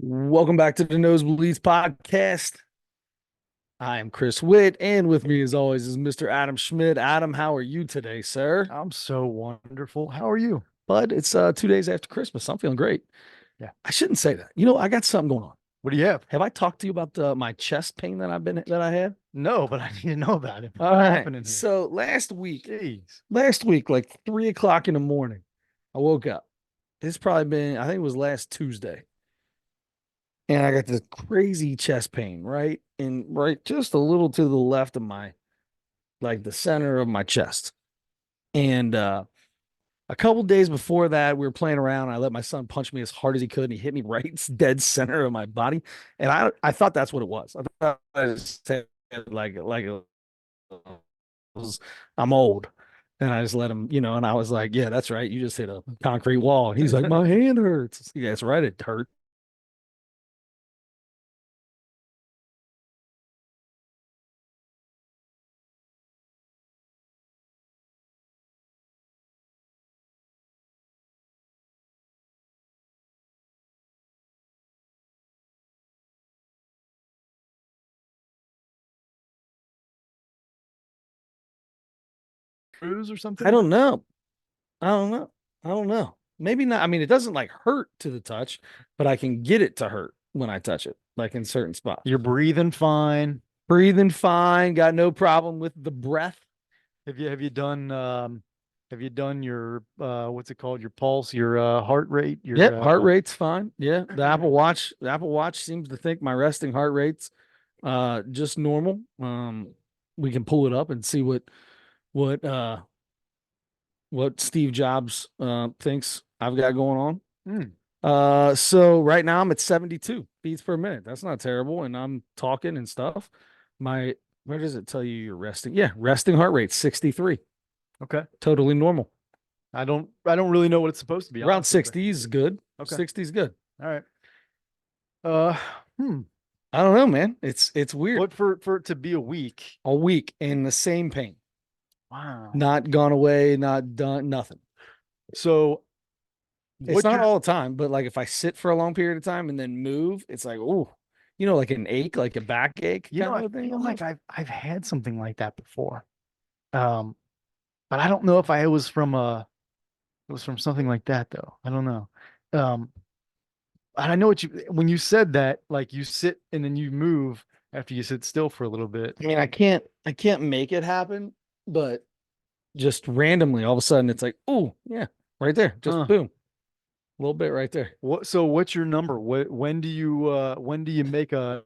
Welcome back to the Nosebleeds podcast. I am Chris Witt, and with me, as always, is Mr. Adam Schmidt. Adam, how are you today, sir? I'm so wonderful. How are you? Bud, it's 2 days after Christmas. I'm feeling great. Yeah. I shouldn't say that. I got something going on. What do you have? Have I talked to you about my chest pain that I had? No, but I need to know about it. All What's right. happening here? So Jeez. last week, like 3 o'clock in the morning, I woke up. It's probably been, I think it was last Tuesday, and I got this crazy chest pain, right? And right just a little to the left of my like the center of my chest. And a couple days before that, we were playing around. I let my son punch me as hard as he could, and he hit me right dead center of my body. And I thought that's what it was. I thought I just said like it was, I'm old. And I just let him, and I was like, yeah, that's right. You just hit a concrete wall. And he's like, my hand hurts. Yeah, that's right. It hurt. Cruise or I something? don't know. I don't know. I don't know. Maybe not. I mean, it doesn't like hurt to the touch, but I can get it to hurt when I touch it, like in certain spots. You're breathing fine. Breathing fine, got no problem with the breath. Have you done your what's it called? Your pulse, your heart rate, Yep, your heart rate's fine. Yeah, the Apple Watch seems to think my resting heart rate's just normal. We can pull it up and see what uh what Steve Jobs thinks I've got going on. Hmm. So right now I'm at 72 beats per minute. That's not terrible, and I'm talking and stuff. My Where does it tell you you're resting? Yeah, resting heart rate 63. Okay. Totally normal. I don't really know what it's supposed to be, Around honestly, but 60 is good. okay. 60 is good. All right. Uh hmm. I don't know, man. It's weird. But for it to be a week. A week in the same pain. Wow. Not gone away, not done, nothing. So It's what not you're all the time, but like if I sit for a long period of time and then move, it's like, oh, like an ache, like a backache you know, kind I of a thing feel like almost. I've had something like that before. Um, but I don't know if it was from something like that though. I don't know. Um, and I know when you said that, like you sit and then you move after you sit still for a little bit. I mean, I can't make it happen, but just randomly, all of a sudden, it's like, oh, yeah, right there, just Huh. boom, a little bit right there. What's your number? When do you make a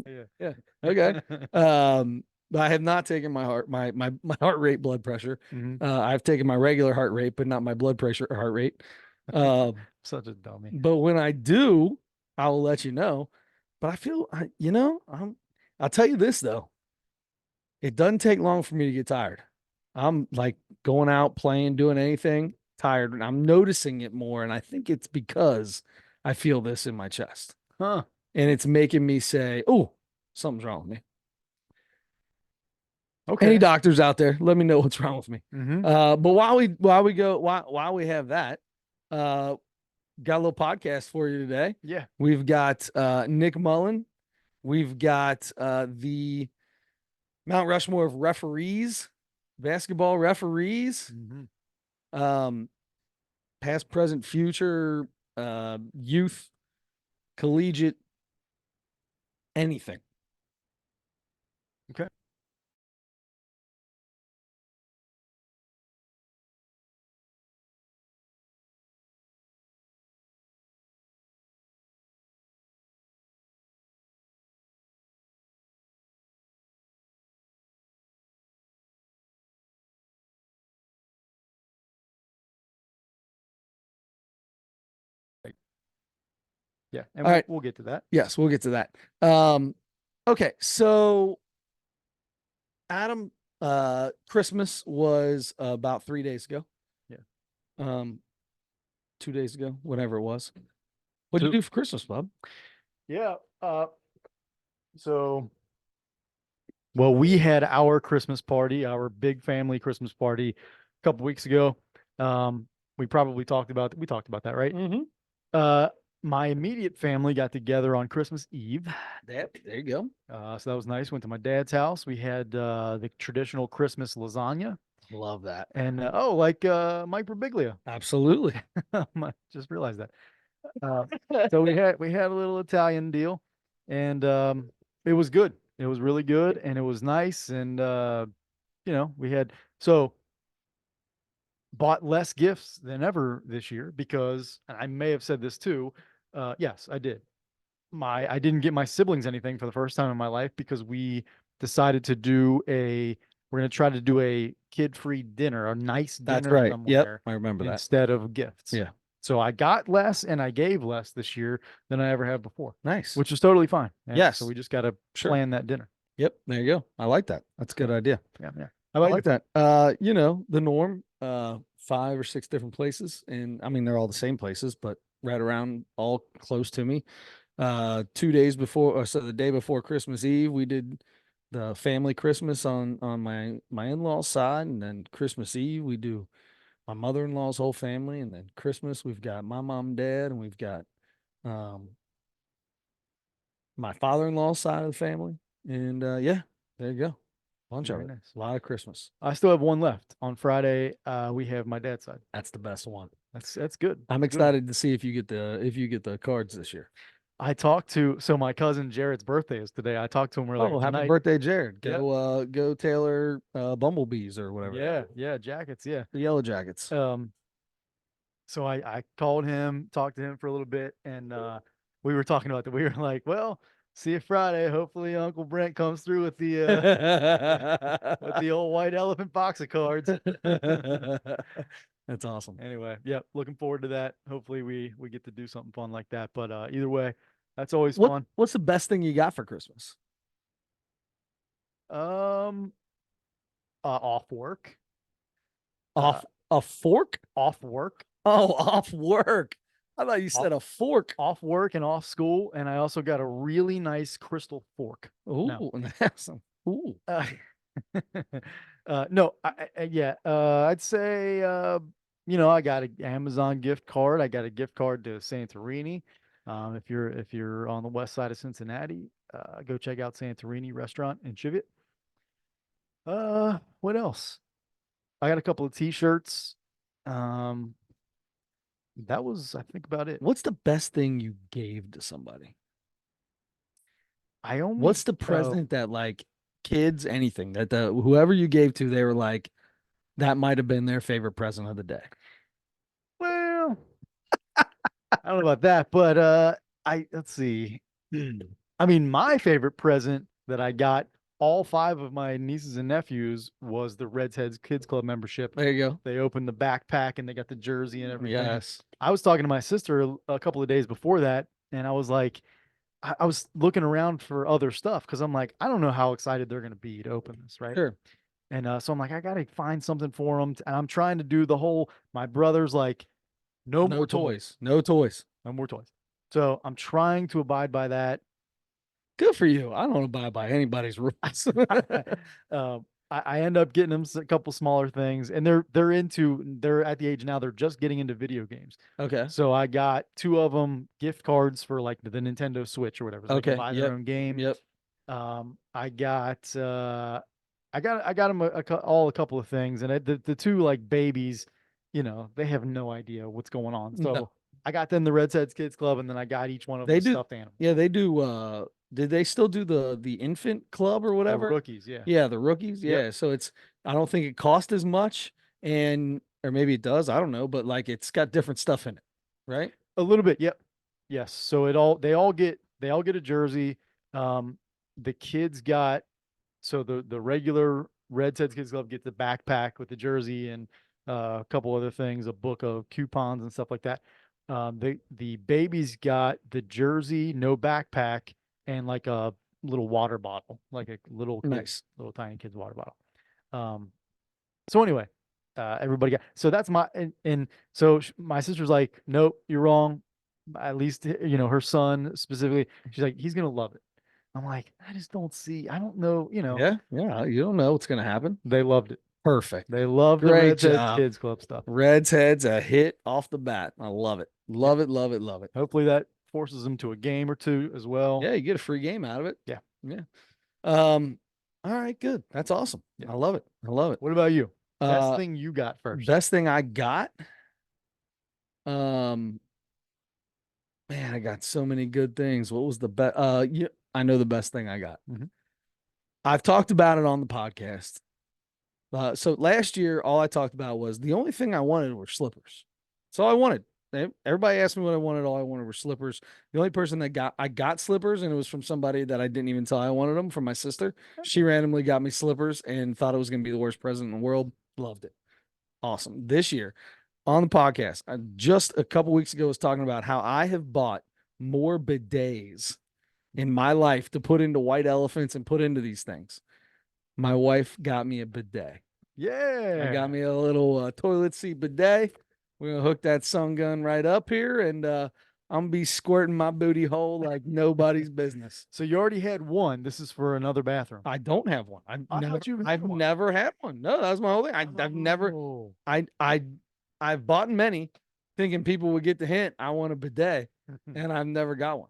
Yeah, yeah, okay. I have not taken my heart rate, blood pressure. Mhm. I've taken my regular heart rate, but not my blood pressure or heart rate. Uh, Such a dummy. but when I do, I will let you know. But I'll tell you this though. It doesn't take long for me to get tired. I'm like going out, playing, doing anything, tired, and I'm noticing it more. And I think it's because I feel this in my chest. Huh. And it's making me say, oh, something's wrong with me. Any Okay. doctors out there, let me know what's wrong with me. Mm-hmm. But while we have that, uh, got a little podcast for you today. Yeah. We've got Nick Mullen. We've got the Mount Rushmore of referees, basketball referees, Mm-hmm. um, past, present, future, youth, collegiate, anything. Okay. Yeah. And All we'll right. we'll get to that. Yes, we'll get to that. Okay. So, Adam, Christmas was about 3 days ago. Yeah. Um, 2 days ago, whatever it was. What'd you Two. do for Christmas, Bob? Yeah. So, well, we had our Christmas party, our big family Christmas party a couple weeks ago. Um, we probably talked about that, right? Mm-hmm. Uh, my immediate family got together on Christmas Eve. There you go. So that was nice. Went to my dad's house. We had the traditional Christmas lasagna Love that. and like Mike Birbiglia. Absolutely. I just realized that. Uh, so we had a little Italian deal, and it was good. It was really good, and it was nice. And we had so bought less gifts than ever this year because, and I may have said this too. Yes, I did. I didn't get my siblings anything for the first time in my life because we decided to do a we're going to try to do a kid-free dinner, a nice That's dinner right. Yep. somewhere I remember that. instead of gifts. Yeah. So I got less and I gave less this year than I ever have before, Nice. which is totally fine. And so Yes. we just got to Sure. plan that dinner. Yep. There you go. I like that. That's a good Yeah. idea. Yeah, yeah. How I about like that. The norm, 5 or 6 different places. And I mean, they're all the same places, but right around all close to me. 2 days before, or so the day before Christmas Eve, we did the family Christmas on my in-laws side, and then Christmas Eve we do my mother-in-law's whole family, and then Christmas we've got my mom and dad, and we've got um my father-in-law's side of the family, and yeah, there you go, bunch of Very it, nice. a lot of Christmas. I still have one left. On Friday, we have my dad's side. That's the best one. That's good. I'm That's good. excited to see if you get the cards this year. I talked to so my cousin Jared's birthday is today. I talked to him earlier Oh, happy tonight. birthday, Jared. Yeah. Go Taylor Bumblebees or whatever. Yeah, yeah, jackets, yeah. The Yellow Jackets. Um, so I called him, talked to him for a little bit, and we were talking about that. We were like, well, see you Friday. Hopefully Uncle Brent comes through with the old white elephant box of cards. That's awesome. Anyway, yeah, looking forward to that. Hopefully we get to do something fun like that. But either way, that's always fun. What's the best thing you got for Christmas? Um, off work. Off a fork? Off work. Oh, off work. I thought you Off, said a fork. off work and off school, and I also got a really nice crystal fork. Ooh, awesome. Ooh. Uh, no, yeah, I'd say, I got an Amazon gift card. I got a gift card to Santorini. If you're on the west side of Cincinnati, go check out Santorini restaurant in Cheviot. What else? I got a couple of t-shirts. Um, that was, I think, about it. What's the best thing you gave to somebody? I only, What's the present that like kids, anything that the whoever you gave to, they were like, that might have been their favorite present of the day. well, I don't know about that, but let's see. I mean, my favorite present that I got all five of my nieces and nephews was the Reds Heads Kids Club membership. There you go. They opened the backpack and they got the jersey and everything. Yes. I was talking to my sister a couple of days before that, and I was like, I was looking around for other stuff because I'm like, I don't know how excited they're going to be to open this, right? Sure. And so I'm like, I got to find something for them. And I'm trying to do the whole, my brother's like, no No more toys. No toys. no more toys. So I'm trying to abide by that. Good for you. I don't abide by anybody's rules. um, I end up getting them a couple smaller things, and they're at the age now they're just getting into video games. Okay. So I got two of them gift cards for like the Nintendo Switch or whatever, so they can Okay. buy Yep. their own game. Yep. I got them all a couple of things, and the two like babies, they have no idea what's going on. So No. I got them the Red Heads Kids Club, and then I got each one of them They a do. stuffed animal. Yeah, they do. Did they still do the infant club or The whatever? rookies, yeah. Yeah, the rookies. Yep. Yeah. So I don't think it cost as much, or maybe it does. I don't know, but like it's got different stuff in it, right? A little bit, yep. Yes. So they all get a jersey. The kids got the regular Red Heads Kids Club get the backpack with the jersey and a couple other things, a book of coupons and stuff like that. The babies got the jersey, no backpack, and like a little water bottle, like a little Nice. little tiny kid's water bottle. Um, so anyway, everybody got so that's my and so my sister's like, nope, you're wrong. At least her son specifically. She's like, he's gonna love it. I'm like, I just don't see. I don't know. Yeah, yeah. You don't know what's gonna happen. They loved it. Perfect. They love the Great Reds Heads job. Kids Club stuff. Red's head's a hit off the bat. I love it. Yeah. Love it. Love it. Love it. Hopefully that forces them to a game or two as well. Yeah, you get a free game out of it. Yeah. Yeah. Um. All right. Good. That's awesome. Yeah. I love it. I love it. What about you? Best Uh, thing you got first? best thing I got. Um. Man, I got so many good things. What was the best? Yeah, I know the best thing I got. Mhm. I've talked about it on the podcast. So last year, all I talked about was the only thing I wanted were slippers. So I wanted. Everybody asked me what I wanted. All I wanted were slippers. The only person that I got slippers, and it was from somebody that I didn't even tell I wanted them, from my sister. She randomly got me slippers and thought it was going to be the worst present in the world. Loved it. Awesome. This year on the podcast, I just a couple weeks ago was talking about how I have bought more bidets in my life to put into white elephants and put into these things. My wife got me a bidet. Yeah. I got me a little toilet seat bidet. We're gonna hook that sun gun right up here, and I'm gonna be squirting my booty hole like nobody's business. So you already had one. This is for another bathroom. I don't have one. I thought you had I've one. never had one. No, that was my whole thing. I've never. Oh. I've bought many, thinking people would get the hint. I want a bidet, and I've never got one.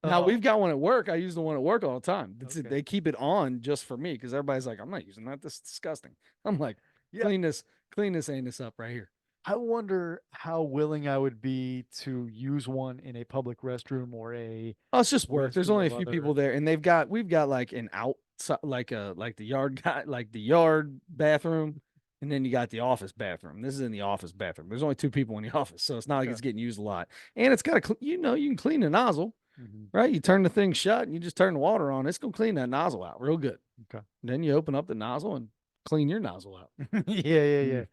Now Oh. we've got one at work. I use the one at work all the time. Okay. They keep it on just for me because everybody's like, I'm not using that. This is disgusting. I'm like, Yeah. clean this anus up right here. I wonder how willing I would be to use one in a public restroom or a Oh, it's just work. There's restroom only a of few other. people there, and we've got like an out like the yard guy, like the yard bathroom, and then you got the office bathroom. This is in the office bathroom. There's only two people in the office, so it's not like Okay. it's getting used a lot. And it's got a you can clean the nozzle, Mhm. right? You turn the thing shut and you just turn the water on. It's gonna clean that nozzle out real good. Okay. Then you open up the nozzle and clean your nozzle out. Yeah.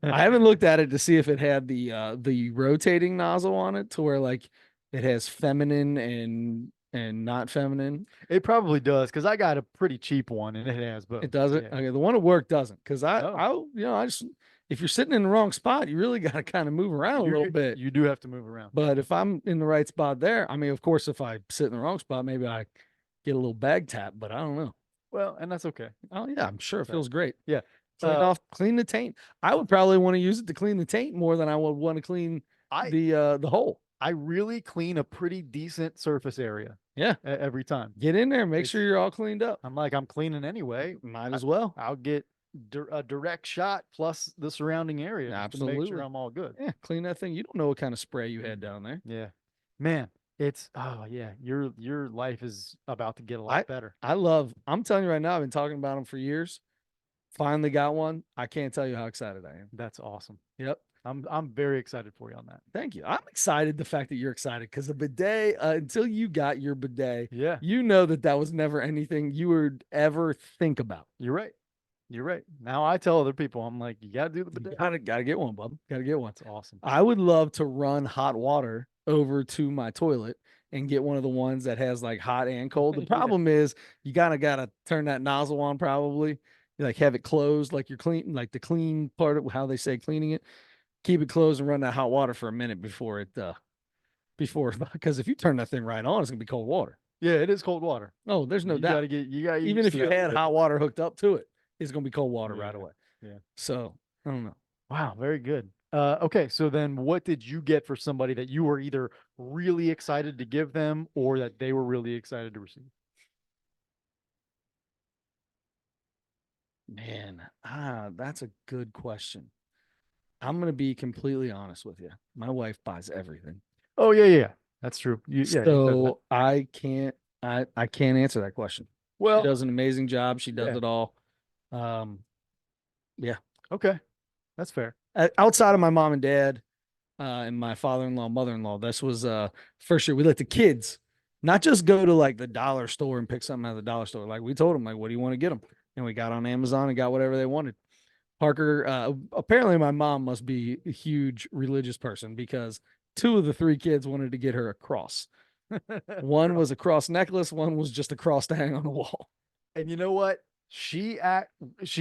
I haven't looked at it to see if it had the rotating nozzle on it to where like it has feminine and not feminine. It probably does because I got a pretty cheap one and it has both. It doesn't. Yeah. Okay, the one at work doesn't because Oh. I just if you're sitting in the wrong spot, you really got to kind of move around a little bit. You do have to move around. But if I'm in the right spot there, I mean, of course, if I sit in the wrong spot, maybe I get a little bag tap, but I don't know. Well, and that's okay. Oh yeah, I'm sure it Okay. feels great. Yeah. Clean the taint. I would probably want to use it to clean the taint more than I would want to clean the hole. I really clean a pretty decent surface area. Yeah. Every time. Get in there, make sure you're all cleaned up. I'm cleaning anyway. Might as well. I'll get a direct shot plus the surrounding area just to make Absolutely. sure I'm all good. Yeah, clean that thing. You don't know what kind of spray you had down there. Yeah. Man, your life is about to get a lot better. I'm telling you right now, I've been talking about them for years. Finally got one. I can't tell you how excited I am. That's awesome. Yep. I'm very excited for you on that. Thank you. I'm excited the fact that you're excited because the bidet, until you got your bidet, Yeah. you know that was never anything you would ever think about. You're right. You're right. Now I tell other people, I'm like, you gotta do the bidet. Gotta get one, bub. Gotta get one. That's awesome. I would love to run hot water over to my toilet and get one of the ones that has like hot and cold. The problem is you gotta turn that nozzle on probably. You like have it closed, like you're clean, like the clean part of how they say cleaning it. Keep it closed and run that hot water for a minute before because if you turn that thing right on, it's gonna be cold water. Yeah, it is cold water. Oh, there's no doubt. You gotta even if you had hot water hooked up to it, it's gonna be cold water right away. Yeah. So I don't know. Wow, very good. Okay, so then what did you get for somebody that you were either really excited to give them or that they were really excited to receive? Man, that's a good question. I'm gonna be completely honest with you. My wife buys everything. Oh yeah. That's true. So I can't answer that question. Well, she does an amazing job. She does yeah. it all. Yeah. Okay. That's fair. Outside of my mom and dad, and my father-in-law, mother-in-law, this was first year we let the kids not just go to like the dollar store and pick something out of the dollar store. Like we told them, like, what do you want to get them? And we got on Amazon and got whatever they wanted. Parker, apparently my mom must be a huge religious person because 2 of the 3 kids wanted to get her a cross. One was a cross necklace. One was just a cross to hang on the wall. And you know what? She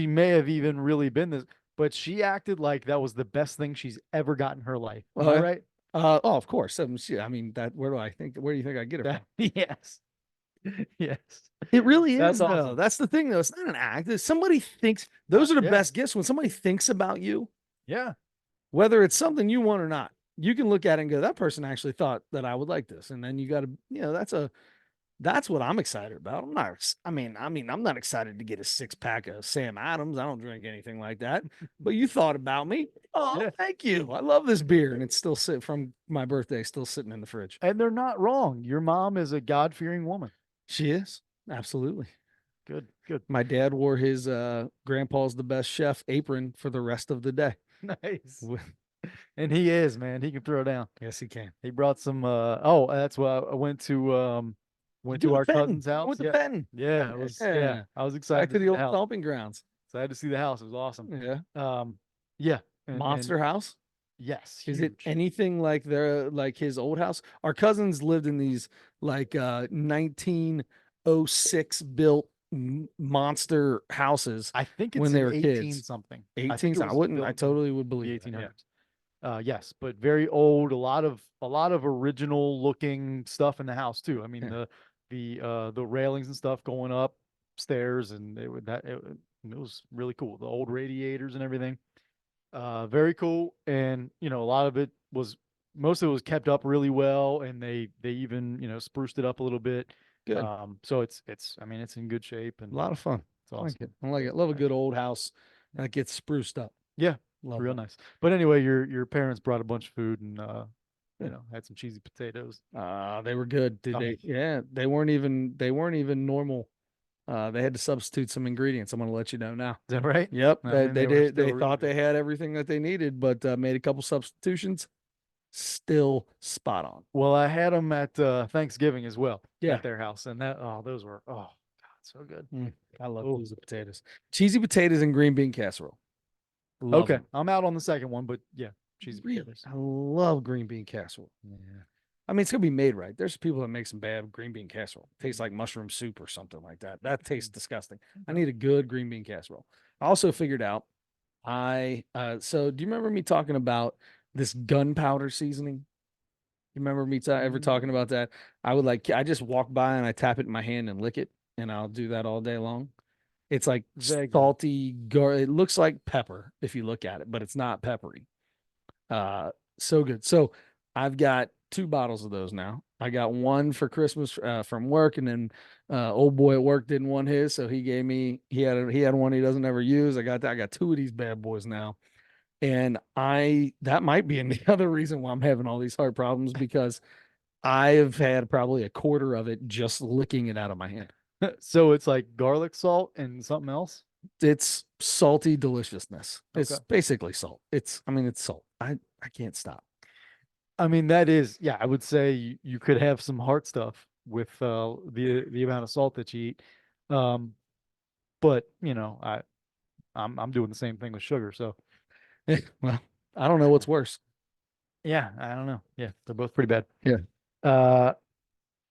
may have even really been this, but she acted like that was the best thing she's ever got in her life. Am I Uh, right? oh, of course. I mean, that. Where do you think I get it from? Yes. Yes. It really That's is, though. awesome. That's the thing, though. It's not an act. If somebody thinks those are the Yeah. best gifts when somebody thinks about you, Yeah. whether it's something you want or not. You can look at it and go, that person actually thought that I would like this. And then you got to, that's what I'm excited about. I'm not excited to get a 6 pack of Sam Adams. I don't drink anything like that. But you thought about me. Oh, Yeah. thank you. I love this beer. And it's still sitting from my birthday, still sitting in the fridge. And they're not wrong. Your mom is a God-fearing woman. She is. Absolutely. Good. Good. My dad wore his grandpa's the best chef apron for the rest of the day. Nice. And he is, man. He can throw down. Yes, he can. He brought some that's why I went to The our Fenton. cousin's I house. went to Yeah. Fenton. Yeah, it was Yeah. I was Back excited to to the see the old house. stomping grounds. So I had to see the house. It was awesome. Yeah. Yeah. Monster house. Yes, Is it huge. anything like his old house? Our cousins lived in these like 1906 built monster houses I think it's when they in were 18 kids. something. I 18. think it I was wouldn't. I built in totally would the believe that. Yeah. 1800s. Yes, but very old. A lot of original looking stuff in the house too. I mean Yeah. the railings and stuff going up stairs, and it was really cool. The old radiators and everything. Very cool. And a lot of it was most of it was kept up really well, and they even spruced it up a little bit. Good. So it's I mean it's in good shape, A and lot of fun. it's I like awesome. it. I like it. Love a good old house that gets spruced up. Yeah, Love real that. nice. But anyway, your parents brought a bunch of food, and Yeah. had some cheesy potatoes. They were good. Did Oh, they? Yeah, they weren't even normal. They had to substitute some ingredients. I'm going to let you know now. is that right? Yep, I they, mean, they they were did. still They really thought good. they had everything that they needed, but made a couple substitutions. Still spot on. Well, I had them at Thanksgiving as well Yeah. at their house, and those were God, so good. I love Oh, cheesy potatoes. Cheesy potatoes and green bean casserole. Love okay. them. I'm out on the second one, but yeah, cheesy Really, potatoes. I love green bean casserole. Yeah. I mean, it's gonna be made right. There's people that make some bad green bean casserole. Tastes like mushroom soup or something like that. That tastes disgusting. I need a good green bean casserole. I also figured out so do you remember me talking about this gunpowder seasoning? You remember me ever talking about that? I just walk by and I tap it in my hand and lick it, and I'll do that all day long. It's like Vaguely. salty it looks like pepper if you look at it, but it's not peppery. So good. So I've got 2 bottles of those now. I got one for Christmas from work, and then old boy at work didn't want his, so he had one he doesn't ever use. I got 2 of these bad boys now, and I that might be another reason why I'm having all these heart problems because I've had probably a quarter of it just licking it out of my hand. So it's like garlic salt and something else. It's salty deliciousness. It's Okay. basically salt. It's salt. I can't stop. I mean, that is, yeah, I would say you could have some heart stuff with the amount of salt that you eat. Um, but I'm doing the same thing with sugar. So Well, I don't know what's worse. yeah, I don't know. Yeah, they're both pretty bad. Yeah. Uh,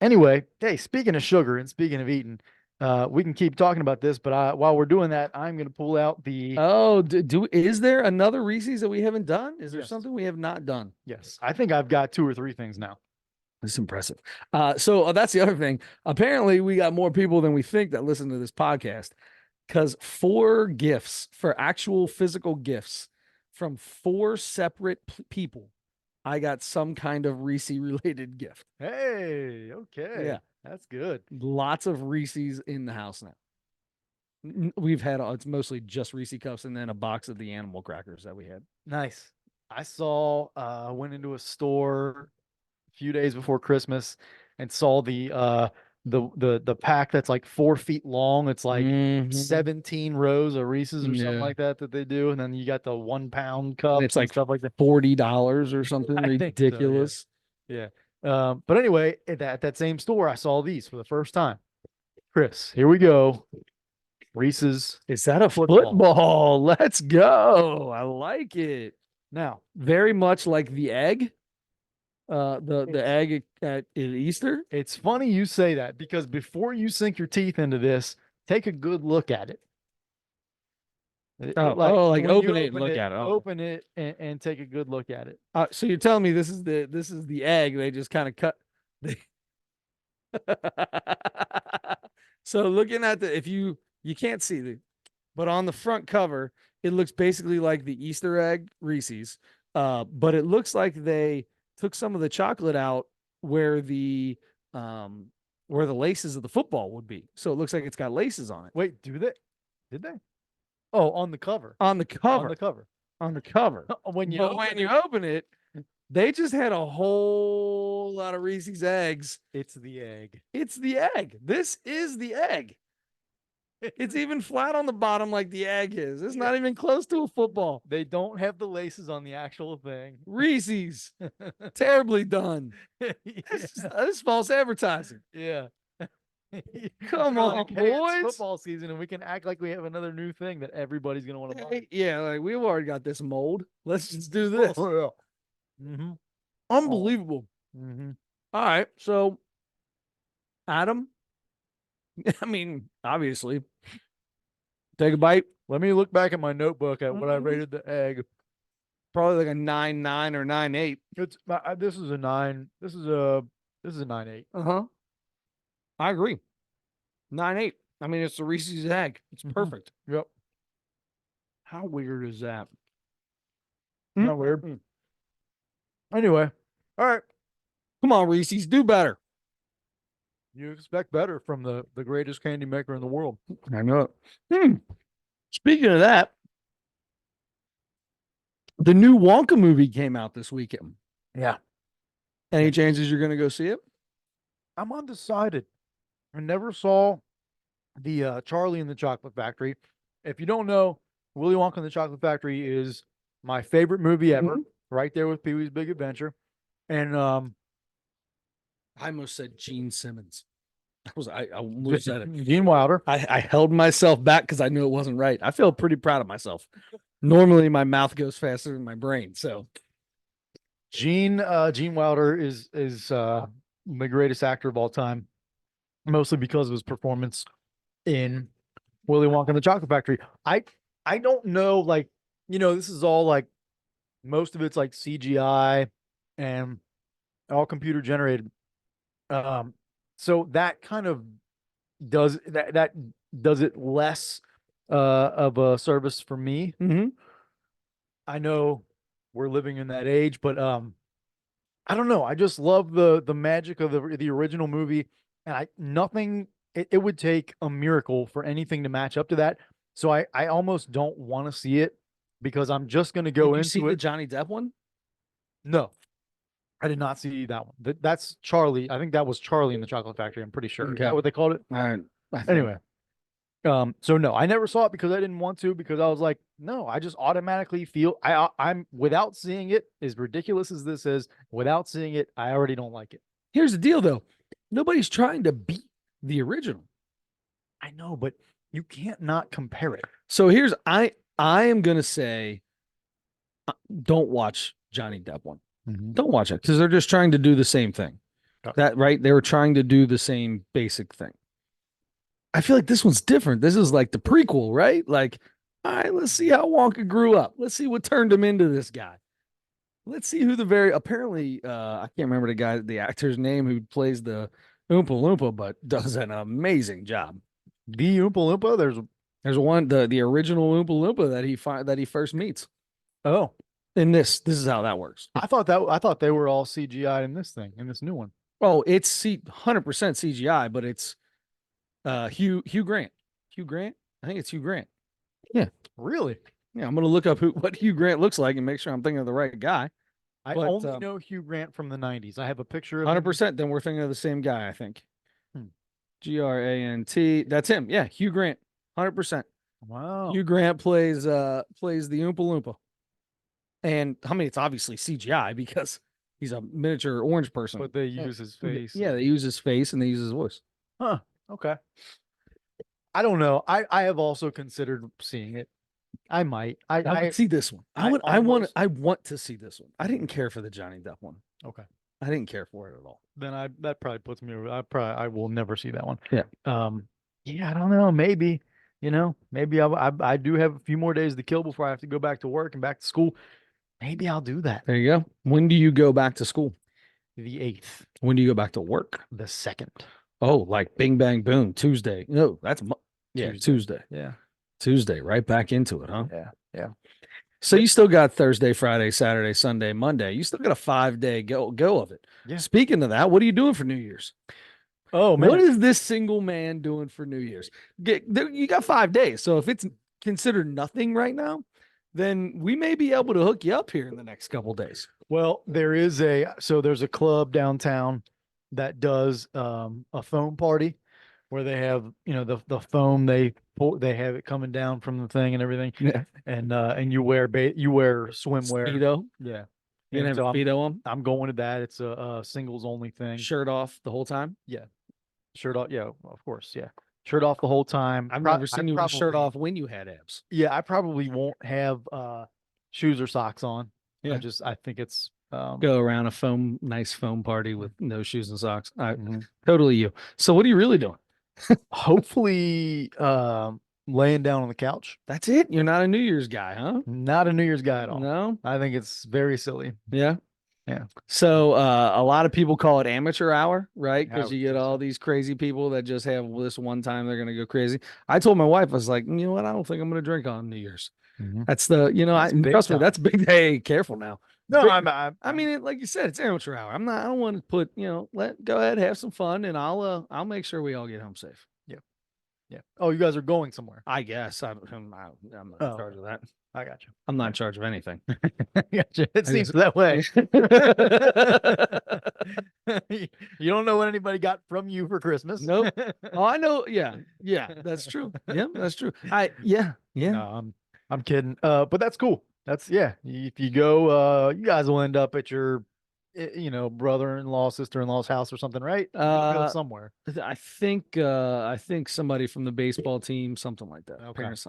anyway, hey, speaking of sugar and speaking of eating, we can keep talking about this, but while we're doing that, I'm gonna pull out the Oh, is there another Reese's that we haven't done? Is there Yes. something we have not done? Yes, I think I've got 2 or 3 things now. It's impressive. So that's the other thing. Apparently, we got more people than we think that listen to this podcast because 4 gifts for actual physical gifts from 4 separate people, I got some kind of Reese related gift. Hey, okay, Yeah, that's good. lots of Reese's in the house now. We've had it's mostly just Reese cups and then a box of the animal crackers that we had. Nice. I went into a store a few days before Christmas and saw the pack that's like 4 feet long. It's like Mhm. 17 rows of Reese's or something Yeah. like that they do, and then you got the 1 pound And cups it's and like stuff like that. $40 or something I think so, yeah. ridiculous. Yeah. But anyway, at that same store, I saw these for the first time. Chris, here we go. Reese's. Is that a Football. football? Let's go. I like it. Now, Very much like the egg. The It's- egg at Easter. it's funny you say that because before you sink your teeth into this, take a good look at it. Like When you open it and look at it. Oh, open it and take a good look at it. so you're telling me this is the egg? They just kind of cut. They... So looking at the, if you can't see the, but on the front cover, it looks basically like the Easter egg Reese's. But it looks like they took some of the chocolate out where the um where the laces of the football would be. So it looks like it's got laces on it. Wait, do they? Did they? Oh, on the cover. On the On cover. the cover. On the cover. When you But open when you it, open it, they just had a whole lot of Reese's eggs. it's the egg. It's the egg. This is the egg. It's even flat on the bottom like the egg is. It's not even close to a football. They don't have the laces on the actual thing. Reese's. Terribly done. This false advertising. Yeah. Come They're on, like, "Hey, it's boys." football season, and we can act like we have another new thing that everybody's gonna want to buy. Hey, yeah, like we've already got this mold. Let's just do this. Oh, yeah. Mm-hmm. Unbelievable. Mm-hmm. All right. So, Adam, I mean, obviously, take a bite. Let me look back at my notebook at what I Mhm. rated the egg. Probably like a 9.9 or 9.8. It's this is a 9. This is a 9.8. Uh-huh. I agree. 9.8. I mean, it's the Reese's egg. It's Mhm. perfect. Yep. How weird is that? Not weird. Mm. Anyway, all right. Come on, Reese's, do better. You expect better from the greatest candy maker in the world. I know it. Speaking of that, the new Wonka movie came out this weekend. Yeah. Any chances you're going to go see it? I'm undecided. I never saw the Charlie and the Chocolate Factory. If you don't know, Willy Wonka and the Chocolate Factory is my favorite movie ever, right there with Pee-wee's Big Adventure. And I almost said Gene Simmons. I almost said it. Gene Wilder. I held myself back because I knew it wasn't right. I feel pretty proud of myself. Normally, my mouth goes faster than my brain. So Gene Wilder is the greatest actor of all time, mostly because of his performance in Willy Wonka and the Chocolate Factory. I don't know, like, this is all like, most of it's like CGI and all computer generated. So that kind of that does it less of a service for me. I know we're living in that age, but I don't know. I just love the magic of the original movie, and it would take a miracle for anything to match up to that. So I almost don't want to see it because I'm just going to go did you see into the it. Johnny Depp one? No, I did not see that one. That's Charlie. I think that was Charlie in the Chocolate Factory. I'm pretty sure. Is Okay. that what they called it? I think- Anyway, so no, I never saw it because I didn't want to, because I was like, no, I just automatically feel I'm without seeing it, as ridiculous as this is, without seeing it, I already don't like it. Here's the deal, though. Nobody's trying to beat the original. I know, but you can't not compare it. So I am gonna say, don't watch Johnny Depp one. Don't watch it because they're just trying to do the same thing. Okay. That right? They were trying to do the same basic thing. I feel like this one's different. This is like the prequel, right? Like, all right, let's see how Wonka grew up. Let's see what turned him into this guy. Let's see who apparently I can't remember the actor's name who plays the Oompa Loompa, but does an amazing job. The Oompa Loompa, There's one the original Oompa Loompa that he first meets. oh, And this is how that works. I thought they were all CGI in this new one. Oh, it's 100% CGI, but it's Hugh Grant. Hugh Grant? I think it's Hugh Grant. Yeah. Really? Yeah, I'm gonna look up what Hugh Grant looks like and make sure I'm thinking of the right guy. I only know Hugh Grant from the 90s. I have a picture of 100%. Then we're thinking of the same guy, I think. Hmm. Grant. That's him. Yeah, Hugh Grant. 100%. Wow. Hugh Grant plays the Oompa Loompa. And I mean, it's obviously CGI because he's a miniature orange person. But they use his face. Yeah, they use his face and they use his voice. Huh. Okay. I don't know. I have also considered seeing it. I might. I would see this one. I want to see this one. I didn't care for the Johnny Depp one. Okay. I didn't care for it at all. Then that probably puts me. I will never see that one. Yeah. Yeah. I don't know. Maybe maybe I do have a few more days to kill before I have to go back to work and back to school. Maybe I'll do that. There you go. When do you go back to school? The 8th, When do you go back to work? the 2nd. Oh, like bing bang boom Tuesday. No, that's Yeah, Tuesday. Yeah. Tuesday, right back into it, huh? Yeah. Yeah. So you still got Thursday, Friday, Saturday, Sunday, Monday. You still got a 5 day go of it. Yeah. Speaking of that, what are you doing for New Year's? Oh What man. is this single man doing for New Year's? You got 5 days. So if it's considered nothing right now, then we may be able to hook you up here in the next couple days. Well, there's a club downtown that does a foam party where they have, the foam they have it coming down from the thing and everything. Yeah. And you wear swimwear. Speedo. Yeah. You And gonna have so a Speedo on? I'm going to that. It's a singles only thing. Shirt off the whole time? Yeah. Shirt off. Yeah, of course. Yeah. Shirt off the whole time. I've never seen you with a shirt off when you had abs. Yeah, I probably won't have shoes or socks on. Yeah. I think it's Go around a nice foam party with no shoes and socks. mhm. Totally you. So what are you really doing? Hopefully laying down on the couch. That's it. You're not a New Year's guy, huh? Not a New Year's guy at all. No. I think it's very silly. Yeah. Yeah. So a lot of people call it amateur hour, right? I Because would you get think all so. these crazy people that just have this one time they're gonna go crazy. I told my wife, I was like, you know what? I don't think I'm gonna drink on New Year's. Mhm. That's the, That's big trust me, time. that's big. Hey, careful now. No, Big- I'm I mean, like you said, it's amateur hour. I don't want to put, go ahead, have some fun, and I'll make sure we all get home safe. yeah. Yeah. Oh, you guys are going somewhere. I guess I'm not in Oh, charge of that. I got you. I'm not in charge of anything. Gotcha. It I seems guess- that way. You don't know what anybody got from you for Christmas. Nope. Oh, I know. Yeah, that's true. Yeah, that's true. Yeah. No, I'm kidding. But that's cool. That's yeah. If you go, you guys will end up at your, brother-in-law, sister-in-law's house or something, right? You'll go somewhere. I think somebody from the baseball team, something like that. Okay. Parents,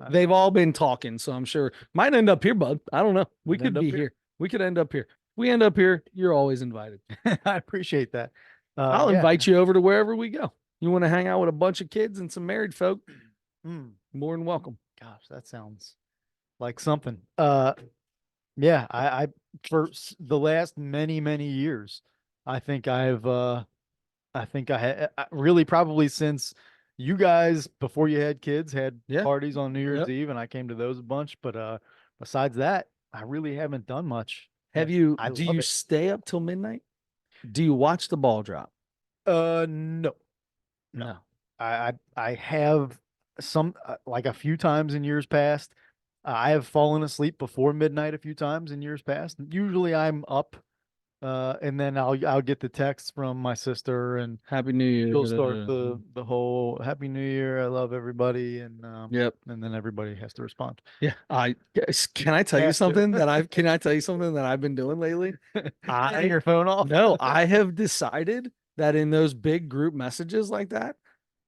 they've all been talking, so I'm sure might end up here, bud. I don't know. We Might could end up be here. here. We could end up here. If we end up here, you're always invited. I appreciate that. I'll yeah. invite you over to wherever we go. You want to hang out with a bunch of kids and some married folk? More than welcome. Gosh, that sounds like something. Yeah, I for the last many, many years, I think really probably since you guys before you had kids had Yeah. parties on New Year's Yep. Eve, and I came to those a bunch. But besides that, I really haven't done much. Have Yeah, you? I Do love you it. stay up till midnight? Do you watch the ball drop? No. No. I have some like a few times in years past. I have fallen asleep before midnight a few times in years past. Usually I'm up, and then I'll get the texts from my sister, and Happy New Year. she'll start the whole Happy New Year, I love everybody, and Yep. and then everybody has to respond. Yeah. Can I tell you Have to. something that I've been doing lately? Turning your phone off. No, I have decided that in those big group messages like that,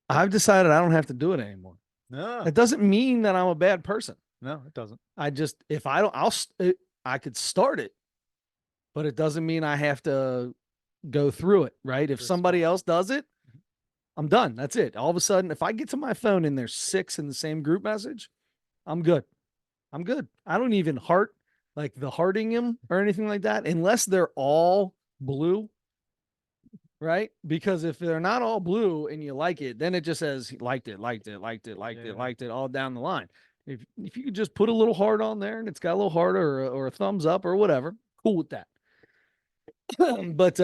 I've decided I don't have to do it anymore. No, It doesn't mean that I'm a bad person. no, it doesn't. I just, if I don't, I could start it, but it doesn't mean I have to go through it, right? If somebody else does it, I'm done. That's it. All of a sudden, if I get to my phone and there's 6 in the same group message, I'm good. I'm good. I don't even hearting them or anything like that, unless they're all blue, right? Because if they're not all blue and you like it, then it just says liked it, liked it, liked it, liked it, liked it, all down the line. If you could just put a little heart on there and it's got a little heart or a thumbs up or whatever, cool with that. But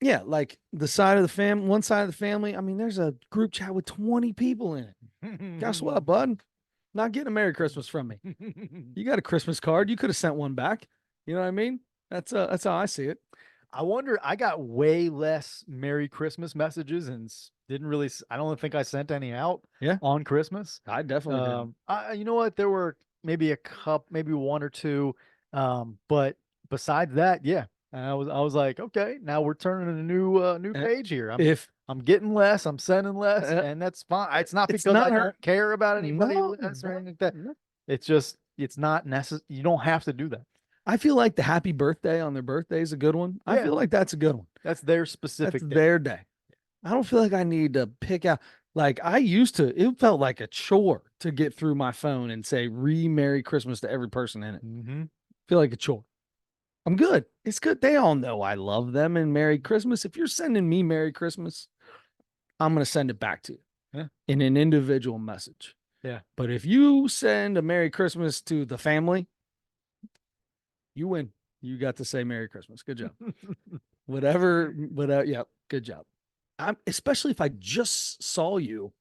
yeah, like one side of the family. I mean, there's a group chat with 20 people in it. Guess what, bud? Not getting a Merry Christmas from me. You got a Christmas card. You could have sent one back. You know what I mean? That's how I see it. I wonder. I got way less Merry Christmas messages and didn't really. I don't think I sent any out. Yeah. On Christmas. I definitely did. You know what? There were maybe maybe one or two. But besides that, yeah. And I was like, okay, now we're turning a new page here. I'm getting less, I'm sending less, and that's fine. It's not because I don't care about anybody less or anything like that. No. It's just it's not necessary. You don't have to do that. I feel like the happy birthday on their birthday is a good one. I Yeah. feel like that's a good one. That's their specific That's day. their day. I don't feel like I need to pick out Like I used to, it felt like a chore to get through my phone and say Merry Christmas to every person in it. Mm-hmm. Feel like a chore. I'm good. It's good. They all know I love them and Merry Christmas. If you're sending me Merry Christmas, I'm going to send it back to you Yeah. in an individual message. Yeah. But if you send a Merry Christmas to the family, you win. You got to say Merry Christmas. Good job. Whatever. Yeah, good job. I'm especially if I just saw you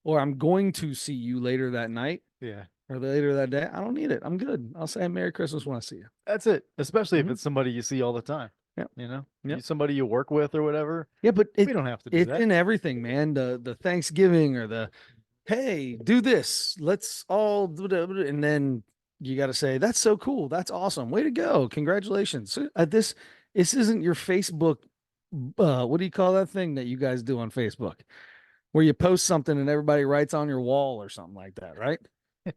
or I'm going to see you later that night Yeah. or later that day. I don't need it. I'm good. I'll say Merry Christmas when I see you. That's it. Especially if Mhm. it's somebody you see all the time. Yep. You know, Yep. somebody you work with or whatever. Yeah, but We don't have to do it's that. in everything, man. The Thanksgiving or the hey, do this. Let's all do it. And then you got to say, that's so cool. That's awesome. Way to go. Congratulations. So, this isn't your Facebook. What do you call that thing that you guys do on Facebook where you post something and everybody writes on your wall or something like that, right?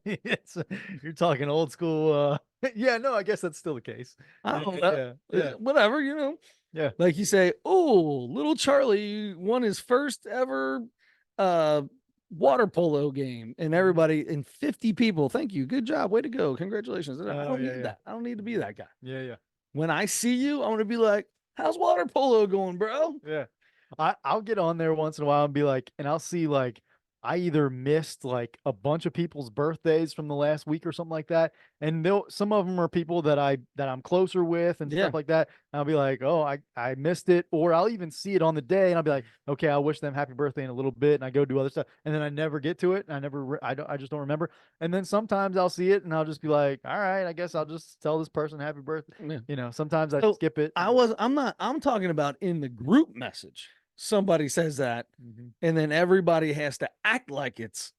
It's, you're talking old school. Yeah, no, I guess that's still the case. I Yeah, don't know. yeah, yeah, Whatever, you know. yeah. Like you say, oh, little Charlie won his first ever uh water polo game, and Mhm. everybody and 50 people, thank you, good job, way to go, congratulations. I Oh, don't yeah, need yeah, that. I don't need to be that guy. yeah, yeah, When I see you, I'm gonna be like, how's water polo going, bro? yeah. I'll get on there once in a while and be like, and I'll see like I either missed like a bunch of people's birthdays from the last week or something like that, and they'll some of them are people that I'm closer with and Yeah. stuff like that. And I'll be like, oh, I missed it, or I'll even see it on the day, and I'll be like, okay, I'll wish them happy birthday in a little bit, and I go do other stuff, and then I never get to it, and I just don't remember. And then sometimes I'll see it, and I'll just be like, all right, I guess I'll just tell this person happy birthday. Yeah. You know, sometimes I So skip it. I'm talking about in the group message. Somebody says that, Mhm. and then everybody has to act like it's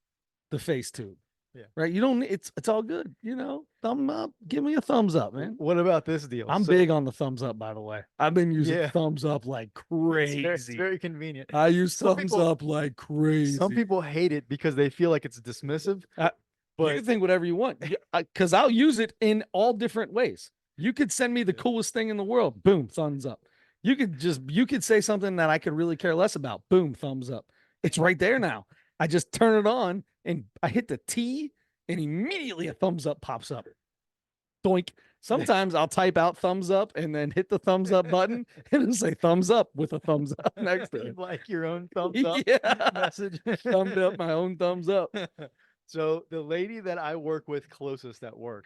the face tube. Yeah. Right? You don't. It's all good. You know, thumb up. Give me a thumbs up, man. What about this deal? I'm So big on the thumbs up, by the way. I've been using yeah, thumbs up like it's crazy. very convenient. I use Some thumbs people up like some crazy. people hate it because they feel like it's dismissive, Uh, you but can think whatever you want because I'll use it in all different ways. You could send me the coolest thing in the world. Boom, thumbs up. You could say something that I could really care less about. Boom, thumbs up. It's right there now. I just turn it on and I hit the T and immediately a thumbs up pops up. Doink. Sometimes I'll type out thumbs up and then hit the thumbs up button and it'll say thumbs up with a thumbs up next to you it. like your own thumbs up Yeah. message. Thumbed up my own thumbs up. So the lady that I work with closest at work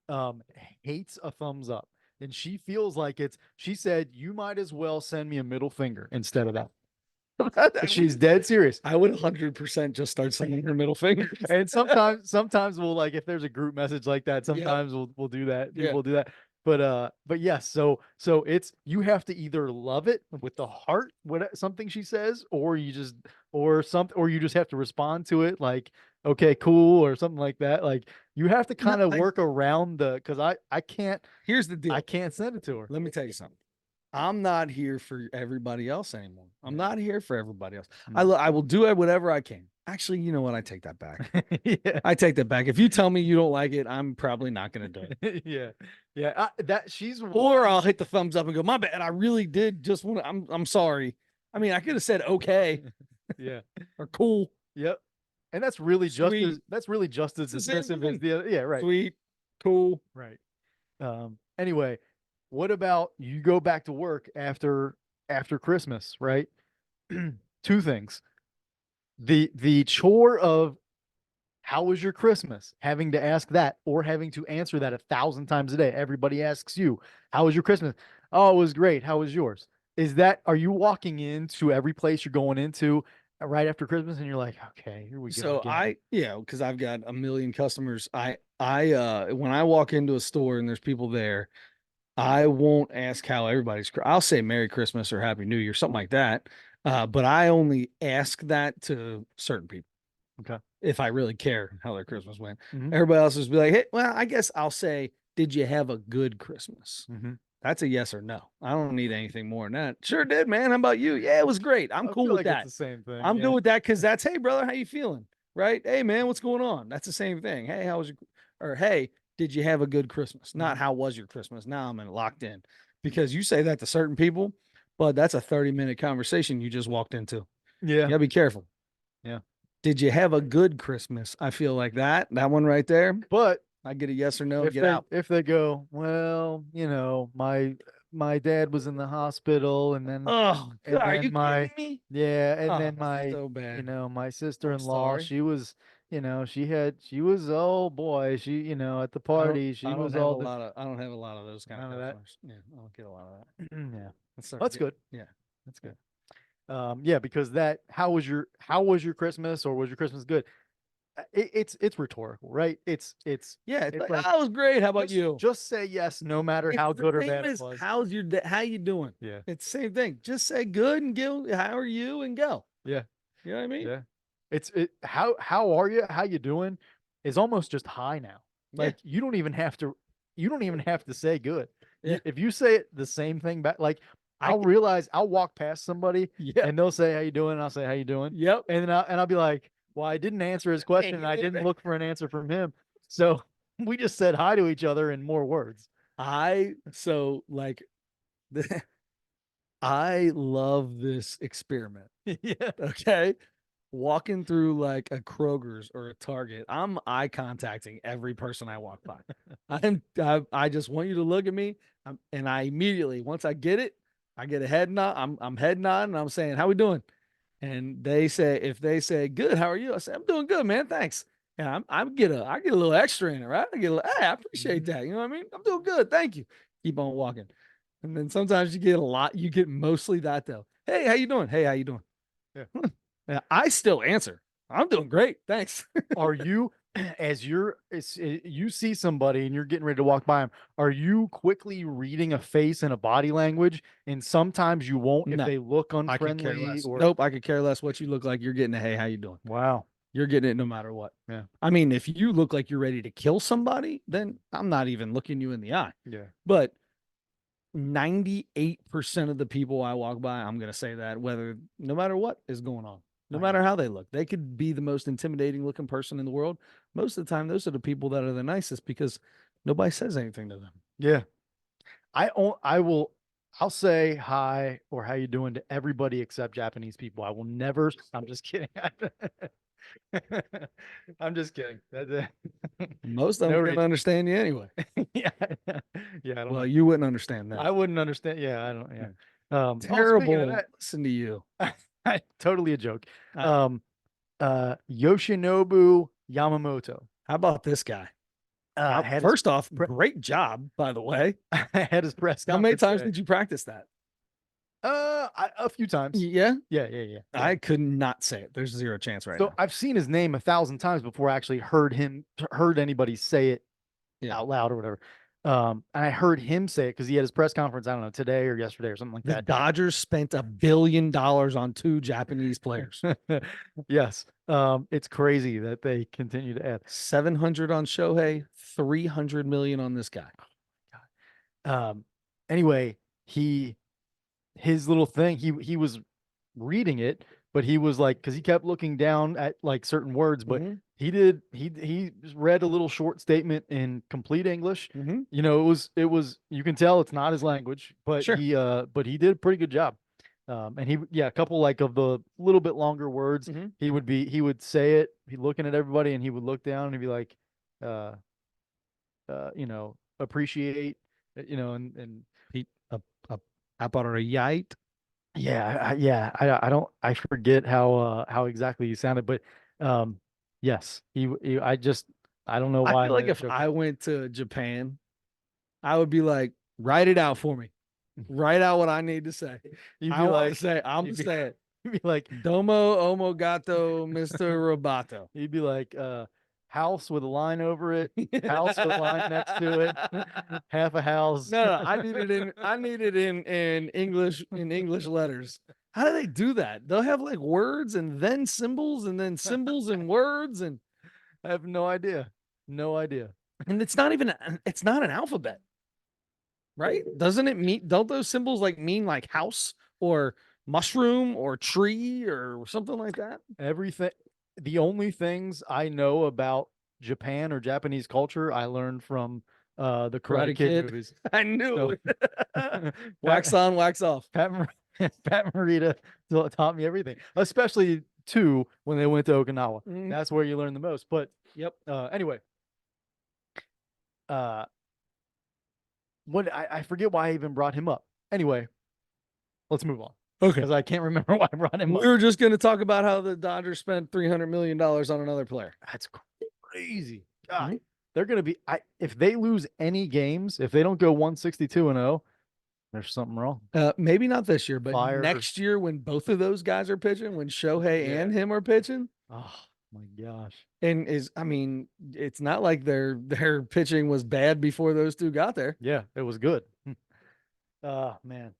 um hates a thumbs up. And she feels like she said, you might as well send me a middle finger instead of that. She's dead serious. I would 100% just start sending her middle fingers. And sometimes we'll like if there's a group message like that, Yep. sometimes we'll do that. Yeah. People will do that. But yes, so it's you have to either love it with the heart, what something she says, or you just have to respond to it like, okay, cool, or something like that. Like you have to No, kind of work around because here's the I deal. can't send it to her. Let me tell you something. I'm not here for everybody else anymore. I'm not here for everybody else. I will do it whatever I can. Actually, you know what? I take that back. Yeah. I take that back. If you tell me you don't like it, I'm probably not going to do it. Yeah. Yeah. That she's Or I'll hit the thumbs up and go, my bad. I really did just want to, I'm sorry. I mean, I could have said okay yeah. or cool, Yep. And that's really sweet, that's really just as it's the same dismissive as thing. the other. Yeah, right. Sweet, cool. Right. Anyway, what about you go back to work after Christmas, right? Two things. The chore of how was your Christmas? Having to ask that or having to answer that 1,000 times a day. Everybody asks you, how was your Christmas? Oh, it was great. How was yours? Are you walking into every place you're going into right after Christmas and you're like, okay, here we go So again. because I've got a million customers. When I walk into a store and there's people there, I won't ask how everybody's. I'll say Merry Christmas or Happy New Year, something like that. But I only ask that to certain people. Okay. If I really care how their Christmas went. Mhm. Everybody else is be like, hey, well, I guess I'll say, did you have a good Christmas? Mhm. That's a yes or no. I don't need anything more than that. Sure did, man. How about you? Yeah, it was great. I'm I cool feel with like it's that. the same thing. I'm good Yeah. with that because that's, hey, brother, how you feeling? Right? Hey, man, what's going on? That's the same thing. Hey, how was your, or hey, did you have a good Christmas? Not how was your Christmas? Now I'm in locked in because you say that to certain people, but that's a 30-minute conversation you just walked into. Yeah. You gotta be careful. Yeah. Did you have a good Christmas? I feel like that one right there. But I get a yes or no and if get they out. if they go, well, my dad was in the hospital, Oh, God, and are then you kidding my me? yeah, and Oh, then my so bad. my I'm sister-in-law, sorry. she was, she was, oh boy, she, at the party, she I don't was have a all the lot of I don't have a lot of those kind of none of that. customers. Yeah, I don't get a lot of that. Yeah. Let's start That's getting good. yeah, that's good. Yeah, because that how was your Christmas, or was your Christmas good? It's rhetorical, right? Yeah, it's It's like, like oh, it was great. How about just you? just say yes, no matter It's how the good or same bad it as was. how's your day? How you doing? Yeah. It's the same thing. Just say good and go. How are you? And go. Yeah. You know what I mean? Yeah. How are you? How you doing? Is almost just hi now. Yeah, Like you don't even have to say good. yeah, If you say it the same thing back, like I I'll can. realize I'll walk past somebody Yeah, and they'll say how you doing, and I'll say how you doing, yep. and I'll be like, well, I didn't answer his question and I didn't look for an answer from him, so we just said hi to each other in more words. I so like I love this experiment. Yeah. Okay. Walking through like a Kroger's or a Target, I'm eye contacting every person I walk by. I just want you to look at me. And I immediately, once I get it, I get a head nod. I'm head nodding. I'm saying, how we doing? And if they say, good, how are you? I say, I'm doing good, man. Thanks. And I get a little extra in it, right? I get a little, hey, I appreciate Mhm. that. You know what I mean? I'm doing good. Thank you. Keep on walking. And then sometimes you get a lot, you get mostly that though. Hey, how you doing? Hey, how you doing? Yeah. Yeah, I still answer. I'm doing great. Thanks. Are you you see somebody and you're getting ready to walk by them, are you quickly reading a face and a body language? And sometimes you won't if No, they look I could care unfriendly, less. or Nope, I could care less what you look like. You're getting a hey, how you doing? wow. You're getting it no matter what. Yeah. I mean, if you look like you're ready to kill somebody, then I'm not even looking you in the eye. Yeah. But 98% of the people I walk by, I'm going to say that whether no matter what is going on, no I matter got how they look, they could be the most intimidating looking person in the world. Most of the time, those are the people that are the nicest because nobody says anything to them. you. Yeah. I'll say hi or how you doing to everybody except Japanese people. I will never. I'm just kidding. I'm just kidding. Most of them No couldn't reason. understand you anyway. Yeah. Yeah, I don't Well, know. you wouldn't understand them. I wouldn't understand. Yeah, I don't. Yeah. Yeah. Oh, speaking of Terrible. that, Listen to you. totally a joke. Uh, Um, Yoshinobu Yamamoto. how about this guy? Had his First off, great job, by the way. had his press How many conference times today. did you practice that? A few times. Yeah, Yeah, yeah, yeah, yeah. I could not say it. There's zero chance right So now. I've seen his name 1,000 times before I actually heard anybody say it Yeah. out loud or whatever. And I heard him say it because he had his press conference, I don't know, today or yesterday or something like The that. Dodgers spent $1 billion on two Japanese players. Yes. It's crazy that they continue to add. 700 on Shohei, 300 million on this guy. Um, anyway, his little thing, he was reading it, but he was like, because he kept looking down at like certain words, but Mhm. he read a little short statement in complete English. Mhm. It was you can tell it's not his language, but Sure. he did a pretty good job. And a couple like of the little bit longer words, Mhm. he would say it, he looking at everybody, and he would look down and he'd be like, uh appreciate, and Pete, a apartheid. I forget how exactly he sounded, but yes, I don't know I why I feel made like that if joke I up. went to Japan, I would be like, write it out for me. Write out what I need to say. You'd I be want to like, say, I'm you'd to be, say it. you'd be like, Domo omogato, Mr. Roboto. you'd be like, house with a line over it, house with a line next to it, half a house. No, no, I need it in English letters. How do they do that? They'll have like words and then symbols and words I have no idea, no idea. and it's not an alphabet, right? Doesn't it mean don't those symbols like mean like house or mushroom or tree or something like that? Everything. The only things I know about Japan or Japanese culture, I learned from the Karate Karate Kid Kid. movies. I knew So it. Pat Wax on, wax off. Pat, Pat Morita taught me everything, especially 2 when they went to Okinawa. Mhm. That's where you learn the most. But Yep. anyway, uh, what I forget why I even brought him up. Anyway, let's move on Okay. because I can't remember why I brought him We up. were just going to talk about how the Dodgers spent $300 million on another player. That's crazy. God, Mhm. they're gonna be. If they lose any games, if they don't go 162-0, there's something wrong. Maybe not this year, but Fire. next year when both of those guys are pitching, when Shohei Yeah. and him are pitching, Oh my gosh. and I mean, it's not like their pitching was bad before those two got there. Yeah, it was good. Man.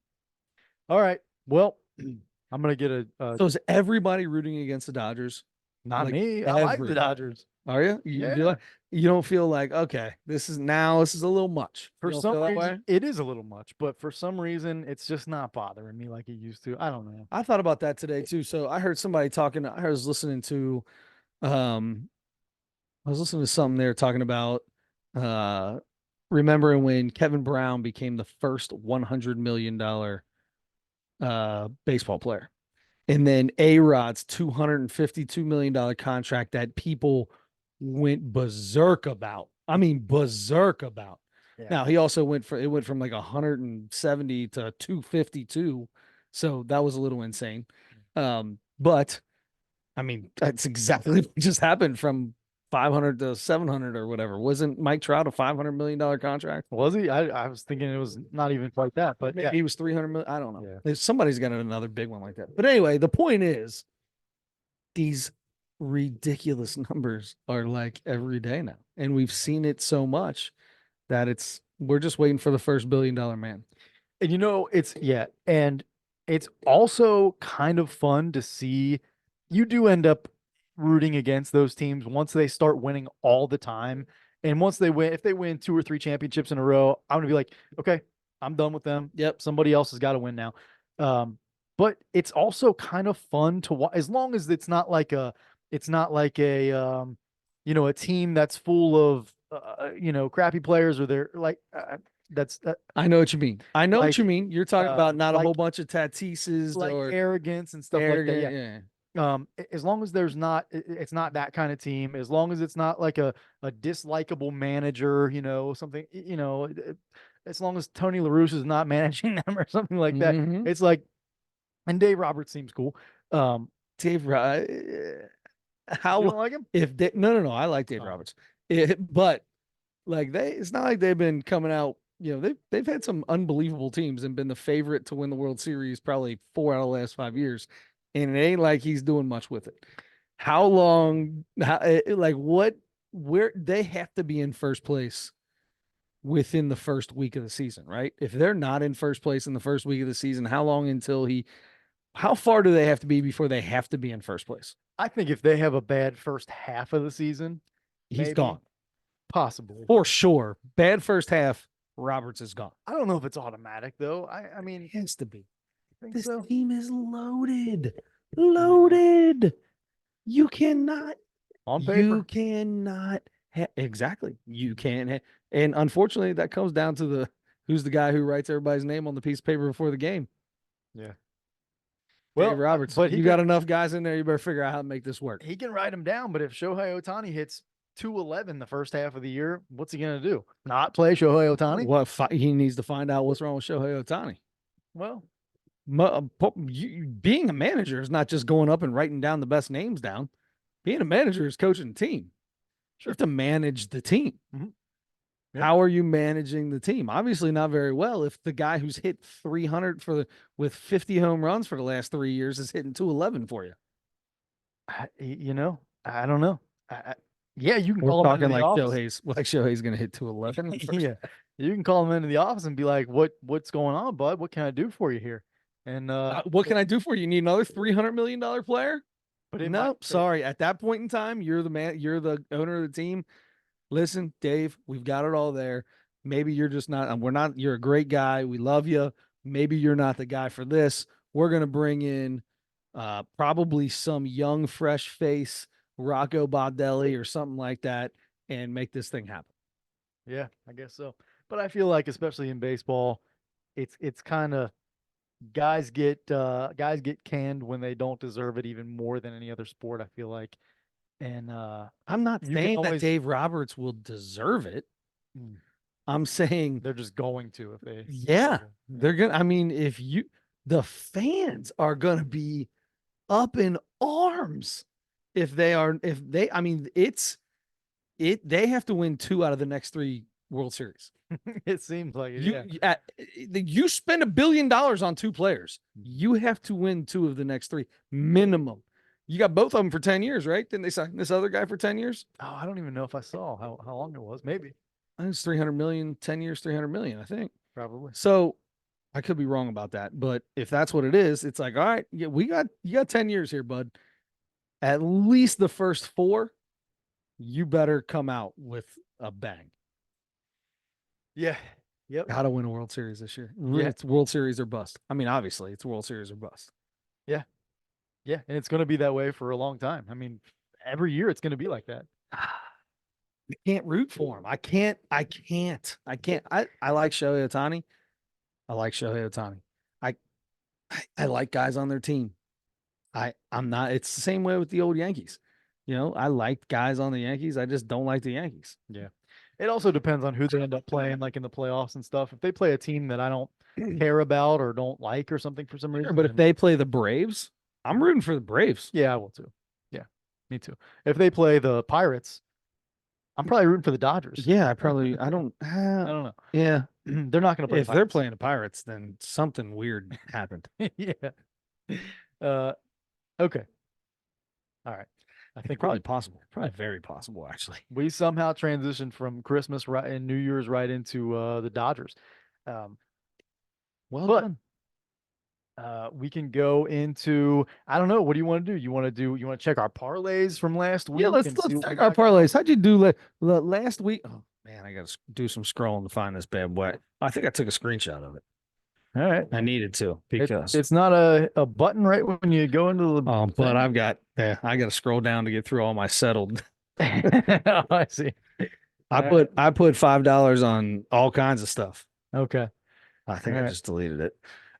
All right. Well, I'm gonna get So is everybody rooting against the Dodgers? not Like me. I like the every Dodgers. Are you? You do Yeah. like you don't feel like okay, this is a little much. For You don't some feel that reason, way? it is a little much, but for some reason, it's just not bothering me like it used to. I don't know. I thought about that today too. So I heard somebody talking. I was listening to um I was listening to something they were talking about uh remembering when Kevin Brown became the first $100 million baseball player. And then A-Rod's $252 million contract that people went berserk about. I mean berserk about. Yeah. Now he also went from like 170 to 252. So that was a little insane. But I mean, that's exactly what just happened from 500 to 700 or whatever. Wasn't Mike Trout a $500 million contract? Was he? I was thinking it was not even quite that, but Maybe yeah. he was 300 million. I don't know. Yeah. Somebody's got another big one like that. But anyway, the point is these ridiculous numbers are like every day now. And we've seen it so much that we're just waiting for the first $1 billion man. And and it's also kind of fun to see. You do end up rooting against those teams once they start winning all the time. And once they win, if they win 2 or 3 championships in a row, I'm gonna be like, okay, I'm done with them. Yep. Somebody else has got to win now. But it's also kind of fun to watch as long as it's not like a team that's full of crappy players or they're like that's I know what you mean. I know what you like mean. You're talking about not a like whole bunch of Tatises or arrogance and stuff like that. arrogant. Yeah. Yeah. As long as it's not that kind of team, as long as it's not like a dislikable manager, something, as long as Tony La Russa is not managing them or something like that, Mm-hmm. it's like, and Dave Roberts seems cool. Dave, You don't how like him? if they, no, I like Dave Oh. Roberts, but like it's not like they've been coming out. They've had some unbelievable teams and been the favorite to win the World Series probably 4 out of the last 5 years, and it ain't like he's doing much with it. How long? Like what? Where they have to be in first place within the first week of the season, right? If they're not in first place in the first week of the season, how long until he? How far do they have to be before they have to be in first place? I think if they have a bad first half of the season, He's maybe, gone. possibly. For sure. Bad first half, Roberts is gone. I don't know if it's automatic though. I mean, It has to be. I think This so. team is loaded. Loaded. You cannot. On paper. You cannot. Exactly. You can't. And unfortunately, that comes down to who's the guy who writes everybody's name on the piece of paper before the game. Yeah. Well, Dave Roberts. But you got enough guys in there. You better figure out how to make this work. He can write him down, but if Shohei Ohtani hits 211 the first half of the year, what's he going to do? Not play Shohei Ohtani? What he needs to find out what's wrong with Shohei Ohtani. Well, being a manager is not just going up and writing down the best names down. Being a manager is coaching the team. Sure. You have to manage the team. Mm-hmm. Yep. How are you managing the team? Obviously not very well. If the guy who's hit 300 with 50 home runs for the last 3 years is hitting 211 for you. I don't know. Yeah, you can call him talking into the like office. Shohei's going to hit 211. Yeah, you can call him into the office and be like, "What's going on, bud? What can I do for you here?" And what can I do for you? You need another $300 million player? But no, sorry. At that point in time, you're the man. You're the owner of the team. Listen, Dave, we've got it all there. Maybe you're just not. We're not. You're a great guy. We love you. Maybe you're not the guy for this. We're gonna bring in probably some young, fresh face, Rocco Baldelli or something like that, and make this thing happen. Yeah, I guess so. But I feel like, especially in baseball, it's kind of guys get canned when they don't deserve it even more than any other sport, I feel like. And I'm not you can saying that always Dave Roberts will deserve it. mm, I'm saying, they're just going to if they yeah, struggle. Yeah. they're gonna. I mean, the fans are gonna be up in arms if they are. If they, I mean, they have to win two out of the next three World Series. It seems like it, You yeah. you spend $1 billion on two players. You have to win two of the next three minimum. You got both of them for 10 years, right? Didn't they sign this other guy for 10 years? Oh, I don't even know if I saw how long it was. Maybe. I think it's 300 million, 10 years, 300 million, I think. Probably. So I could be wrong about that, but if that's what it is, it's like, all right, yeah, you got 10 years here, bud. At least the first four, you better come out with a bang. Yeah. Yep. Got to win a World Series this year. Yeah. It's World Series or bust. I mean, obviously, it's World Series or bust. Yeah. Yeah. And it's going to be that way for a long time. I mean, every year it's going to be like that. I can't root for him. I can't. I like Shohei Ohtani. I like Shohei Ohtani. I, I like guys on their team. I'm not. It's the same way with the old Yankees. I liked guys on the Yankees. I just don't like the Yankees. Yeah. It also depends on who they end up playing, like in the playoffs and stuff. If they play a team that I don't care about or don't like or something for some Sure, reason, but if they play the Braves, I'm rooting for the Braves. yeah, I will too. Yeah, me too. If they play the Pirates, I'm probably rooting for the Dodgers. Yeah, I don't. I don't know. Yeah, They're not going to play the if they're Pirates. playing the Pirates, then something weird happened. Yeah. Uh, okay. All right. I It's think probably possible. Probably very possible, actually. we somehow transitioned from Christmas right and New Year's right into the Dodgers. Um, Well but done. we can go into I don't know. What do you want to do? You want to check our parlays from last Yeah, week let's and see let's what we check our got going on? parlays. How'd you do last week? Oh man, I got to do some scrolling to find this bad boy. I think I took a screenshot of it. All right. I needed to because It's not a button right when you go into the but thing. I got to scroll down to get through all my settled. Oh, I see. I put $5 on all kinds of stuff. Okay. I think All I right. just deleted it.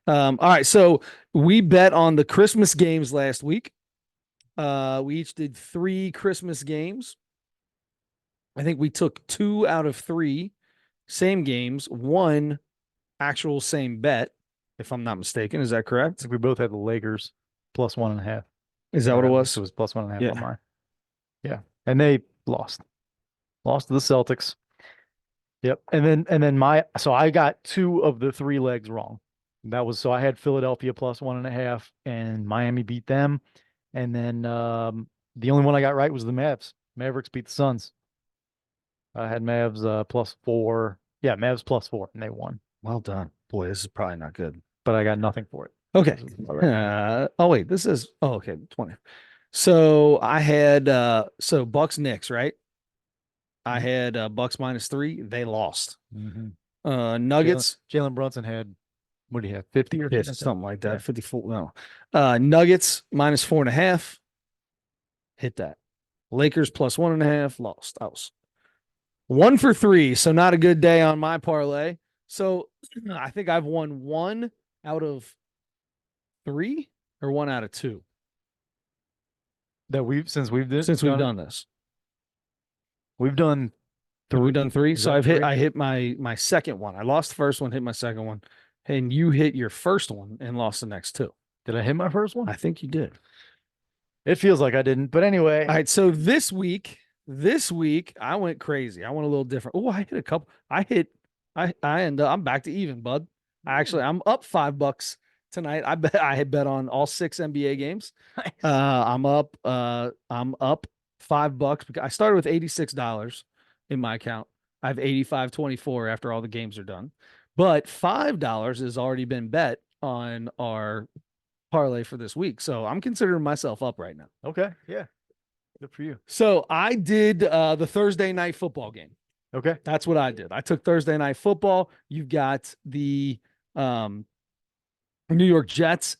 All right, so we bet on the Christmas games last week. We each did 3 Christmas games. I think we took 2 out of 3 same games, 1 actual same bet, if I'm not mistaken. Is that I correct? think we both had the Lakers +1.5. Is that what Or it at least was? it was +1.5 on Yeah. mine. Yeah. And they lost. Lost to the Celtics. Yep. And then so I got 2 of the 3 legs wrong. That was so I had Philadelphia +1.5 and Miami beat them. And then the only one I got right was the Mavs. Mavericks beat the Suns. I had Mavs +4. Yeah, Mavs +4 and they won. Well done. Boy, this is probably not good. But I got nothing for it. Okay. All right. Oh wait, this is okay, 20. So I had Bucks Knicks, right? I had Bucks -3. They lost. Mm-hmm. Nuggets, Jalen Brunson had what do you have? 50 or yeah, something like that? something like that. Yeah. 54. No. Nuggets -4.5. Hit that. Lakers +1.5. Lost. I was 1 for 3. So not a good day on my parlay. So I think I've won 1 out of 3 or 1 out of 2 That since we've since we've done this. we've done Have 3. we done 3? Is So that 3? I hit my second one. I lost the first one, hit my second one, and you hit your first one and lost the next 2. Did I hit my first one? I think you did. It feels like I didn't, but anyway. All right. So this week I went crazy. I went a little different. Oh, I hit a couple. I end up. I'm back to even, bud. I'm up $5 tonight. I had bet on all 6 NBA games. Nice. I'm up $5 because I started with $86 in my account. I have 85.24 after all the games are done. But $5 has already been bet on our parlay for this week. So I'm considering myself up right now. Okay. Yeah. Good for you. So I did the Thursday night football game. Okay. That's what I did. I took Thursday night football. You've got the New York Jets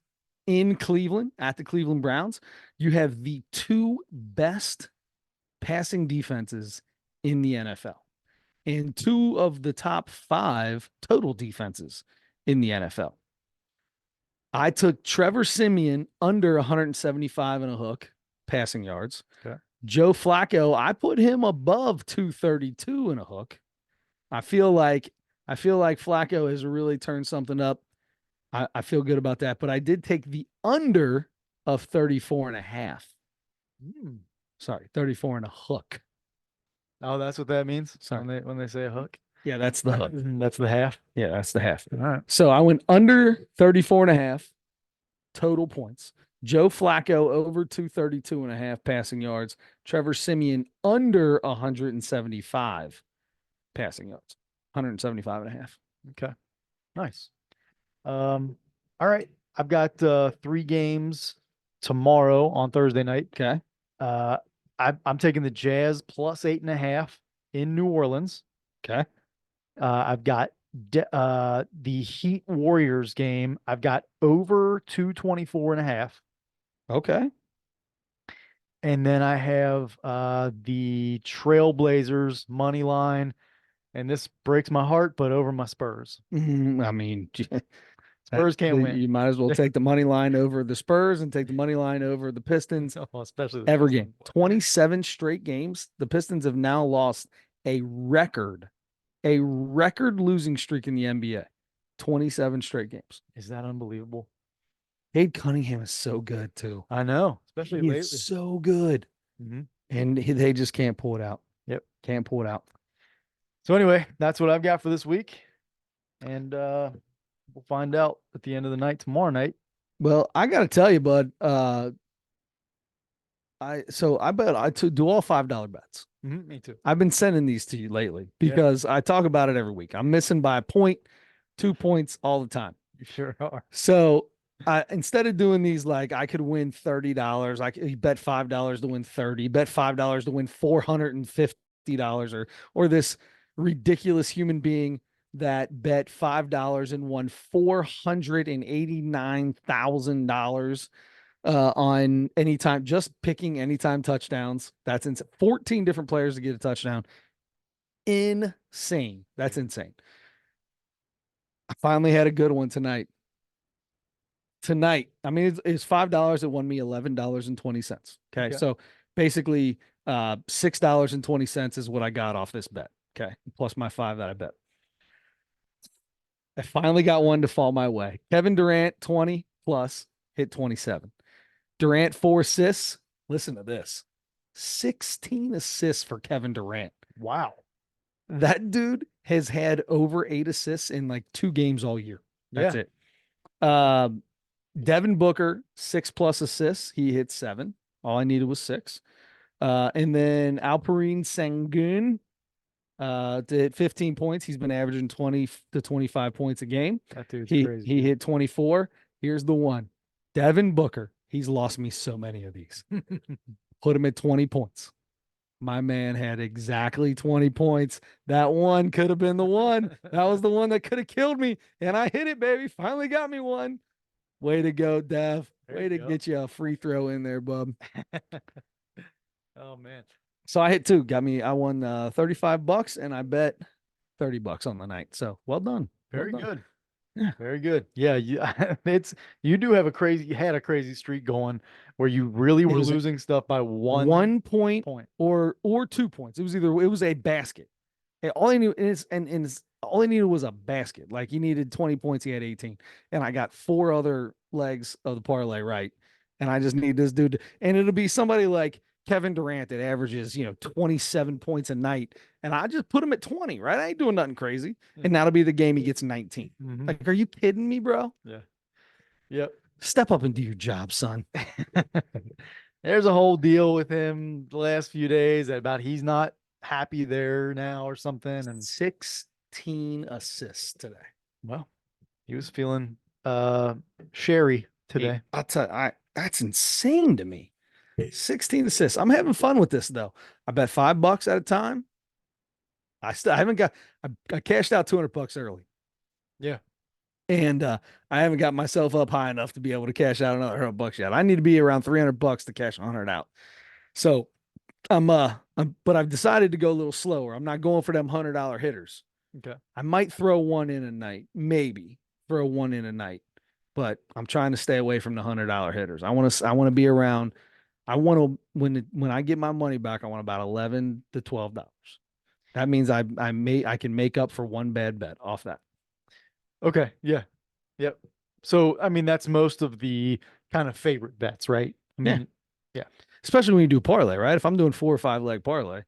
in Cleveland at the Cleveland Browns. You have the 2 best passing defenses in the NFL and 2 of the top 5 total defenses in the NFL. I took Trevor Simeon under 175 and a hook passing yards. Okay. Joe Flacco, I put him above 232 and a hook. I feel like Flacco has really turned something up. I feel good about that. But I did take the under of 34 and a half. Sorry, 34 and a hook. Oh, that's what that means Sorry. when they say a hook. Yeah, that's the hook. That's the half. Yeah, that's the half. All right. So I went under 34 and a half total points. Joe Flacco over 232 and a half passing yards. Trevor Simeon under 175 passing yards. 175 and a half. Okay. Nice. All right. I've got 3 games tomorrow on Thursday night. Okay. I'm taking the Jazz plus 8.5 in New Orleans. Okay. I've got the Heat Warriors game. I've got over 224.5. Okay. And then I have the Trailblazers money line. And this breaks my heart, but over my Spurs. I mean, Spurs can't win. You might as well take the money line over the Spurs and take the money line over the Pistons. Oh, especially the Every Pistons. game. 27 straight games. The Pistons have now lost a record losing streak in the NBA. 27 straight games. Is that unbelievable? Cade Cunningham is so good too. I know, especially lately. He's so good. Mm-hmm. And they just can't pull it out. Yep. Can't pull it out. So anyway, that's what I've got for this week. And we'll find out at the end of the night tomorrow night. Well, I got to tell you, bud, I bet I do all $5 bets. Mm-hmm, me too. I've been sending these to you lately because I talk about it every week. I'm missing by a point, 2 points all the time. You sure are. So instead of doing these, like I could win $30, I could bet $5 to win 30, bet $5 to win $450, or this ridiculous human being that bet $5 and won $489,000 on anytime, just picking anytime touchdowns. That's insane. 14 different players to get a touchdown. Insane. That's insane. I finally had a good one tonight. I mean, it's $5. It won me $11.20. Okay. So basically, $6.20 is what I got off this bet. Okay. Plus my 5 that I bet. I finally got one to fall my way. Kevin Durant, 20 plus, hit 27. Durant, 4 assists. Listen to this. 16 assists for Kevin Durant. Wow. That dude has had over 8 assists in like 2 games all year. That's it. Devin Booker, 6+ assists. He hit 7. All I needed was 6. And then Alperen Sengun did 15 points. He's been averaging 20 to 25 points a game. That dude's crazy. He hit 24. Here's the one. Devin Booker. He's lost me so many of these. Put him at 20 points. My man had exactly 20 points. That one could have been the one. That was the one that could have killed me. And I hit it, baby. Finally got me one. Way to go, Dev. Way to get you a free throw in there, bub. Oh, man. So I hit 2. I won $35 and I bet $30 on the night. So well done. Very well done. good. Yeah. Very good. Yeah, you do have you had a crazy streak going where you really were losing stuff by one point or 2 points. It was a basket. And all I knew all I needed was a basket. Like he needed 20 points, he had 18. And I got 4 other legs of the parlay right. And I just need this dude and it'll be somebody like Kevin Durant that averages, 27 points a night. And I just put him at 20, right? I ain't doing nothing crazy. Yeah. And that'll be the game he gets 19. Mm-hmm. Like, are you kidding me, bro? Yeah. Yep. Step up and do your job, son. There's a whole deal with him the last few days about he's not happy there now or something. And 16 assists today. Well, he was feeling sherry today. I'll tell you, that's insane to me. 16 assists. I'm having fun with this though. I bet $5 at a time. I cashed out $200 early. Yeah. And I haven't got myself up high enough to be able to cash out another $100 yet. I need to be around $300 to cash 100 out. So but I've decided to go a little slower. I'm not going for them $100 hitters. Okay. I might throw one in a night, maybe throw one in a night. but I'm trying to stay away from the $100 hitters. I want to be around. I want to when I get my money back, I want about $11 to $12. That means I can make up for one bad bet off that. Okay. Yeah. Yep. So, I mean, that's most of the kind of favorite bets, right? I Yeah, mean, yeah. especially when you do parlay, right? If I'm doing 4 or 5 leg parlay,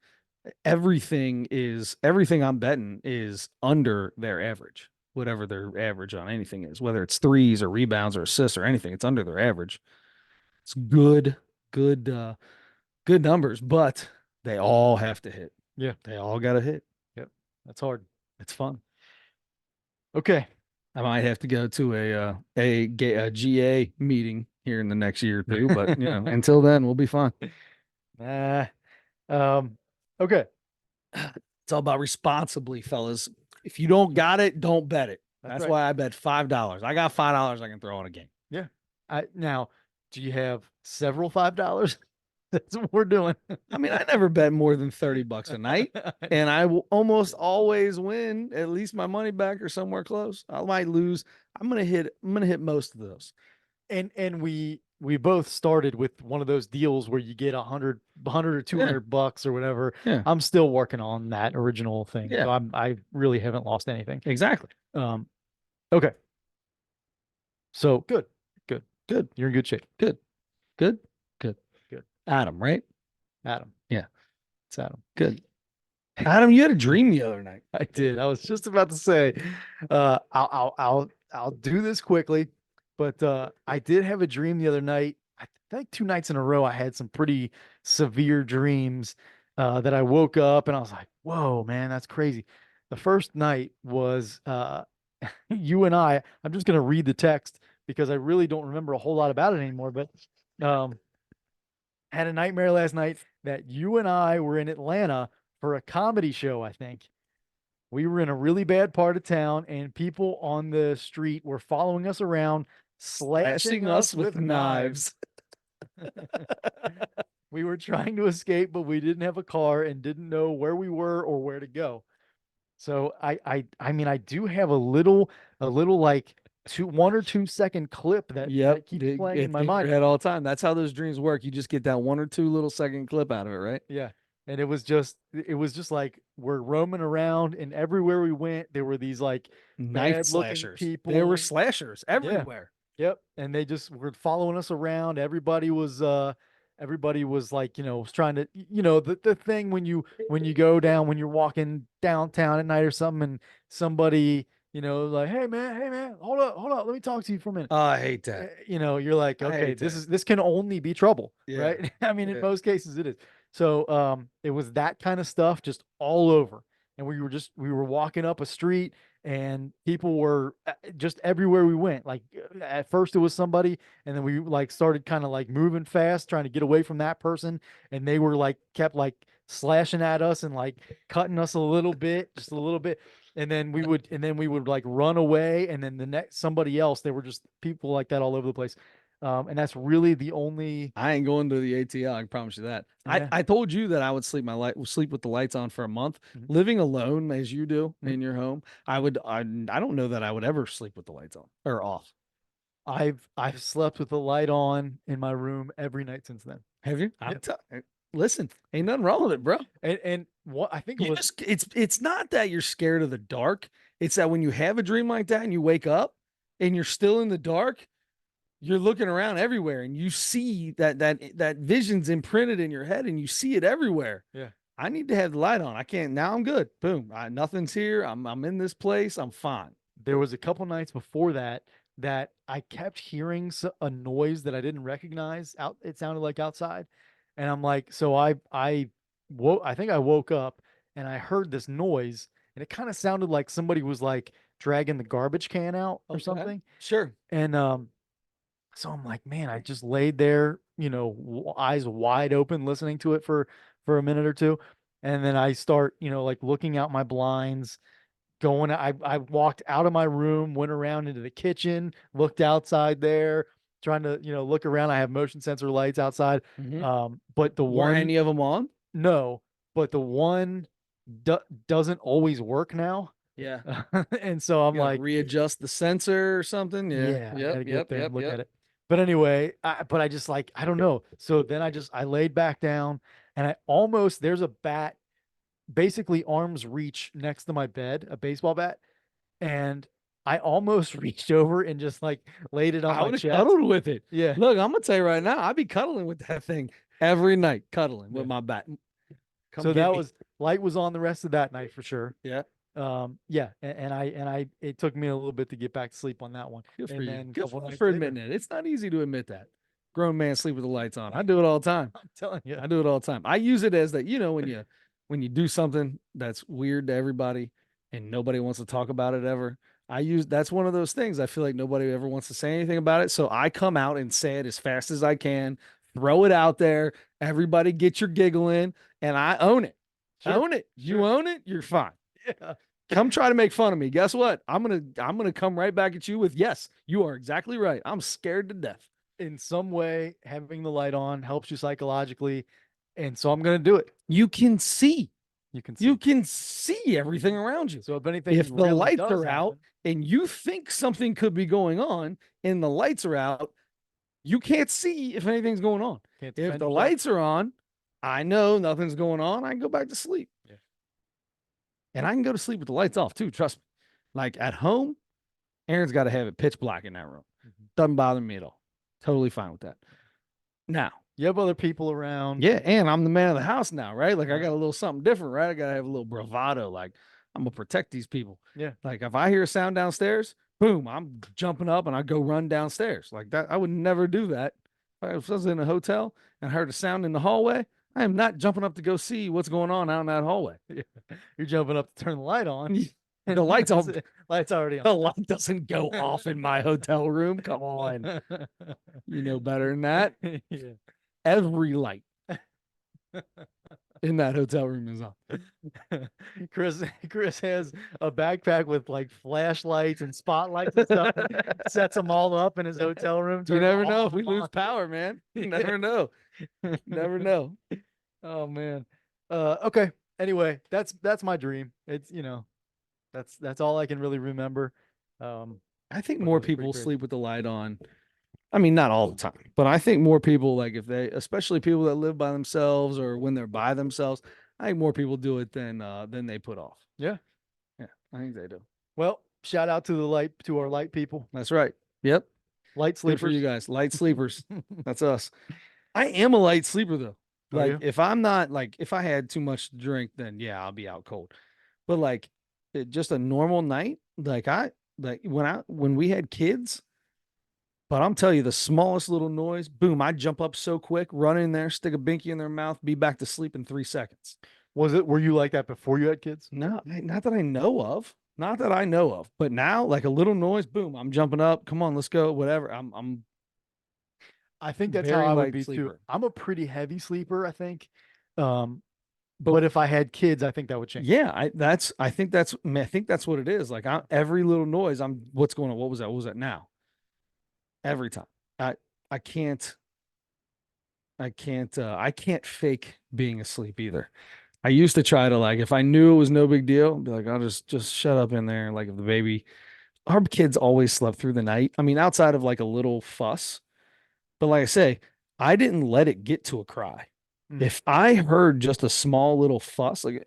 everything I'm betting is under their average, whatever their average on anything is, whether it's threes or rebounds or assists or anything, it's under their average. It's good, good numbers, but they all have to hit. Yeah. They all got to hit. Yep. That's hard. It's fun. Okay. I might have to go to a GA meeting here in the next year or two, but until then, we'll be fine. Nah. Okay. It's all about responsibly, fellas. If you don't got it, don't bet it. That's That's right. why I bet $5. I got $5 I can throw on a game. Yeah. Now, do you have several $5? That's what we're doing. I mean, I never bet more than $30 a night, and I will almost always win at least my money back or somewhere close. I might lose. I'm gonna hit most of those. And we both started with one of those deals where you get 100 or Yeah, $200 or whatever. yeah, I'm still working on that original thing. yeah, So I really haven't lost anything. exactly. Um, okay. So good. Good. Good, You're in good shape. good, good, good. Good. Adam, right? Adam. Yeah, It's Adam. good. Adam, you had a dream the other night. I did. I was just about to say, I'll do this quickly, but I did have a dream the other night. I think 2 nights in a row, I had some pretty severe dreams that I woke up and I was like, "Whoa, man, that's crazy." The first night was you and I. I'm just gonna read the text because I really don't remember a whole lot about it anymore. But um, had a nightmare last night that you and I were in Atlanta for a comedy show, I think. We were in a really bad part of town, and people on the street were following us around, slashing Slashing us us with with knives. knives. We were trying to escape, but we didn't have a car and didn't know where we were or where to go. So I mean, I do have a little like 1 or 2 second clip that Yep, keeps playing in it's my in your mind. head all the time. That's how those dreams work. You just get that 1 or 2 little second clip out of it, right? Yeah. And it was just like we're roaming around, and everywhere we went, there were these like Knife bad looking slashers. There were people. slashers Yeah. everywhere. Yep. And they just were following us around. Everybody was like, was trying to, the thing when you go down, when you're walking downtown at night or something, and somebody, like, hey man, hold up, let me talk to you for a minute. Oh, I hate that. You're like, I okay, hate this that. is this can only be trouble, Yeah, right? I mean, in yeah. most cases it is. So it was that kind of stuff just all over. And we were walking up a street, and people were just everywhere we went. Like at first it was somebody, and then we like started kind of like moving fast trying to get away from that person, and they were like kept like slashing at us and like cutting us a little bit, just a little bit. And then we would like run away, and then the next somebody else. There were just people like that all over the place. And that's really the only. I ain't going to the ATL. I can promise you that. I, Yeah. I told you that I would sleep with the lights on for a month. Mhm. Living alone as you do Mhm. in your home, I don't know that I would ever sleep with the lights on or off. I've slept with the light on in my room every night since then. Have you? Yep. Listen, ain't nothing wrong with it, bro. And what I think it You was. just it's not that you're scared of the dark. It's that when you have a dream like that and you wake up and you're still in the dark, you're looking around everywhere and you see that vision's imprinted in your head and you see it everywhere. Yeah. I need to have the light on. I can't now. I'm good. Boom. Nothing's here. I'm in this place. I'm fine. There was a couple nights before that I kept hearing a noise that I didn't recognize out. It sounded like outside, and I'm like, so I think I woke up and I heard this noise, and it kind of sounded like somebody was like dragging the garbage can out or Okay. something. Sure. And so I'm like, man, I just laid there, eyes wide open, listening to it for a minute or two, and then I start, like looking out my blinds, going. I walked out of my room, went around into the kitchen, looked outside there, trying to, look around. I have motion sensor lights outside, Mm-hmm. but the Were one any of them on? no, but the one doesn't always work now. Yeah. And so I'm You gotta like, readjust the sensor or something. Yeah. yeah, I got Yep. to get Yep. there and Yep. look Yep. at it. But anyway, but I just like, I don't know. So then I laid back down and there's a bat basically arm's reach next to my bed, a baseball bat. And I almost reached over and just like laid it on I my would have chest. cuddled with it. Yeah. Look, I'm gonna tell you right now, I'd be cuddling with that thing every night, cuddling Yeah. with my bat. Come So that get me. was light was on the rest of that night for sure. Yeah. Yeah, and I it took me a little bit to get back to sleep on that one. Good for And you. then a Good couple for nights later, admitting it. It's not easy to admit that. Grown man sleep with the lights on. I do it all the time. I'm telling you. I do it all the time. I use it as that, when you do something that's weird to everybody and nobody wants to talk about it ever. That's one of those things. I feel like nobody ever wants to say anything about it. So I come out and say it as fast as I can, throw it out there. Everybody get your giggle in, and I own it. Sure, Own it. You sure. own it, you're fine. Yeah. Come try to make fun of me. Guess what? I'm gonna come right back at you with yes, you are exactly right. I'm scared to death. In some way, having the light on helps you psychologically, and so I'm gonna do it. You can see. You can You see. can see everything around you. So if anything If the really lights does are out happen, and you think something could be going on and the lights are out, you can't see if anything's going on. can't If defend the yourself. lights are on, I know nothing's going on. I can go back to sleep. Yeah. And I can go to sleep with the lights off too. Trust me. Like at home, Aaron's got to have it pitch black in that room. Mhm. Doesn't bother me at all. Totally fine with that. Now, You have other people around. yeah, and I'm the man of the house now, right? Like I Right. got a little something different, right? I gotta have a little bravado. Like I'm gonna protect these people. Yeah. Like if I hear a sound downstairs, boom, I'm jumping up and I go run downstairs. Like that, I would never do that. If I was in a hotel and I heard a sound in the hallway, I am not jumping up to go see what's going on out in that hallway. Yeah. You're jumping up to turn the light on. The lights off. Lights already on. The light doesn't go off in my hotel room. Come on, you know better than that. Yeah. Every light in that hotel room is on. Chris has a backpack with like flashlights and spotlights and stuff. Sets them all up in his hotel room. You turns never all know of if we them lose on. power, man. You Yeah. never know. Never know. Oh man. Okay. Anyway, that's my dream. It's that's all I can really remember. I think But it more was pretty people crazy. sleep with the light on. I mean, not all the time, but I think more people, like if they, especially people that live by themselves or when they're by themselves, I think more people do it than they put off. Yeah. Yeah, I think they do. Well, shout out to our light people, That's right. Yep. light Good for you sleepers. guys. Light sleepers. That's us. I am a light sleeper though. Are Like you? if I'm not like if I had too much to drink, then yeah, I'll be out cold. But like just a normal night, when we had kids, but I'm telling you, the smallest little noise, boom, I jump up so quick, run in there, stick a binky in their mouth, be back to sleep in 3 seconds. Were you like that before you had kids? No, not that I know of. Not that I know of. But now, like a little noise, boom, I'm jumping up. Come on, let's go. Whatever. I'm I think that's how very I would light be too. sleeper. I'm a pretty heavy sleeper, I think. Um, But but if I had kids, I think that would change. yeah, I think that's what it is. Like every little noise, what's going on? What was that? What was that now? Every time. I I can't I can't fake being asleep either. I used to try to like if I knew it was no big deal, be like, I'll just shut up in there. Like if the baby our kids always slept through the night. I mean, outside of like a little fuss. But like I say, I didn't let it get to a cry. Mm. If I heard just a small little fuss, like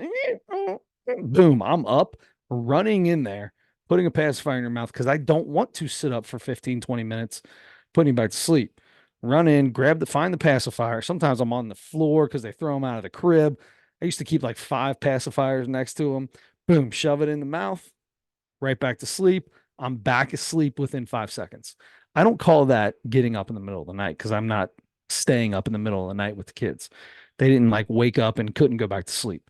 boom, I'm up, running in there, putting a pacifier in your mouth because I don't want to sit up for 15, 20 minutes, putting you back to sleep. Run in, find the pacifier. Sometimes I'm on the floor because they throw them out of the crib. I used to keep like 5 pacifiers next to them. Boom, shove it in the mouth, right back to sleep. I'm back asleep within 5 seconds. I don't call that getting up in the middle of the night because I'm not staying up in the middle of the night with the kids. They didn't like wake up and couldn't go back to sleep.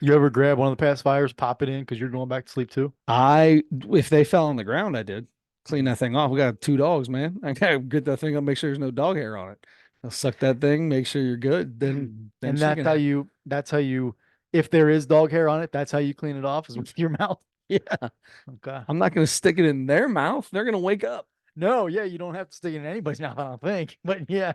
You ever grab one of the pacifiers, pop it in because you're going back to sleep too? If they fell on the ground, I did clean that thing off. We got 2 dogs, man. I gotta get that thing up, make sure there's no dog hair on it. I'll suck that thing, make sure you're good. Then And she can have. that's how you, if there is dog hair on it, that's how you clean it off is with your mouth. Yeah, Okay. I'm not gonna stick it in their mouth. They're gonna wake up. No, yeah, you don't have to stick it in anybody's mouth, I don't think. But yeah,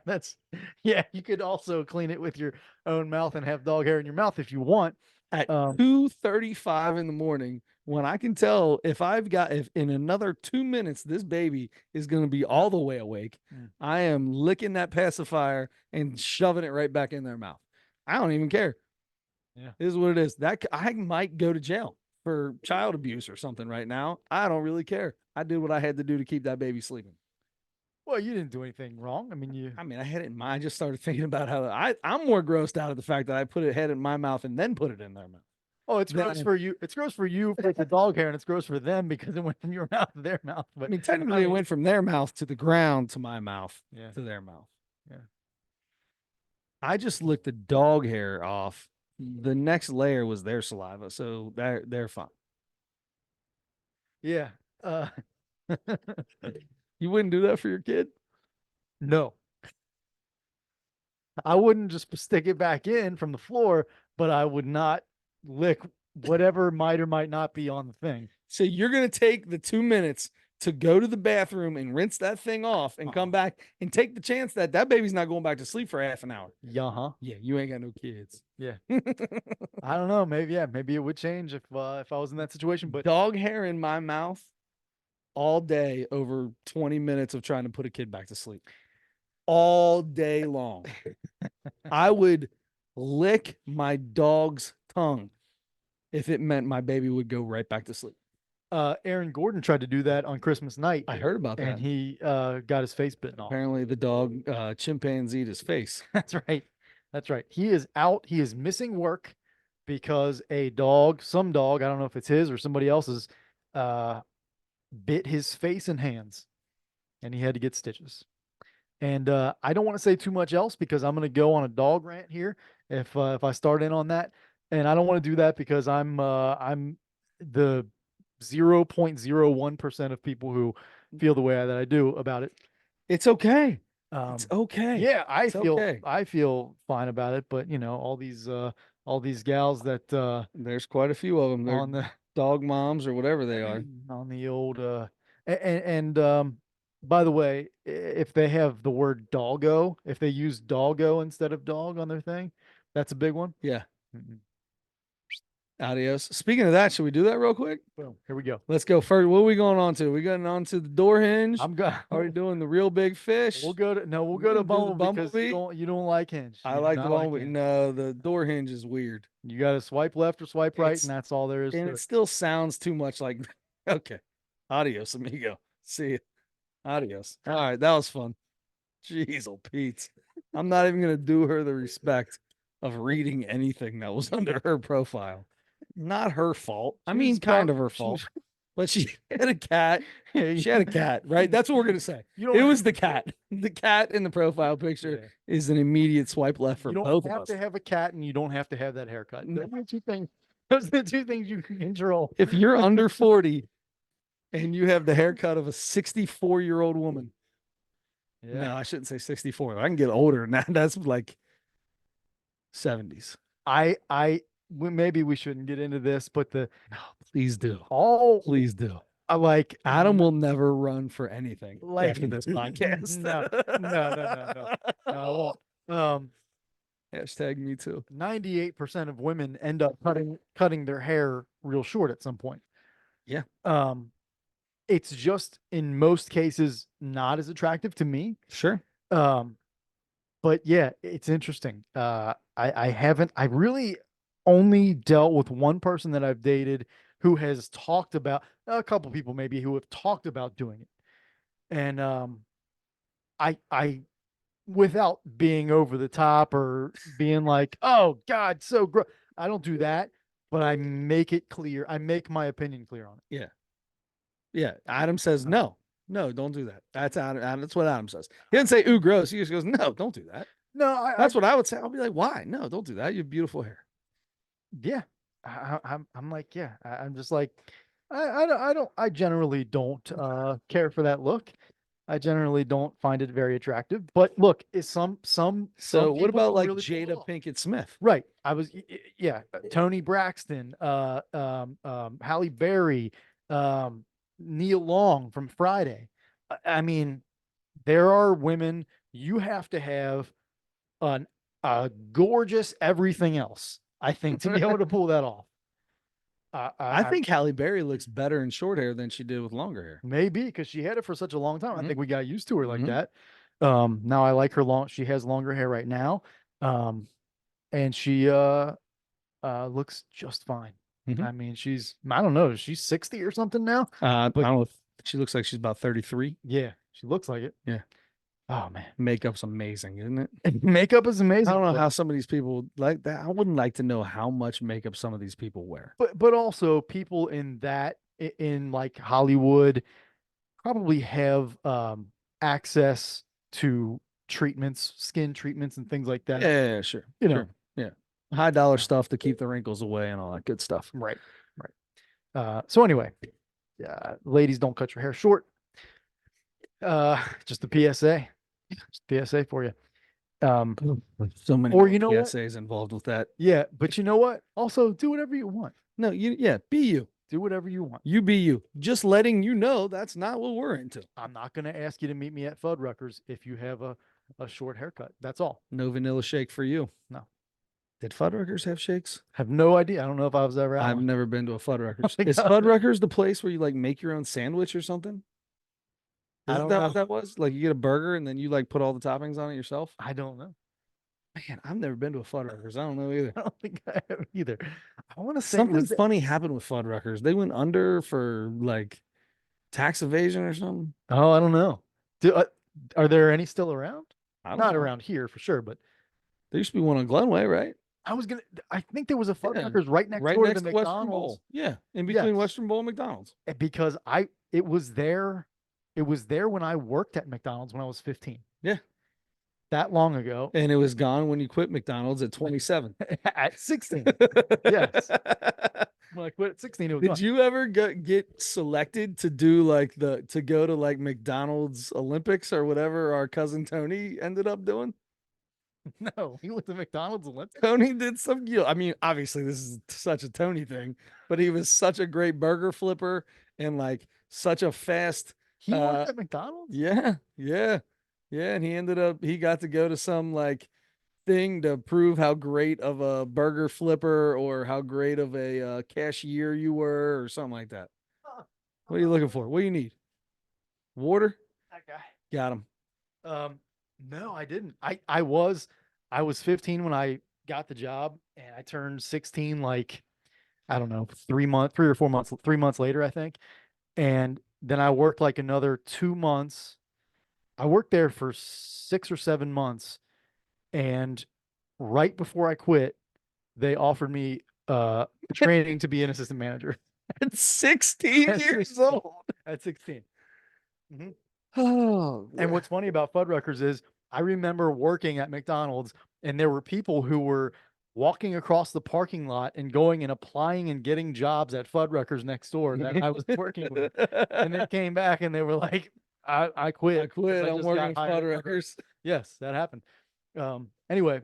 yeah, you could also clean it with your own mouth and have dog hair in your mouth if you want. At Um, 2:35 in the morning, when I can tell if in another 2 minutes this baby is going to be all the way awake, mm, I am licking that pacifier and shoving it right back in their mouth. I don't even care. yeah. This is what it is. That I might go to jail for child abuse or something right now. I don't really care. I did what I had to do to keep that baby sleeping. Well, you didn't do anything wrong. I mean, I mean, I had it in mind. I just started thinking about how I'm more grossed out of the fact that I put it head in my mouth and then put it in their mouth. oh, it's Then gross for you. It's gross for you for the dog hair, and it's gross for them because it went from your mouth to their mouth. I But mean, I technically, it mean, went from their mouth to the ground to my mouth yeah, to their mouth. yeah, I just licked the dog hair off. The next layer was their saliva, so they're fine. yeah. You wouldn't do that for your kid? No, I wouldn't just stick it back in from the floor, but I would not lick whatever might or might not be on the thing. So you're gonna take the 2 minutes to go to the bathroom and rinse that thing off and come back and take the chance that that baby's not going back to sleep for half an hour. Yeah, huh? Yeah, you ain't got no kids. Yeah. I don't know. Maybe yeah. Maybe it would change if I was in that situation. But Dog hair in my mouth all day over 20 minutes of trying to put a kid back to sleep. All day long. I would lick my dog's tongue if it meant my baby would go right back to sleep. Aaron Gordon tried to do that on Christmas night, I heard about and that. he got his face bitten off. Apparently, the dog chimpanzeed his face. That's right. That's right. He is out. He is missing work because a dog, some dog, I don't know if it's his or somebody else's, uh, bit his face and hands, and he had to get stitches. And I don't want to say too much else because I'm going to go on a dog rant here if I start in on that, and I don't want to do that because I'm the 0.01% of people who feel the way that I do about it. It's okay. It's Um, okay. yeah, It's okay. I feel fine about it, but all these gals that There's quite a few of them. They're on the dog moms or whatever they are. on the old and by the way, if they have the word doggo, if they use doggo instead of dog on their thing, that's a big one. Yeah. Mm-mm. Adios. Speaking of that, should we do that real quick? Boom. Here we go. Let's go first. What are we going on to? We going on to the door hinge? I'm going. Are we doing the real big fish? We'll go to no. We'll We're go to gonna do the Bumble because Bumblebee? you don't like Hinge. I You do like the not like Bumblebee. Hinge. No, the door hinge is weird. You got to swipe left or swipe right, It's- and that's all there is And to it it. still sounds too much like okay. Adios, amigo. See you. Adios. All right, that was fun. Jeez, oh Pete. I'm not even gonna do her the respect of reading anything that was under her profile. Not her fault. I She mean, was kind co- of her she fault. was- But she had a cat. Yeah, She had a cat, right? That's what we're gonna say. You don't It have was the cat. The cat in the profile picture Yeah. is an immediate swipe left for You don't both of have us. to have a cat, and you don't have to have that haircut. No. Those are the two things. Those are the two things you can control. If you're under 40 and you have the haircut of a 64-year-old woman, Yeah. no, I shouldn't say 64. I can get older than that. That's like 70s. Maybe we shouldn't get into this, but No, please do. all Please do. I like Adam will never run for anything like after this podcast. no, I won't. Hashtag me too. 98% of women end up cutting their hair real short at some point. Yeah. It's just in most cases not as attractive to me. Sure. But yeah, it's interesting. I really only dealt with one person that I've dated who has talked about a couple people maybe who have talked about doing it. And I without being over the top or being like, "Oh God, so gross." I don't do that, but I make it clear. I make my opinion clear on it. Yeah. Yeah. Adam says no. No, don't do that. That's Adam. That's what Adam says. He doesn't say ooh gross. He just goes, no, don't do that. No, That's what I would say. I'll be like, why? No, don't do that. You have beautiful hair. yeah. I'm like, yeah. I'm just like, I generally don't care for that look. I generally don't find it very attractive. But look, is some So what people about will like really pull it Jada off. Pinkett Smith? Right. Yeah. Tony Braxton, Halle Berry, Neil Long from Friday. I mean, there are women you have to have a gorgeous everything else. I think to be able to pull that off. I think Halle Berry looks better in short hair than she did with longer hair. Maybe because she had it for such a long time. I think we got used to her like Mhm. that. Now I like her long. She has longer hair right now. And she looks just fine. Mhm. I mean, I don't know, she's 60 or something now. I But don't know if she looks like she's about 33. yeah, she looks like it. Yeah. Oh man. Makeup's amazing, isn't it? Makeup is I don't amazing, know how some of these people like that. I wouldn't like to know how much makeup some of these people wear. but also people in like Hollywood probably have access to treatments, skin treatments and things like that. Yeah, sure. You know. Sure. Yeah. High dollar stuff to keep the wrinkles away and all that good stuff. Right. Right. So anyway, ladies, don't cut your hair short. Just a PSA. Just PSA for you. So many Or you know what? PSAs involved with that. Yeah, but you know what? Also, do whatever you want. No, be you. Do whatever you want. You be you. Just letting you know that's not what we're into. I'm not going to ask you to meet me at Fuddruckers if you have a short haircut. That's all. No vanilla shake for you. No. Did Fuddruckers have shakes? Have no idea. I don't know if I was ever at I've one. never been to a Fuddruckers. think Is I- Fuddruckers the place where you like make your own sandwich or something? I Isn't don't that know. what that was? Like you get a burger and then you like put all the toppings on it yourself? I don't know. Man, I've never been to a Fuddruckers. I don't know either. I don't think I have either. I want to say Something was that, funny happened with Fuddruckers. They went under for like tax evasion or something. oh, I don't know. Are there any still around? I don't Not know. around here for sure, but There used to be one on Glenway, right? I think there was a Yeah. Fuddruckers right next Right door next to the to Western McDonald's. Bowl. Yeah, in between Yes. Western Bowl and McDonald's. Because it was there when I worked at McDonald's when I was 15. Yeah. That long ago. And it was gone when you quit McDonald's at 27. At 16. Yes. When I quit at 16, it was Did gone. you ever get selected to do like to go to like McDonald's Olympics or whatever our cousin Tony ended up doing? No, he went to McDonald's Olympics. Tony did some, I mean, obviously this is such a Tony thing, but he was such a great burger flipper and like such a fast. He worked at McDonald's? Yeah, yeah, yeah. And he got to go to some like thing to prove how great of a burger flipper or how great of a cashier you were or something like that. What are you looking for? What do you need? Water? That guy. Got him. No, I didn't. I was 15 when I got the job, and I turned 16 like I don't know, 3 or 4 months, 3 months later, I think. And then I worked like another 2 months. I worked there for 6 or 7 months, and right before I quit, they offered me training to be an assistant manager At 16 At years 16. old. at 16. Mhm. Oh, And what's funny about Fuddruckers is I remember working at McDonald's, and there were people who were walking across the parking lot and going and applying and getting jobs at Fuddruckers next door that I was working with. And they came back and they were like, I quit. I quit. 'cause I'm just working got at hired at Fuddruckers. Yes, that happened. Anyway,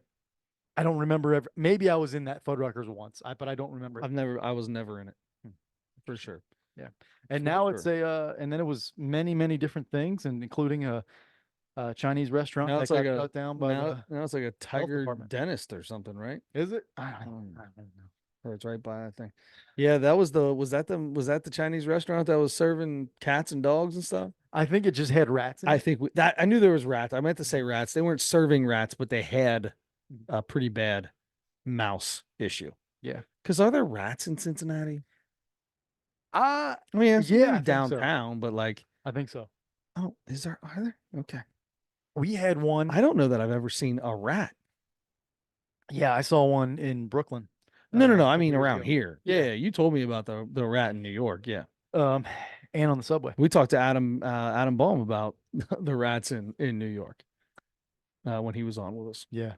I don't remember ever. Maybe I was in that Fuddruckers once, but I don't remember. I was never in it. For sure. Yeah. And For now it's sure. and then it was many, many different things, and including a Chinese restaurant Now that it's like got shut down by now it's like a tiger department. dentist or something, right? is it? I don't know. Or it's right by, I think. Yeah, that was was that the Chinese restaurant that was serving cats and dogs and stuff? I think it just had rats in I it. think that I knew there was rats. I meant to say rats. They weren't serving rats, but they had a pretty bad mouse issue. Yeah. Because are there rats in Cincinnati? Uh, I mean, it's Yeah, maybe I think so. downtown, but like, I think so. oh, is there? Are there? Okay. We had one. I don't know that I've ever seen a rat. Yeah, I saw one in Brooklyn. No. a I couple mean years around ago. here. Yeah, you told me about the rat in New York. Yeah. And on the subway. We talked to Adam Baum about the rats in New York when he was on with us. Yeah.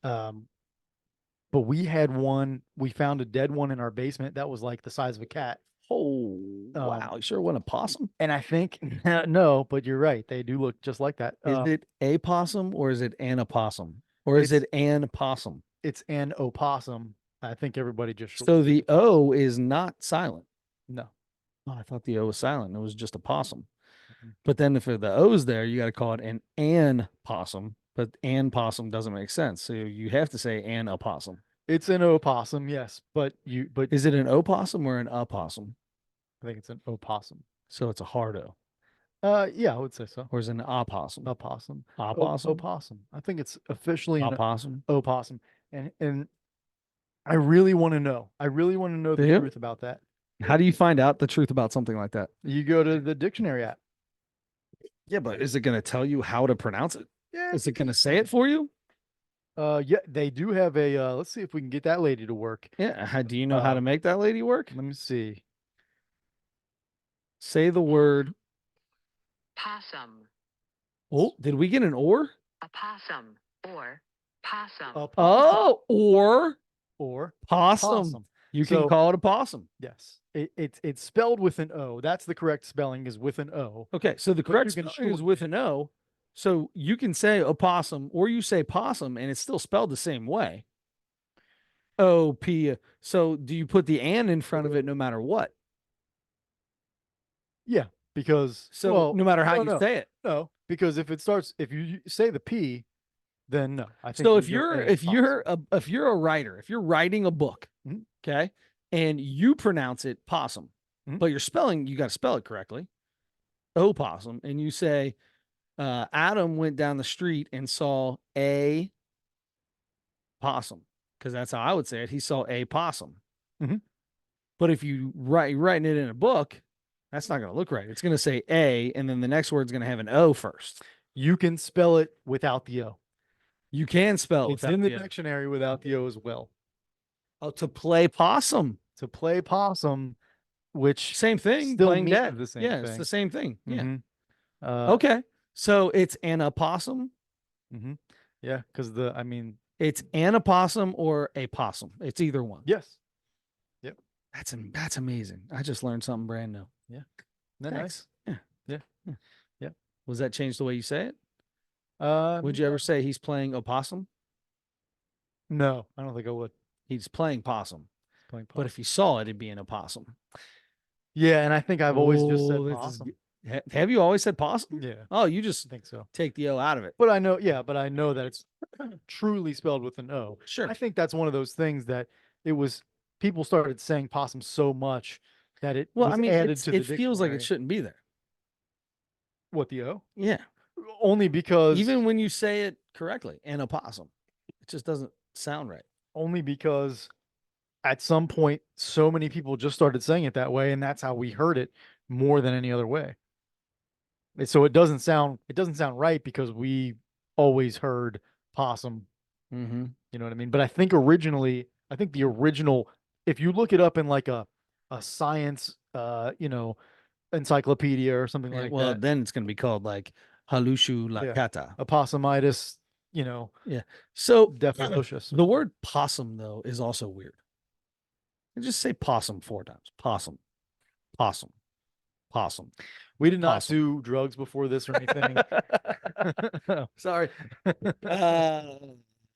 But we had one. We found a dead one in our basement that was like the size of a cat. Oh wow! You sure it wasn't a possum? And I think no, but you're right. They do look just like that. Is it a possum or is it an opossum or is it an possum? It's an opossum. I think everybody just So the O is not silent. no. Oh, I thought the O was silent. It was just a possum. Mhm. But then if the O's there, you got to call it an possum. But an possum doesn't make sense. So you have to say an opossum. It's an opossum, yes, but Is it an opossum or an opossum? I think it's an opossum. So it's a hard O. Yeah, I would say so. Or is it an opossum? Opossum. Opossum? Opossum. I think it's officially an Opossum? opossum. And I really want to know. I really want to know Do the you? truth about that. How do you find out the truth about something like that? You go to the dictionary app. Yeah, but is it going to tell you how to pronounce it? Yeah. Is it going to say it for you? Yeah, they do have a let's see if we can get that lady to work. Yeah. Do you know how to make that lady work? Let me see. Say the word. Possum. Oh, did we get an or? A possum or possum. Oh, Or possum. possum. You So- can call it a possum. Yes. It's spelled with an O. That's the correct spelling is with an O. Okay, so the But correct you can spelling is shorten with an O. So you can say opossum or you say possum and it's still spelled the same way. O-P. So do you put the "and" in front of it no matter what? Yeah, because So well, no matter how you no, say it. no, because if you say the P, then no. I think So you if go you're A, if you're possum. a if you're a writer, if you're writing a book, Mhm. okay, and you pronounce it possum, Mhm. but you got to spell it correctly, opossum, and you say Adam went down the street and saw a possum, because that's how I would say it. He saw a possum. Mhm. But if writing it in a book, that's not going to look right. It's going to say a, and then the next word's going to have an O first. You can spell it without the O. You can spell it It's without in the the O. dictionary without the O as well. Oh, to play possum. To play possum, which Same thing. still Playing means dead. the same Yeah, it's thing. the same thing. Yeah. Mhm. Okay. So it's an opossum. Mhm. Yeah, because I mean, It's an opossum or a possum. It's either one. yes. That's amazing. I just learned something brand new. Isn't that nice? Thanks. Yeah. Yeah. Yeah. Yeah. Was that change the way you say it? Uh, Would you ever say he's playing opossum? no, I don't think I would. He's playing possum. Playing But if you saw it, it'd be an opossum. yeah, and I think I've always just said Oh, this is possum. have you always said possum? Yeah, Oh, you I just think so. take the O out of it. But I know, yeah, but I know that it's truly spelled with an O. Sure. I think that's one of those things that it was people started saying possum so much that it Well, was I mean, added to the it feels like it dictionary. shouldn't be there. What the O? Yeah. Only because Even when you say it correctly, an opossum, it just doesn't sound right. only because at some point so many people just started saying it that way, and that's how we heard it more than any other way. So it doesn't sound right because we always heard possum. Mm-hmm. You know what I mean? But I think the original, if you look it up in like a science, encyclopedia or something like Well, that, then it's going to be called like Halushu Yeah. Lakata. Appossumitis, Yeah. So Defilocious. the word possum, though, is also weird. You just say possum 4 times. Possum, possum, possum. We did not Possum. do drugs before this or anything. Sorry.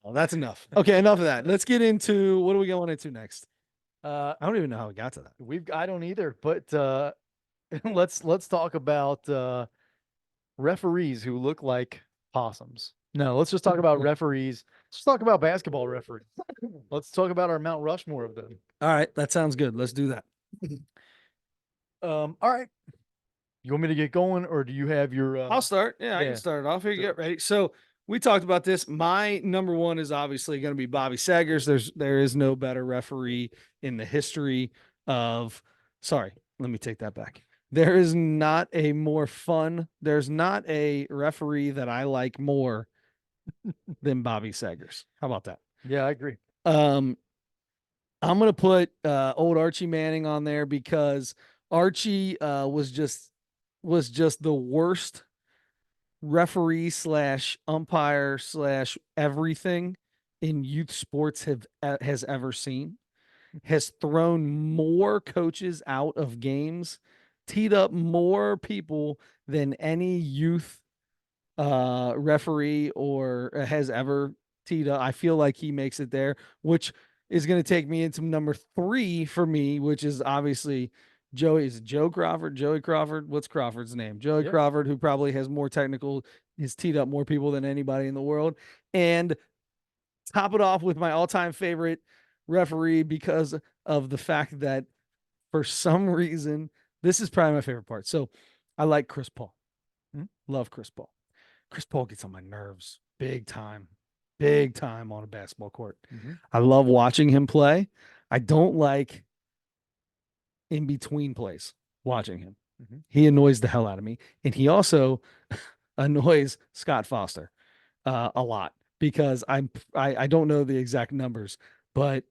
Well, that's enough. Okay, enough of that. Let's get into what are we going into next? I don't even know how we got to that. I don't either, but let's talk about referees who look like possums. No, let's just talk about referees. Let's talk about basketball referees. Let's talk about our Mount Rushmore of them. All right, that sounds good. Let's do that. All right. You want me to get going, or do you have your? I'll start. Yeah, I yeah. can start it off. Here, Sure. get ready. So we talked about this. My number one is obviously going to be Bobby Saggers. There is no better referee in the history of. Sorry, let me take that back. There is not a more fun. There's not a referee that I like more than Bobby Saggers. How about that? Yeah, I agree. I'm gonna put old Archie Manning on there because Archie was just the worst referee slash umpire slash everything in youth sports has ever seen. Has thrown more coaches out of games, teed up more people than any youth referee or has ever teed up. I feel like he makes it there, which is going to take me into number 3 for me, which is obviously Joe Crawford, Joey Crawford. What's Crawford's name? Joey Yep. Crawford, who probably has more technical, has teed up more people than anybody in the world. And top it off with my all-time favorite referee because of the fact that for some reason, this is probably my favorite part. So I like Chris Paul. Love Chris Paul. Chris Paul gets on my nerves big time on a basketball court. I love watching him play. I don't like in between plays watching him. He annoys the hell out of me. And he also annoys Scott Foster a lot because I don't know the exact numbers, but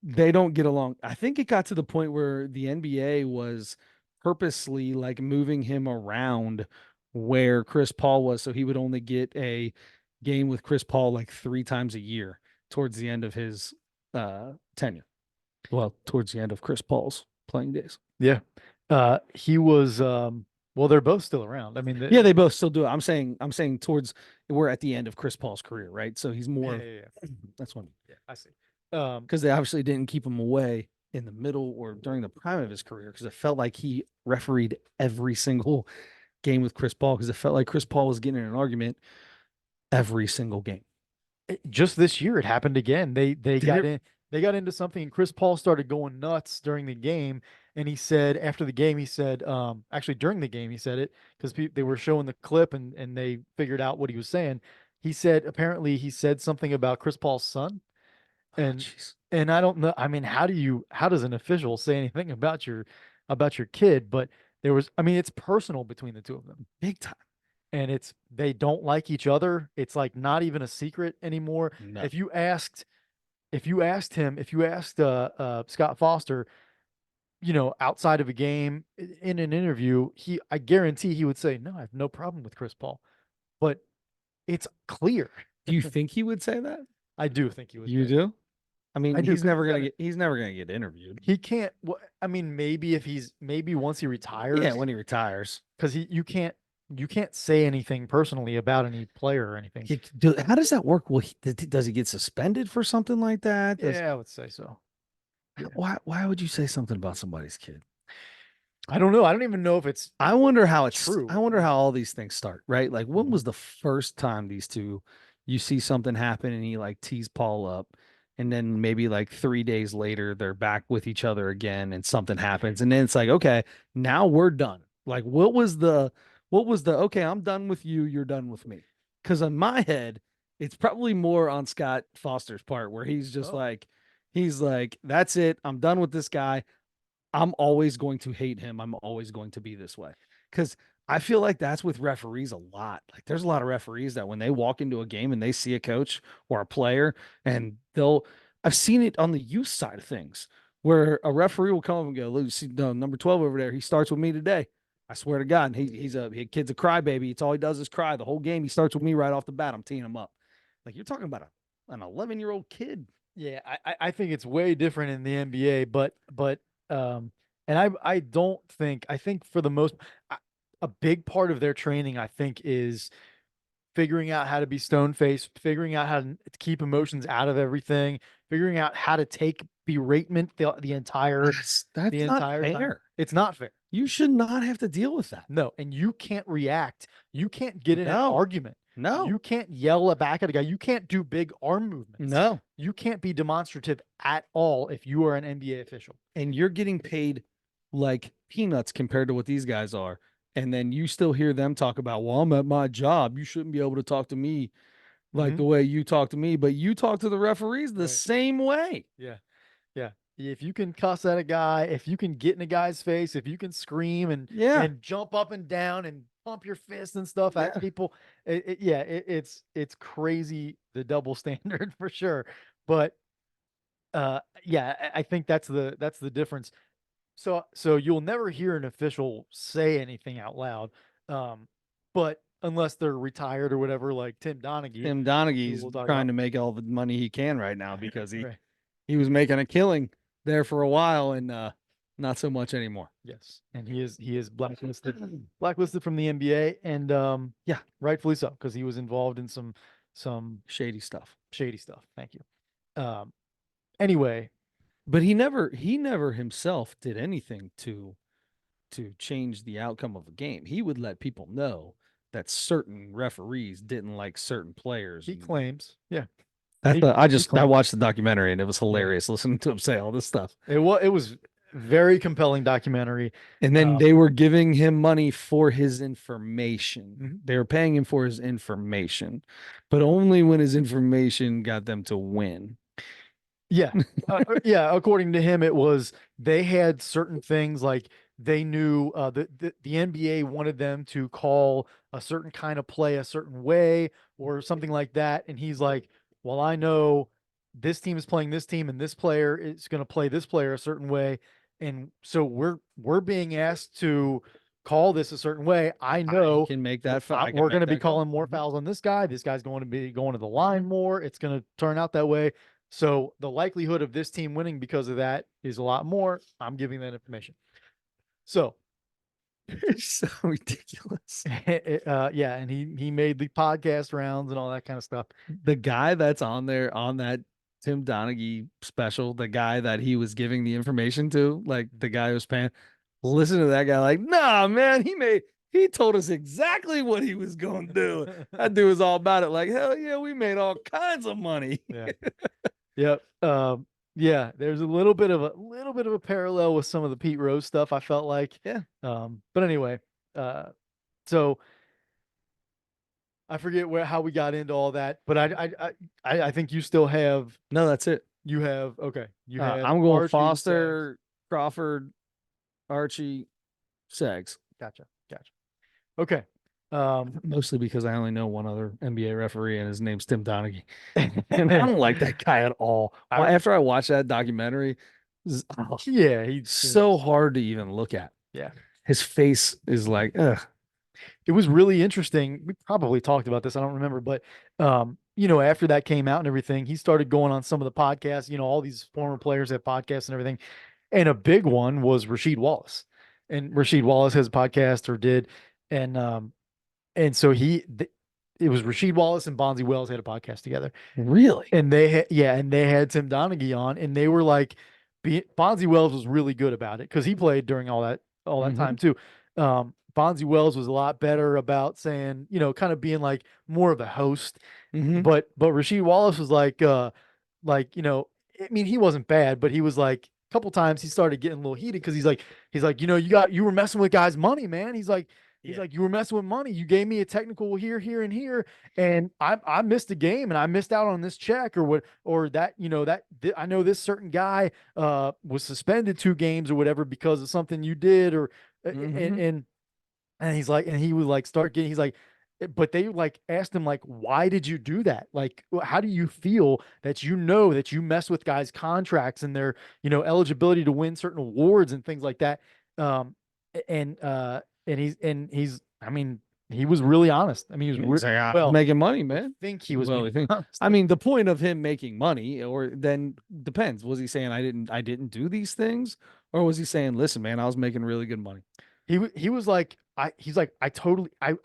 they don't get along. I think it got to the point where the NBA was purposely like moving him around where Chris Paul was, so he would only get a game with Chris Paul like 3 times a year towards the end of his tenure. Well, towards the end of Chris Paul's playing days. Yeah. He was well, they're both still around. I mean, Yeah, they both still do it. I'm saying towards we're at the end of Chris Paul's career, right? So he's more. yeah. That's one. Yeah, I see. Because they obviously didn't keep him away in the middle or during the prime of his career because it felt like he refereed every single game with Chris Paul because it felt like Chris Paul was getting in an argument every single game. Just this year, it happened again. They Did got it? in. They got into something, and Chris Paul started going nuts during the game. And he said after the game, he said, actually during the game, he said it because they were showing the clip and they figured out what he was saying. He said apparently he said something about Chris Paul's son, and Jeez. and I don't know. I mean, how does an official say anything about your kid? But there was, I mean, it's personal between the two of them. Big time. And they don't like each other. It's like not even a secret anymore. No. If you asked Scott Foster, outside of a game in an interview, I guarantee he would say, "No, I have no problem with Chris Paul." But it's clear. Do you think he would say that? I do think he would. You do? I mean, I do, he's 'cause never he's gonna got get interviewed. He can't. I mean, maybe once he retires. Yeah, when he retires. Because you can't say anything personally about any player or anything. How does that work? Well, does he get suspended for something like that? Yeah, I would say so. Yeah. Why would you say something about somebody's kid? I don't know. I don't even know if it's. I wonder how it's true. I wonder how all these things start, right? Like, when was the first time these two, you see something happen and he like tees Paul up, and then maybe like 3 days later they're back with each other again and something happens, and then it's like, okay, now we're done. Like, what was the okay, I'm done with you, you're done with me? Because in my head, it's probably more on Scott Foster's part where he's just he's like, that's it, I'm done with this guy. I'm always going to hate him. I'm always going to be this way. Because I feel like that's with referees a lot. Like, there's a lot of referees that when they walk into a game and they see a coach or a player, and I've seen it on the youth side of things where a referee will come up and go, "Look, see, no, number 12 over there, he starts with me today. I swear to God, he's a kid's a crybaby. It's all he does is cry the whole game. He starts with me right off the bat. I'm teeing him up." Like, you're talking about an 11-year-old kid. Yeah, I think it's way different in the NBA, but and I don't think, I think for the most, a big part of their training, I think, is figuring out how to be stone faced, figuring out how to keep emotions out of everything, figuring out how to take beratement the entire That's not entire time. fair. It's not fair. You should not have to deal with that. No, and you can't react. You can't get in an No. argument. No. You can't yell back at a guy. You can't do big arm movements. No. You can't be demonstrative at all if you are an NBA official. And you're getting paid like peanuts compared to what these guys are. And then you still hear them talk about, well, I'm at my job. You shouldn't be able to talk to me like the way you talk to me, but you talk to the referees the same way. Yeah. Yeah. If you can cuss at a guy, if you can get in a guy's face, if you can scream and jump up and down and pump your fist and stuff at people, it's crazy, the double standard for sure. But I think that's the difference. So you'll never hear an official say anything out loud, but unless they're retired or whatever, like Tim Donaghy. Tim Donaghy's trying to make all the money he can right now because he was making a killing there for a while and not so much anymore. Yes, and he is blacklisted from the NBA, and rightfully so, because he was involved in some shady stuff. Thank you. Anyway, but he never himself did anything to change the outcome of a game. He would let people know that certain referees didn't like certain players. He claims, I watched the documentary and it was hilarious listening to him say all this stuff. It was very compelling documentary. And then they were giving him money for his information. Mhm. They were paying him for his information, but only when his information got them to win. Yeah. Yeah. According to him, it was they had certain things like they knew the NBA wanted them to call a certain kind of play a certain way or something like that. And he's like, well, I know this team is playing this team and this player is going to play this player a certain way. And so we're being asked to call this a certain way. I know can make that. we're going to be calling more fouls on this guy. This guy's going to be going to the line more. It's going to turn out that way. So the likelihood of this team winning because of that is a lot more. I'm giving that information. So It's so ridiculous. yeah, and he made the podcast rounds and all that kind of stuff. The guy that's on there on that Tim Donaghy special, the guy that he was giving the information to, like the guy who was paying, listen to that guy, like, nah, man, he told us exactly what he was going to do. That dude was all about it. Like, hell yeah, we made all kinds of money. Yeah. Yep. Yeah, there's a little bit of a parallel with some of the Pete Rose stuff, I felt like. Yeah. But anyway, so I forget how we got into all that, but I think you still have No, that's it. you have okay. You have I'm going Archie, Foster, Crawford, Archie, Segs. Gotcha. Okay. Mostly because I only know one other NBA referee, and his name's Tim Donaghy. And I don't like that guy at all. After I watched that documentary, yeah, he's so hard to even look at. Yeah. His face is like, ugh. It was really interesting. We probably talked about this. I don't remember, but after that came out and everything, he started going on some of the podcasts. All these former players have podcasts and everything. And a big one was Rasheed Wallace. And Rasheed Wallace has a podcast or did. And so it was Rasheed Wallace and Bonzi Wells had a podcast together. Really? And they had Tim Donaghy on, and they were like, Bonzi Wells was really good about it because he played during all that time too. Bonzi Wells was a lot better about saying, kind of being like more of the host. But Rasheed Wallace was like, I mean, he wasn't bad, but he was like a couple times he started getting a little heated because he's like, you were messing with guys' money, man. He's like, you were messing with money. You gave me a technical here, and here, and I missed a game and I missed out on this check or what, or that, I know this certain guy was suspended 2 games or whatever because of something you did or and he's like, and he would like start getting, he's like, but they like asked him like, why did you do that? Like, how do you feel that that you mess with guys' contracts and their eligibility to win certain awards and things like that? And he's I mean, he was really honest. I mean, he was making money, man. I think he was I mean, the point of him making money, or then depends. Was he saying I didn't do these things, or was he saying, listen, man, I was making really good money? He was like, I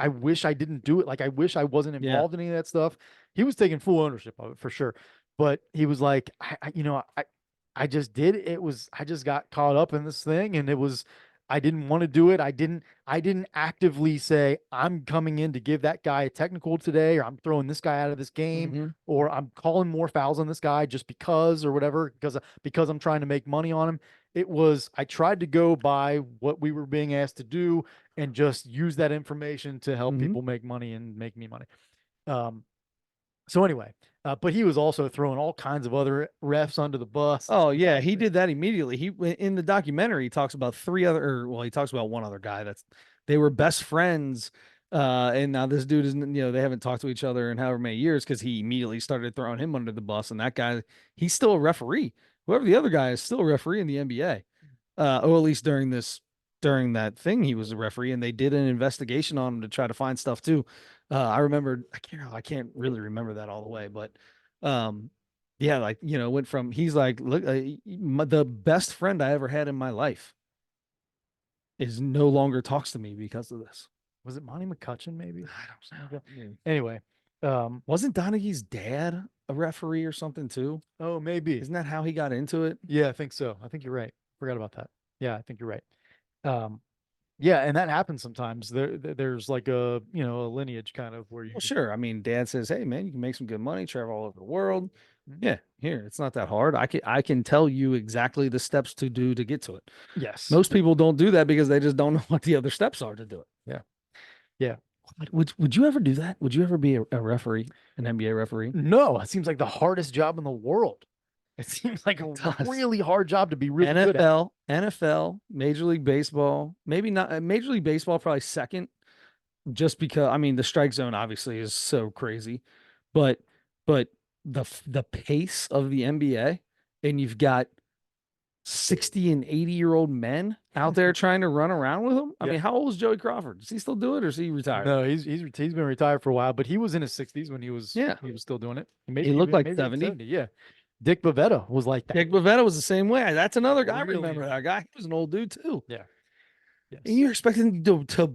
wish I didn't do it. Like, I wish I wasn't involved in any of that stuff. He was taking full ownership of it for sure. But he was like, I just did it. I just got caught up in this thing, and I didn't want to do it. I didn't actively say I'm coming in to give that guy a technical today, or I'm throwing this guy out of this game, or I'm calling more fouls on this guy just because or whatever, because I'm trying to make money on him. I tried to go by what we were being asked to do and just use that information to help people make money and make me money. So anyway, but he was also throwing all kinds of other refs under the bus. Oh yeah, he did that immediately. He in the documentary he talks about he talks about one other guy they were best friends. And now this dude isn't, they haven't talked to each other in however many years because he immediately started throwing him under the bus. And that guy, he's still a referee. Whoever the other guy is still a referee in the NBA. Or at least during that thing, he was a referee, and they did an investigation on him to try to find stuff too. I remember, I can't really remember that all the way, but yeah, like, went from, he's like, look, the best friend I ever had in my life is no longer talks to me because of this. Was it Monty McCutcheon? Maybe. I don't know. Yeah. Anyway, wasn't Donaghy's dad a referee or something too? Oh, maybe. Isn't that how he got into it? Yeah, I think so. I think you're right. Forgot about that. Yeah, I think you're right. Yeah, and that happens sometimes. There's like a a lineage kind of where you Well, just sure. I mean, dad says, "Hey, man, you can make some good money, travel all over the world." Mhm. Yeah, here, it's not that hard. I can tell you exactly the steps to do to get to it. Yes. Most people don't do that because they just don't know what the other steps are to do it. Yeah. Yeah. Would you ever do that? Would you ever be a referee, an NBA referee? No, it seems like the hardest job in the world. It seems like a does. really hard job to be really good at. NFL, Major League Baseball, maybe not Major League Baseball, probably second, just because I mean the strike zone obviously is so crazy, but but the pace of the NBA, and you've got 60 and 80-year-old men out there trying to run around with them. I Yeah. mean, how old is Joey Crawford? Does he still do it, or is he retired? No, he's been retired for a while, but he was in his 60s when he was Yeah. still doing it. He looked like maybe 70. Yeah. Dick Bavetta was like that. Dick Bavetta was the same way. That's another guy. I Really? remember that guy. He was an old dude too. Yeah. Yes. And you're expecting to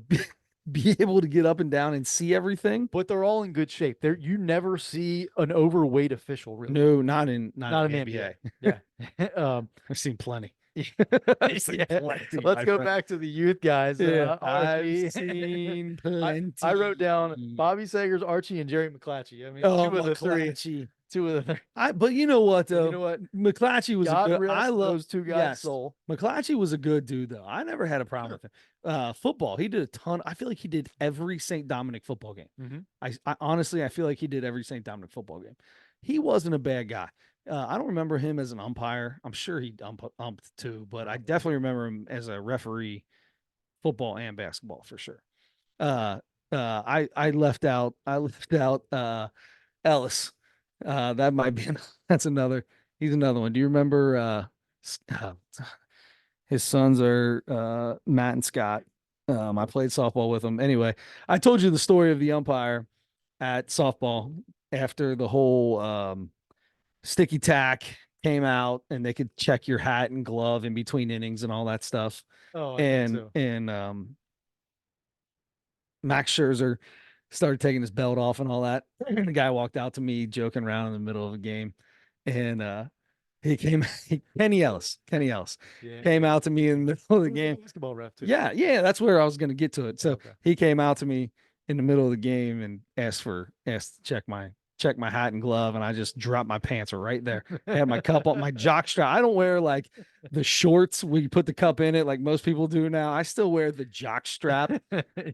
be able to get up and down and see everything. But they're all in good shape. You never see an overweight official really. No, not in Not the in the NBA. Yeah. I've seen plenty. Let's my go friend. back to the youth guys. Yeah, Archie. I've seen plenty. I wrote down Bobby Sagers, Archie, and Jerry McClatchy. I mean, Oh, two of the three. McClatchy. Two of the three. But you know what though? You know what? McClatchy was God a good. rest I love those two guys' yes. soul. McClatchy was a good dude though. I never had a problem with him. Football, he did a ton. I feel like he did every St. Dominic football game. Mhm. I honestly, I feel like he did every St. Dominic football game. He wasn't a bad guy. I don't remember him as an umpire. I'm sure he umped too, but I definitely remember him as a referee, football and basketball for sure. I left out Ellis. That might be that's another. He's another one. Do you remember? His sons are Matt and Scott. I played softball with them. Anyway, I told you the story of the umpire at softball after the whole sticky tack came out, and they could check your hat and glove in between innings and all that stuff. Oh, I think And so. Max Scherzer started taking his belt off and all that. And the guy walked out to me joking around in the middle of a game. And Kenny Ellis Yeah. came out to me in the middle of the He was a game. basketball ref too. Yeah, that's where I was going to get to it. So Okay. he came out to me in the middle of the game and asked to check my hat and glove, and I just dropped my pants right there. I had my cup on my jock strap. I don't wear like the shorts where you put the cup in it like most people do now. I still wear the jock strap,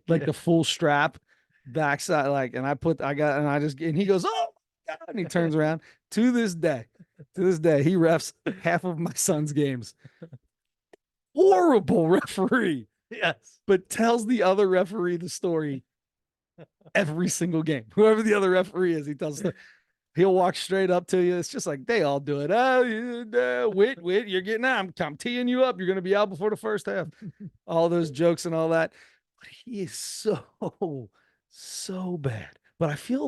like the full strap backside, like, and he goes, "Oh my God," and he turns around. To this day, he refs half of my son's games. Horrible referee, Yes. but tells the other referee the story every single game. Whoever the other referee is, he tells the he'll walk straight up to you. It's just like they all do it. Oh, Whit, you're getting out. I'm teeing you up. You're going to be out before the first half. All those jokes and all that. But he is so bad. But I feel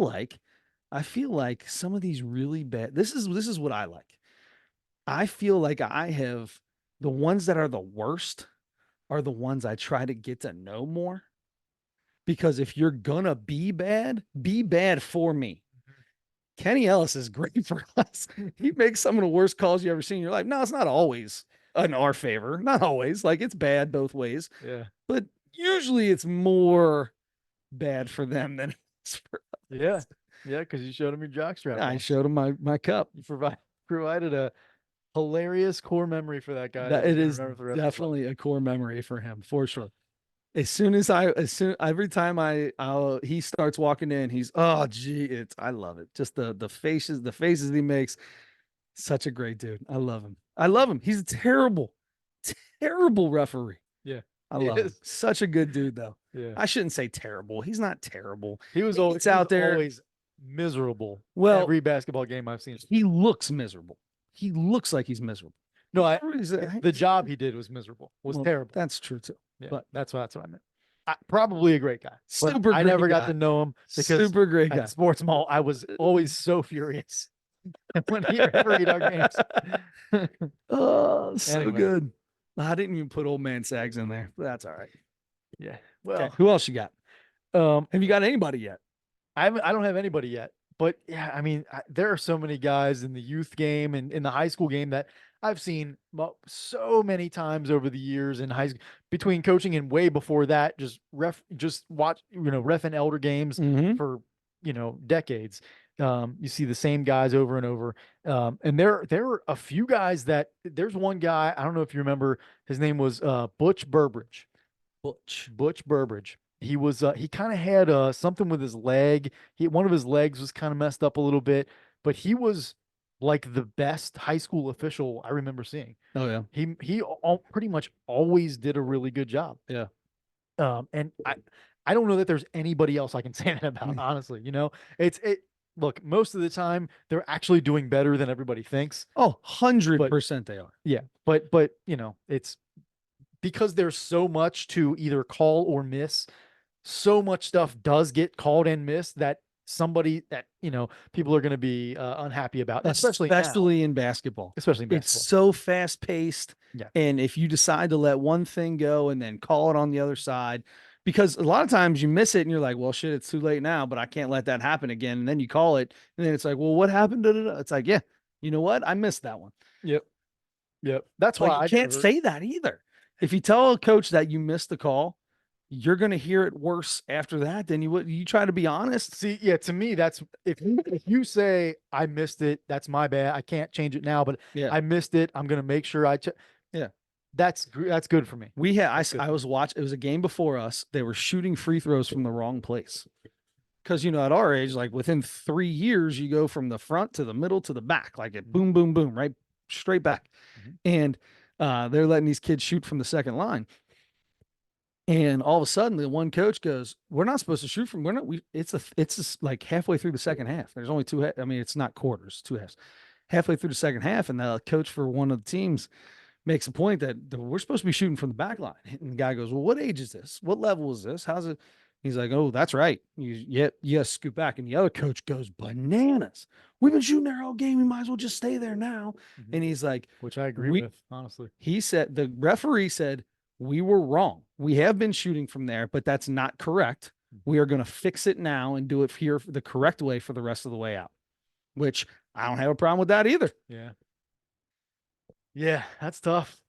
like some of these really bad. This is what I like. I feel like I have the ones that are the worst are the ones I try to get to know more. Because if you're gonna be bad for me. Kenny Ellis is great for us. He makes some of the worst calls you ever seen in your life. No, it's not always in our favor. Not always. Like it's bad both ways. Yeah. But usually it's more bad for them than it's for us. Yeah. Yeah, because you showed him your jockstrap. I once. showed him my cup. You provided a hilarious core memory for that guy. That he's it gonna is remember for the rest of his life. definitely a core memory for him, for sure. Every time he starts walking in, he's I love it. Just the faces he makes. Such a great dude. I love him. He's a terrible referee. Yeah. I love him. Such a good dude though. Yeah. I shouldn't say terrible. He's not terrible. He was It's out there. always miserable. Well, every basketball game I've seen. he looks miserable. He looks like he's miserable. No, The the job he did was miserable. Was terrible. That's true too. Yeah, but that's what I meant. Probably a great guy. But Super I great never got guy. to know him because Super great guy. at Sports Mall, I was always so furious when he refereed our games. Oh, so Anyway. good. I didn't even put old man Sags in there, but that's all right. Yeah. Okay, Well, who else you got? Have you got anybody yet? I don't have anybody yet, but yeah, I mean, there are so many guys in the youth game and in the high school game that I've seen so many times over the years in high school, between coaching and way before that, just watch, ref and elder games Mm-hmm. for, decades. You see the same guys over and over. And there are a few guys there's one guy, I don't know if you remember, his name was Butch Burbridge. Butch Burbridge. He was he kind of had something with his leg. One of his legs was kind of messed up a little bit, but he was like the best high school official I remember seeing. Oh yeah. He pretty much always did a really good job. Yeah. And I don't know that there's anybody else I can say that about, honestly. Look, most of the time they're actually doing better than everybody thinks. Oh, 100% they are. Yeah. But it's because there's so much to either call or miss. So much stuff does get called and missed that people are going to be unhappy about, especially in basketball. Especially in basketball. It's so fast paced. Yeah. And if you decide to let one thing go and then call it on the other side, because a lot of times you miss it and you're like, well, shit, it's too late now, but I can't let that happen again. And then you call it and then it's like, well, what happened? It's like, yeah, you know what? I missed that one. Yep. That's why I can't say that either. If you tell a coach that you missed the call, you're going to hear it worse after that than you would. You try to be honest. See, yeah, to me, that's if you say I missed it, that's my bad. I can't change it now, but yeah, I missed it. I'm going to make sure yeah, that's good for me. I was watching. It was a game before us. They were shooting free throws from the wrong place. Because at our age, like within 3 years, you go from the front to the middle to the back, like it boom, boom, boom, right straight back. And they're letting these kids shoot from the second line. And all of a sudden, the one coach goes, "We're not supposed to shoot from. We're not. It's like halfway through the second half. There's only two. I mean, it's not quarters, 2 halves. Halfway through the second half, and the coach for one of the teams makes a point that we're supposed to be shooting from the back line. And the guy goes, "Well, what age is this? What level is this? How's it?" He's like, "Oh, that's right. You scoot back." And the other coach goes bananas. We've been shooting there all game. We might as well just stay there now. And he's like, which I agree with, honestly. He said, the referee said, we were wrong. We have been shooting from there, but that's not correct. We are going to fix it now and do it here the correct way for the rest of the way out, which I don't have a problem with that either. Yeah. Yeah, that's tough.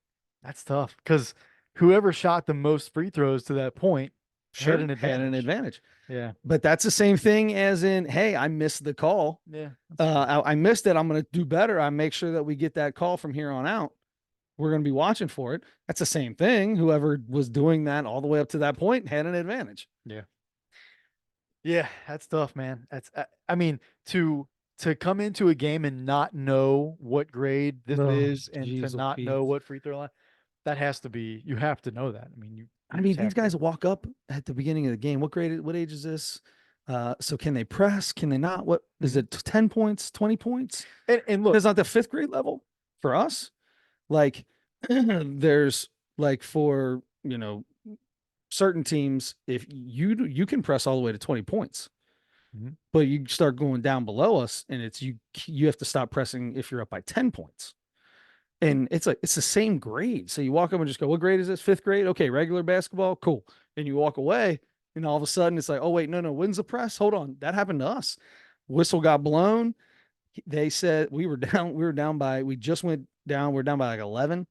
That's tough because whoever shot the most free throws to that point had an advantage. Yeah. But that's the same thing as in, hey, I missed the call. Yeah. I missed it. I'm going to do better. I make sure that we get that call from here on out. We're going to be watching for it. That's the same thing. Whoever was doing that all the way up to that point had an advantage. Yeah. Yeah, that's tough, man. That's, I mean, to come into a game and not know what grade this is and to not know what free throw line, that has to be, you have to know that. I mean, these guys walk up at the beginning of the game. What age is this? So can they press? Can they not? What is it? 10 points, 20 points? And look, it's not the 5th grade level for us. Like there's like for, certain teams, if you can press all the way to 20 points, but you start going down below us and you have to stop pressing if you're up by 10 points. And it's the same grade. So you walk up and just go, what grade is this? 5th grade? Okay. Regular basketball. Cool. And you walk away and all of a sudden it's like, oh wait, no, when's the press? Hold on. That happened to us. Whistle got blown. They said we just went down. We're down by like 11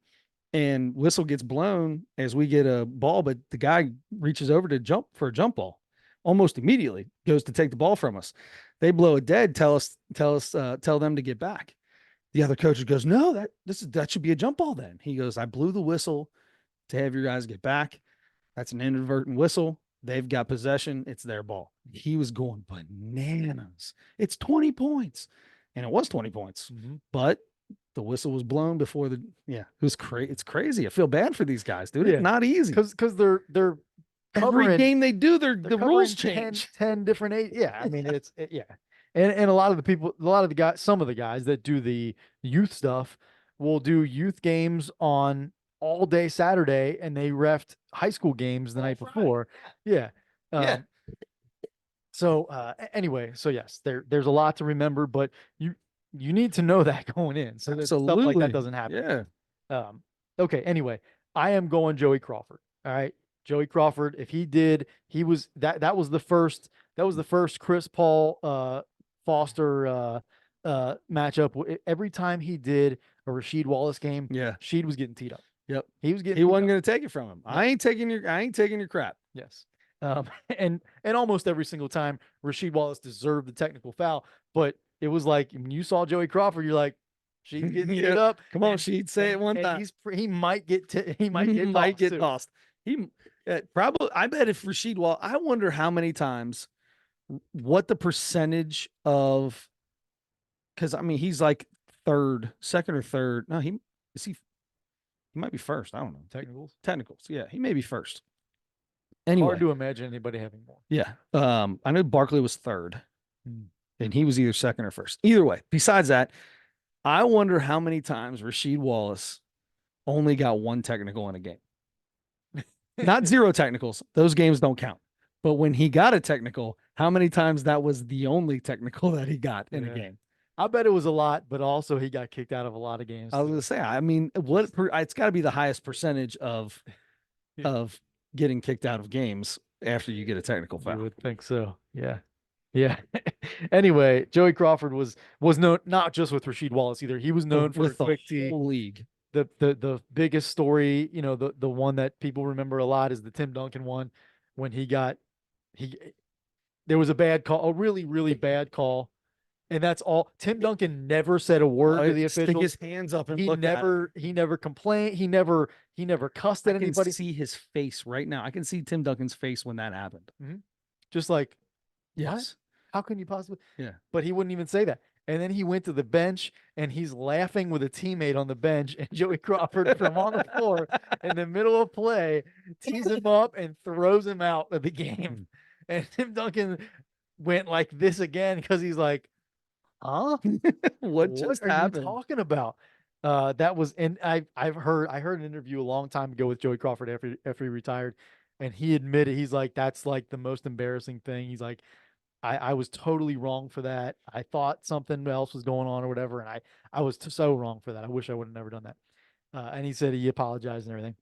and whistle gets blown as we get a ball, but the guy reaches over to jump for a jump ball almost immediately, goes to take the ball from us. They blow it dead. Tell them to get back. The other coach goes, no, that should be a jump ball. Then he goes, I blew the whistle to have your guys get back. That's an inadvertent whistle. They've got possession. It's their ball. He was going bananas. It's 20 points. And it was 20 points, but the whistle was blown before it was crazy. It's crazy. I feel bad for these guys, dude. Yeah. It's not easy. Cause they're every game they do, the rules change 10 different age. Yeah. I mean, and a lot of the guys, some of the guys that do the youth stuff will do youth games on all day Saturday and they refed high school games the night before. Yeah. So anyway, so yes, there's a lot to remember, but you need to know that going in. So that stuff like that doesn't happen. Yeah. Okay. Anyway, I am going Joey Crawford. All right. Joey Crawford. If he was that was the first Chris Paul Foster matchup. Every time he did, a Rasheed Wallace game, Yeah. Rasheed was getting teed up. Yep. He was getting He teed wasn't up. going to take it from him. I ain't taking your crap. Yes. And almost every single time Rasheed Wallace deserved the technical foul, but it was like when you saw Joey Crawford, you're like, she's getting Yeah. teed up. Come on, and- Sheed, say it one and time. he might get he might get might tossed get too. tossed. He probably. I bet if Rasheed Wall, I wonder how many times, what the percentage of, because I mean he's like second or third. No, he is he. He might be first. I don't know. Technicals. Yeah, he may be first. Anyway, Hard to imagine anybody having more. yeah. I know Barkley was third, Hmm. and he was either second or first. Either way, besides that, I wonder how many times Rasheed Wallace only got one technical in a game. Not zero technicals. Those games don't count. But when he got a technical, how many times that was the only technical that he got in a game? I bet it was a lot, but also he got kicked out of a lot of games. I was too. gonna say, I mean, it's got to be the highest percentage of getting kicked out of games after you get a technical You foul. would think so. Yeah. Yeah. Anyway, Joey Crawford was known not just with Rasheed Wallace either. He was known for With the quick tee. whole league. The biggest story, you know, the one that people remember a lot is the Tim Duncan one when there was a bad call, a really, really bad call. And that's all. Tim Duncan never said a word to the Stick officials. his hands up and He look at it. never complained. He never cussed I at can anybody. see his face right now. I can see Tim Duncan's face when that happened. Just like, Yes. how can you possibly? Yeah. But he wouldn't even say that. And then he went to the bench and he's laughing with a teammate on the bench, and Joey Crawford from on the floor in the middle of play tees him up and throws him out of the game. And Tim Duncan went like this again because he's like, huh? What just are happened? you talking about? That was, and I heard an interview a long time ago with Joey Crawford after he retired, and he admitted, he's like, that's like the most embarrassing thing. He's like, I was totally wrong for that. I thought something else was going on or whatever, and I was so wrong for that. I wish I would have never done that. And he said he apologized and everything.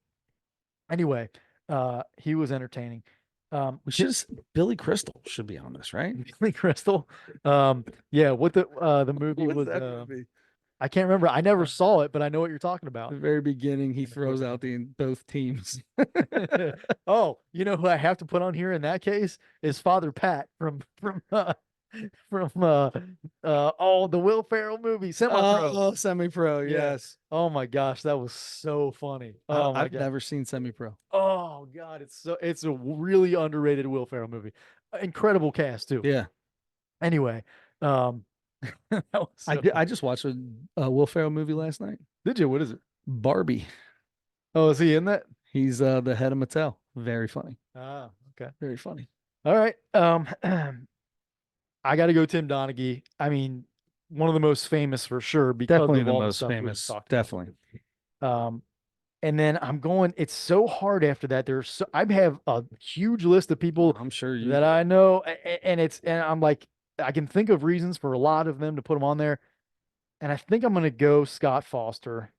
Anyway, he was entertaining. Billy Crystal should be on this, right? Billy Crystal. Yeah, what the movie What's was that movie? I can't remember. I never saw it, but I know what you're talking about. The very beginning, he throws out both teams. Oh, you know who I have to put on here in that case is Father Pat from the Will Ferrell movie, Semi-Pro. Oh, Semi-Pro, Yeah. yes. Oh my gosh, that was so funny. Oh my I've god. never seen Semi-Pro. Oh god, it's a really underrated Will Ferrell movie. Incredible cast too. Yeah. Anyway, that was I just watched a Will Ferrell movie last night. Did you? What is it? Barbie. Oh, is he in that? He's the head of Mattel. Very funny. Ah, okay. Very funny. All right. I got to go Tim Donaghy. I mean, one of the most famous for sure because Definitely of the all most stuff we famous. talked about. Definitely. And then I'm going. It's so hard after that. I have a huge list of people I'm sure you that I know, and I'm like, I can think of reasons for a lot of them to put them on there, and I think I'm going to go Scott Foster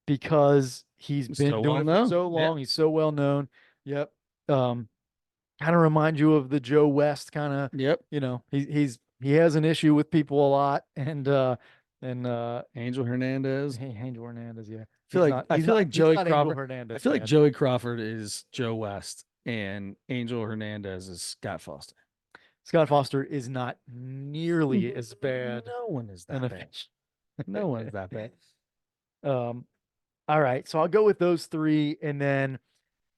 because he's been so doing it well-known. for so long. Yeah. He's so well known. Yep. Kind of remind you of the Joe West kind of. Yep. You know, he has an issue with people a lot, and Angel Hernandez. Angel Hernandez, yeah. I feel like Joey Crawford. Hernandez, I feel like Joey Crawford is Joe West and Angel Hernandez is Scott Foster. Scott Foster is not nearly as bad. No one is an that bad. No one's that bad. All right, so I'll go with those three, and then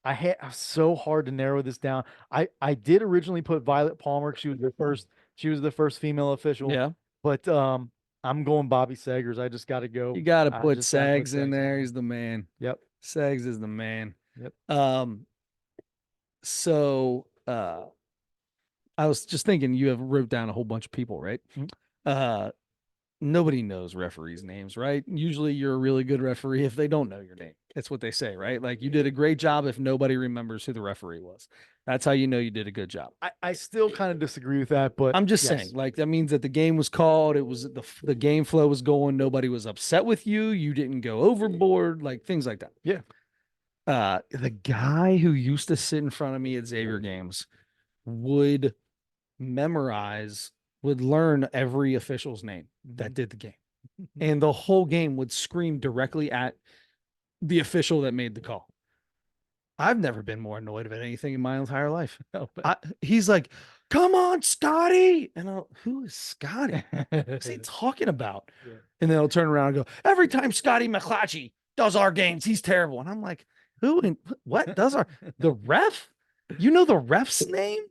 I was so hard to narrow this down. I did originally put Violet Palmer. She was the first female official. Yeah. But I'm going Bobby Sagers. I just got to go. You got to I put just gotta put Sags in Sags there. on. He's the man. Yep. Sags is the man. Yep. So I was just thinking you have wrote down a whole bunch of people, right? Mhm. Nobody knows referees' names, right? Usually you're a really good referee if they don't know your name. That's what they say, right? Like you did a great job if nobody remembers who the referee was. That's how you know you did a good job. I still kind of disagree with that, but I'm just yes. saying, like that means that the game was called. It was the game flow was going. Nobody was upset with you. You didn't go overboard, like things like that. Yeah. The guy who used to sit in front of me at Xavier games would learn every official's name that did the game. and the whole game would scream directly at the official that made the call. I've never been more annoyed about anything in my entire life. He's like, "Come on, Scotty," and who is Scotty? What's he talking about? Yeah. And then they'll turn around and go, "Every time Scotty McClatchy does our games, he's terrible." And I'm like, "Who and what does the ref? You know the ref's name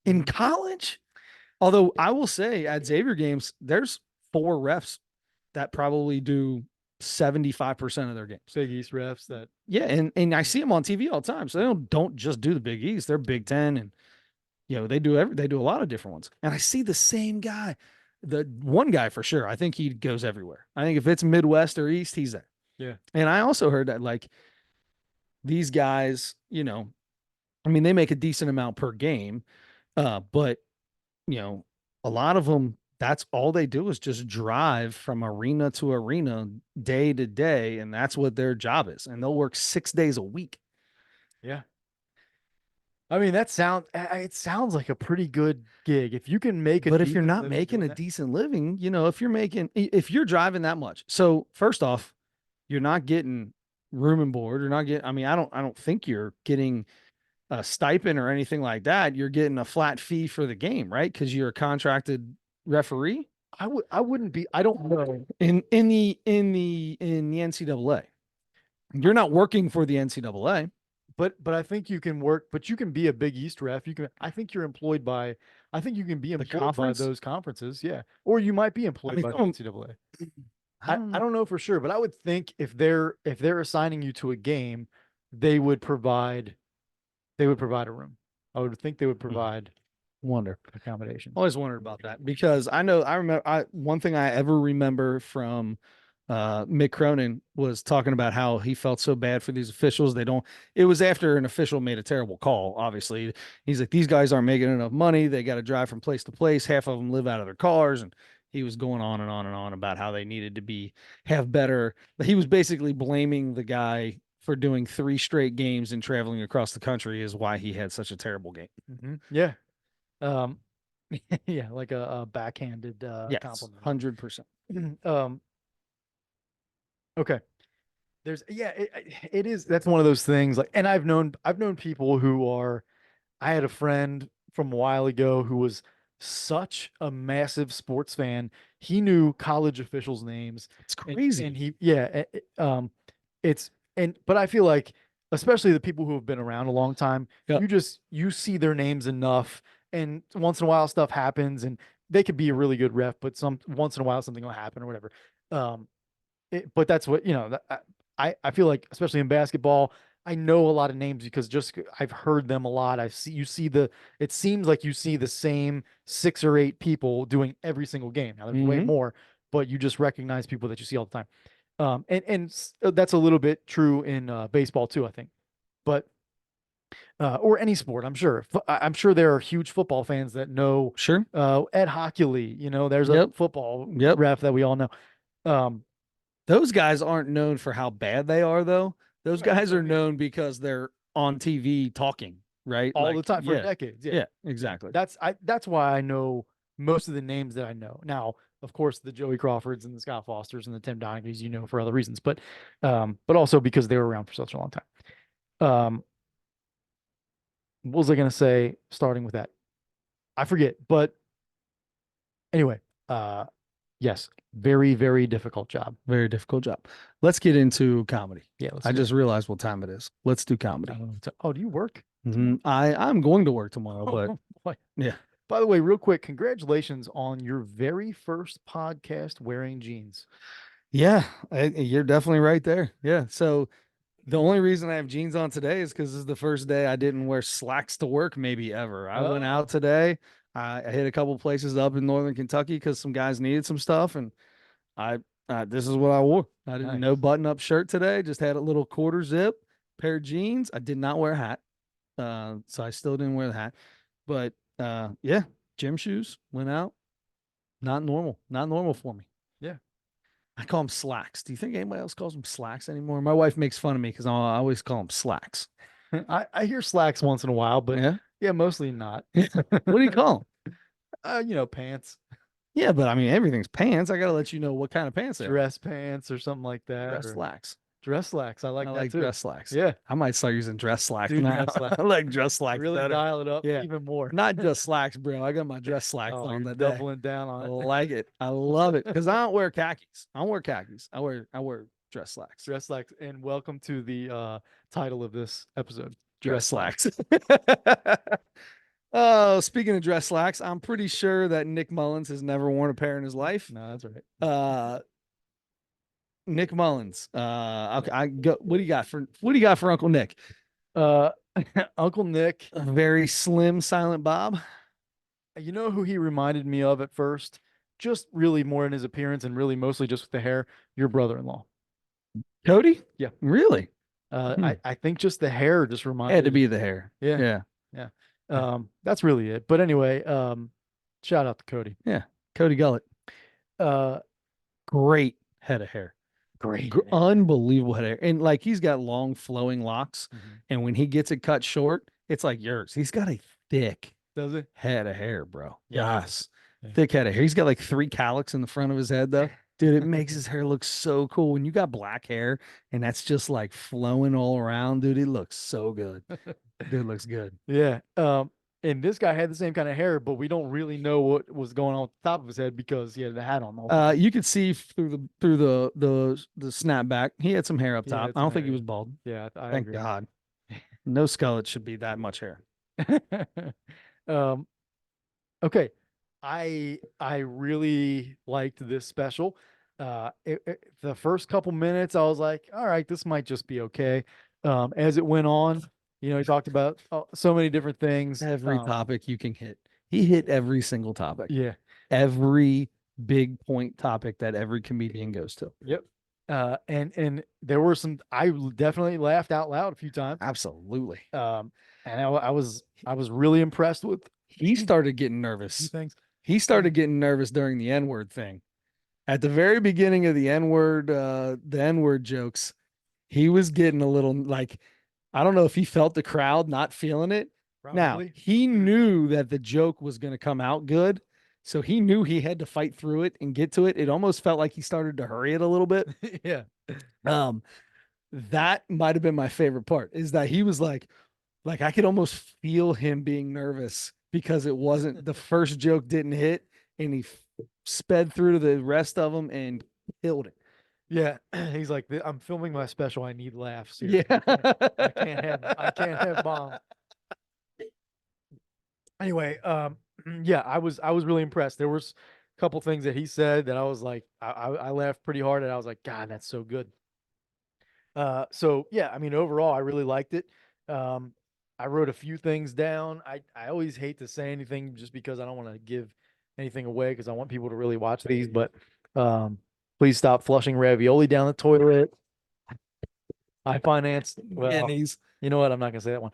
in college?" Although I will say at Xavier games, there's 4 refs that probably do 75% of their games. Big East refs that. Yeah, and I see them on TV all the time. So they don't just do the Big East. They're Big Ten, and they do a lot of different ones. And I see the same guy, the one guy for sure. I think he goes everywhere. I think if it's Midwest or East, he's there. Yeah. And I also heard that like these guys, I mean, they make a decent amount per game, but a lot of them, that's all they do is just drive from arena to arena day to day. And that's what their job is. And they'll work 6 days a week. Yeah. I mean, it sounds like a pretty good gig. If you can make But if you're not making a decent living, if you're driving that much. So first off, you're not getting room and board. You're not getting, I mean, I don't think you're getting a stipend or anything like that. You're getting a flat fee for the game, right? Because you're a contracted referee. I wouldn't be. I don't know. In the NCAA, you're not working for the NCAA. But I think you can work. But you can be a Big East ref. You can. I think you're employed by. I think you can be employed by those conferences. Yeah, or you might be employed by the NCAA. I don't know for sure, but I would think if they're assigning you to a game, they would provide a room. I would think they would provide accommodation. Always wondered about that because I remember one thing I ever remember from Mick Cronin was talking about how he felt so bad for these officials. It was after an official made a terrible call. Obviously, he's like, these guys aren't making enough money. They got to drive from place to place. Half of them live out of their cars. And he was going on and on and on about how they needed to have better. He was basically blaming the guy for doing 3 straight games and traveling across the country is why he had such a terrible game. Mm-hmm. Yeah. Yeah, like a backhanded compliment. 100%. Okay. It is. That's one of those things. Like, and I've known people who are. I had a friend from a while ago who was such a massive sports fan. He knew college officials' names. It's crazy. But I feel like, especially the people who have been around a long time, yep. you see their names enough, and once in a while stuff happens, and they could be a really good ref, but once in a while something will happen or whatever. But that's what I feel like, especially in basketball, I know a lot of names because I've heard them a lot. It seems like you see the same 6 or 8 people doing every single game. Now there's way more, but you just recognize people that you see all the time. And that's a little bit true in baseball too, I think, but or any sport. I'm sure there are huge football fans that know. Sure. Ed Hockley, there's a football ref that we all know. Those guys aren't known for how bad they are, though. Those guys are known because they're on TV talking, right? All the time for decades. Yeah, exactly. That's why I know most of the names that I know. Now, of course, the Joey Crawfords and the Scott Fosters and the Tim Donahues, for other reasons, but also because they were around for such a long time. What was I going to say starting with that? I forget, but anyway, yes, very, very difficult job. Very difficult job. Let's get into comedy. Yeah. I just realized what time it is. Let's do comedy. Oh, do you work? Mm-hmm. I'm going to work tomorrow, but yeah. By the way, real quick, congratulations on your very first podcast wearing jeans. Yeah, you're definitely right there. Yeah. So the only reason I have jeans on today is because this is the first day I didn't wear slacks to work, maybe ever. I went out today. I hit a couple places up in Northern Kentucky because some guys needed some stuff, and this is what I wore. I didn't no button-up shirt today. Just had a little quarter zip, pair of jeans. I did not wear a hat, so I still didn't wear the hat. But yeah, gym shoes. Went out. Not normal for me. Yeah. I call them slacks. Do you think anybody else calls them slacks anymore? My wife makes fun of me because I always call them slacks. I hear slacks once in a while, but yeah, mostly not. What do you call them? Pants. Yeah, but I mean, everything's pants. I gotta let you know what kind of pants they are. Dress pants or something like that. Dress or slacks. dress slacks. I like I that like too. dress slacks. Yeah. I might start using dress slacks Do now. dress slacks. I like dress slacks Really better. dial it up Yeah. even more. Not just slacks, bro. I got my dress slacks Oh, on you're that day. doubling down I on it. like it. I love it because I don't wear khakis. I don't wear khakis. I wear dress slacks. Dress slacks. And welcome to the title of this episode. Dress slacks. Oh, speaking of dress slacks, I'm pretty sure that Nick Mullins has never worn a pair in his life. No, that's right. Nick Mullins. Okay, I go. What do you got for Uncle Nick? Uh, Uncle Nick. A very slim, silent Bob. You know who he reminded me of at first? Just really more in his appearance and really mostly just with the hair. Your brother-in-law. Cody? Yeah. Really? I think just the hair just reminded. Had to be the hair. Yeah. That's really it. But anyway, shout out to Cody. Yeah. Cody Gullett. Great head of hair. Great. Unbelievable head of hair. And like he's got long flowing locks. Mhm. And when he gets it cut short, it's like yours. He's got a thick Does it? head of hair, bro. Yeah. Yes. Yeah. Thick head of hair. He's got like 3 calyx in the front of his head though. Dude, it makes his hair look so cool. When you got black hair and that's just like flowing all around, dude, it looks so good. Dude looks good. Yeah. And this guy had the same kind of hair, but we don't really know what was going on at the top of his head because he had the hat on the whole time. You could see through the snapback. He had some hair up He top. had I some don't think he hair. was bald. Yeah, I Thank agree. God. No skullet should be that much hair. Okay. I really liked this special. The first couple minutes, I was like, all right, this might just be okay. As it went on, he talked about so many different things. Every topic you can hit. He hit every single topic. Yeah. Every big point topic that every comedian goes to. Yep. And there were some, I definitely laughed out loud a few times. Absolutely. And I was really impressed with He started getting nervous. things. He started getting nervous during the N-word thing. At the very beginning of the N-word jokes, he was getting a little like, I don't know if he felt the crowd not feeling it. Now, Probably. he knew that the joke was going to come out good. So he knew he had to fight through it and get to it. It almost felt like he started to hurry it a little bit. Yeah. That might have been my favorite part is that he was like I could almost feel him being nervous because it wasn't the first joke didn't hit and he sped through to the rest of them and killed it. Yeah. He's like, I'm filming my special. I need laughs. Here. Yeah. I can't have bombs. Anyway, yeah, I was really impressed. There was a couple things that he said that I was like, I laughed pretty hard and I was like, God, that's so good. So yeah, I mean, overall, I really liked it. I wrote a few things down. I always hate to say anything just because I don't want to give anything away because I want people to really watch these, but please stop flushing ravioli down the toilet. I financed, well, Pennies. you know what? I'm not gonna say that one.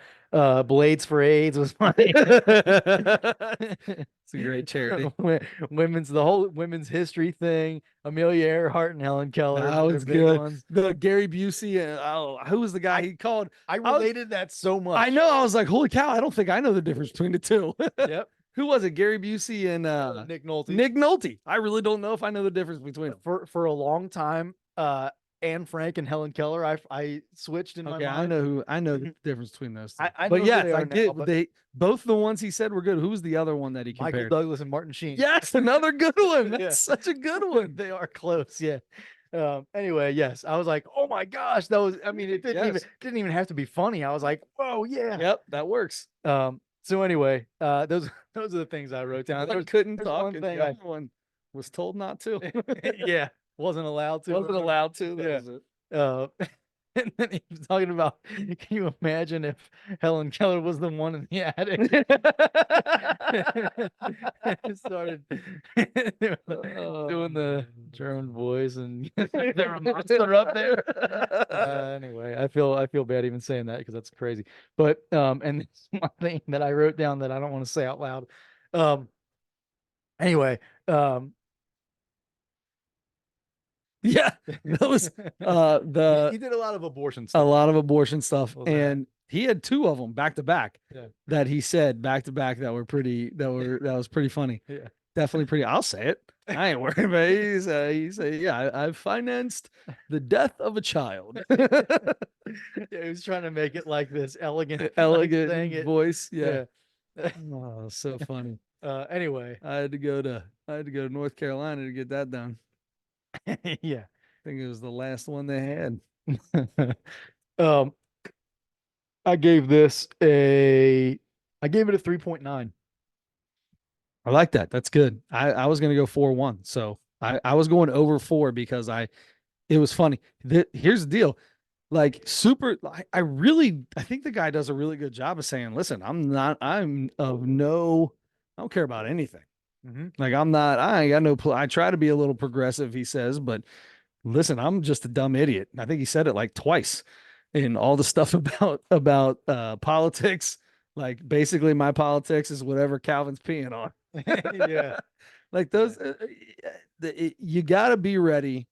Blades for AIDS was funny. It's a great charity. The whole women's history thing. Amelia Earhart and Helen Keller. That were was big good. ones. The Gary Busey. Who was the guy he called? I related that so much. I know. I was like, holy cow! I don't think I know the difference between the two. Yep. Who was it? Gary Busey and Nick Nolte. Nick Nolte. I really don't know if I know the difference between them. For a long time, Anne Frank and Helen Keller. I switched in my Okay, mind. I know the difference between those two. I know But who yes, they I are now, did. but They both the ones he said were good. Who was the other one that he Michael compared? Douglas and Martin Sheen. Yes, another good one. That's Yeah. such a good one. They are close. Yeah. Anyway, yes, I was like, oh my gosh, that was. I mean, it didn't even have to be funny. I was like, whoa, yeah. Yep, that works. So anyway, those are the things I wrote down. One couldn't there's talk, one and thing the other one was told not to. yeah, wasn't allowed to. Wasn't allowed to. That Yeah. was it. And then he was talking about, can you imagine if Helen Keller was the one in the attic? It started doing the German voice, and there a monster up there. Anyway, I feel bad even saying that because that's crazy. But and this is one thing that I wrote down that I don't want to say out loud. Anyway, Yeah, that was he did a lot of abortion a stuff. lot of abortion stuff, What was that? and he had 2 of them back to back Yeah. that he said back to back that was pretty funny. Yeah. definitely pretty. I'll say it. I ain't worried about it. He's yeah, I've financed the death of a child. Yeah, he was trying to make it like this elegant, like saying Elegant it. voice. Yeah. Yeah. Oh, so funny. Anyway, I had to go to North Carolina to get that done. yeah. I think it was the last one they had. um, I gave this a, I gave it a 3.9. I like that. That's good. I was gonna go 4-1. So I was going over 4 because it was funny. Here's the deal. Like super, I think the guy does a really good job of saying, listen, I'm of no, I don't care about anything. Mm-hmm. Like I ain't got no, I try to be a little progressive, he says, but listen, I'm just a dumb idiot. I think he said it like twice in all the stuff about politics. Like basically my politics is whatever Calvin's peeing on. Yeah. Like those, you got to be ready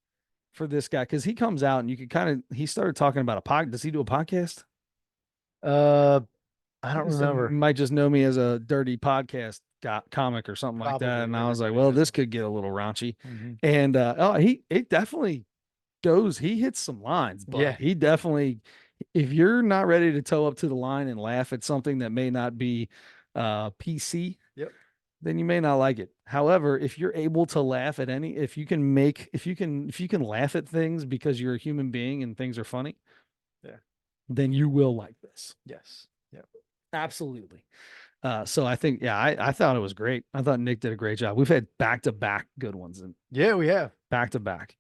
for this guy because he comes out and you can kind of, he started talking about a podcast. Does he do a podcast? I don't He said, remember. "You might just know me as a dirty podcast comic or something like that." Probably, And like I a was like, dirty well, this business. could get a little raunchy. Mhm. And oh, it definitely goes, he hits some lines, but Yeah. he definitely, if you're not ready to toe up to the line and laugh at something that may not be PC, Yep. then you may not like it. However, if you're able to laugh at any, if you can laugh at things because you're a human being and things are funny, Yeah. then you will like this. Yes. Yep. Absolutely. So I think, yeah, I thought it was great. I thought Nick did a great job. We've had back to back good ones and Yeah, we have. back to back.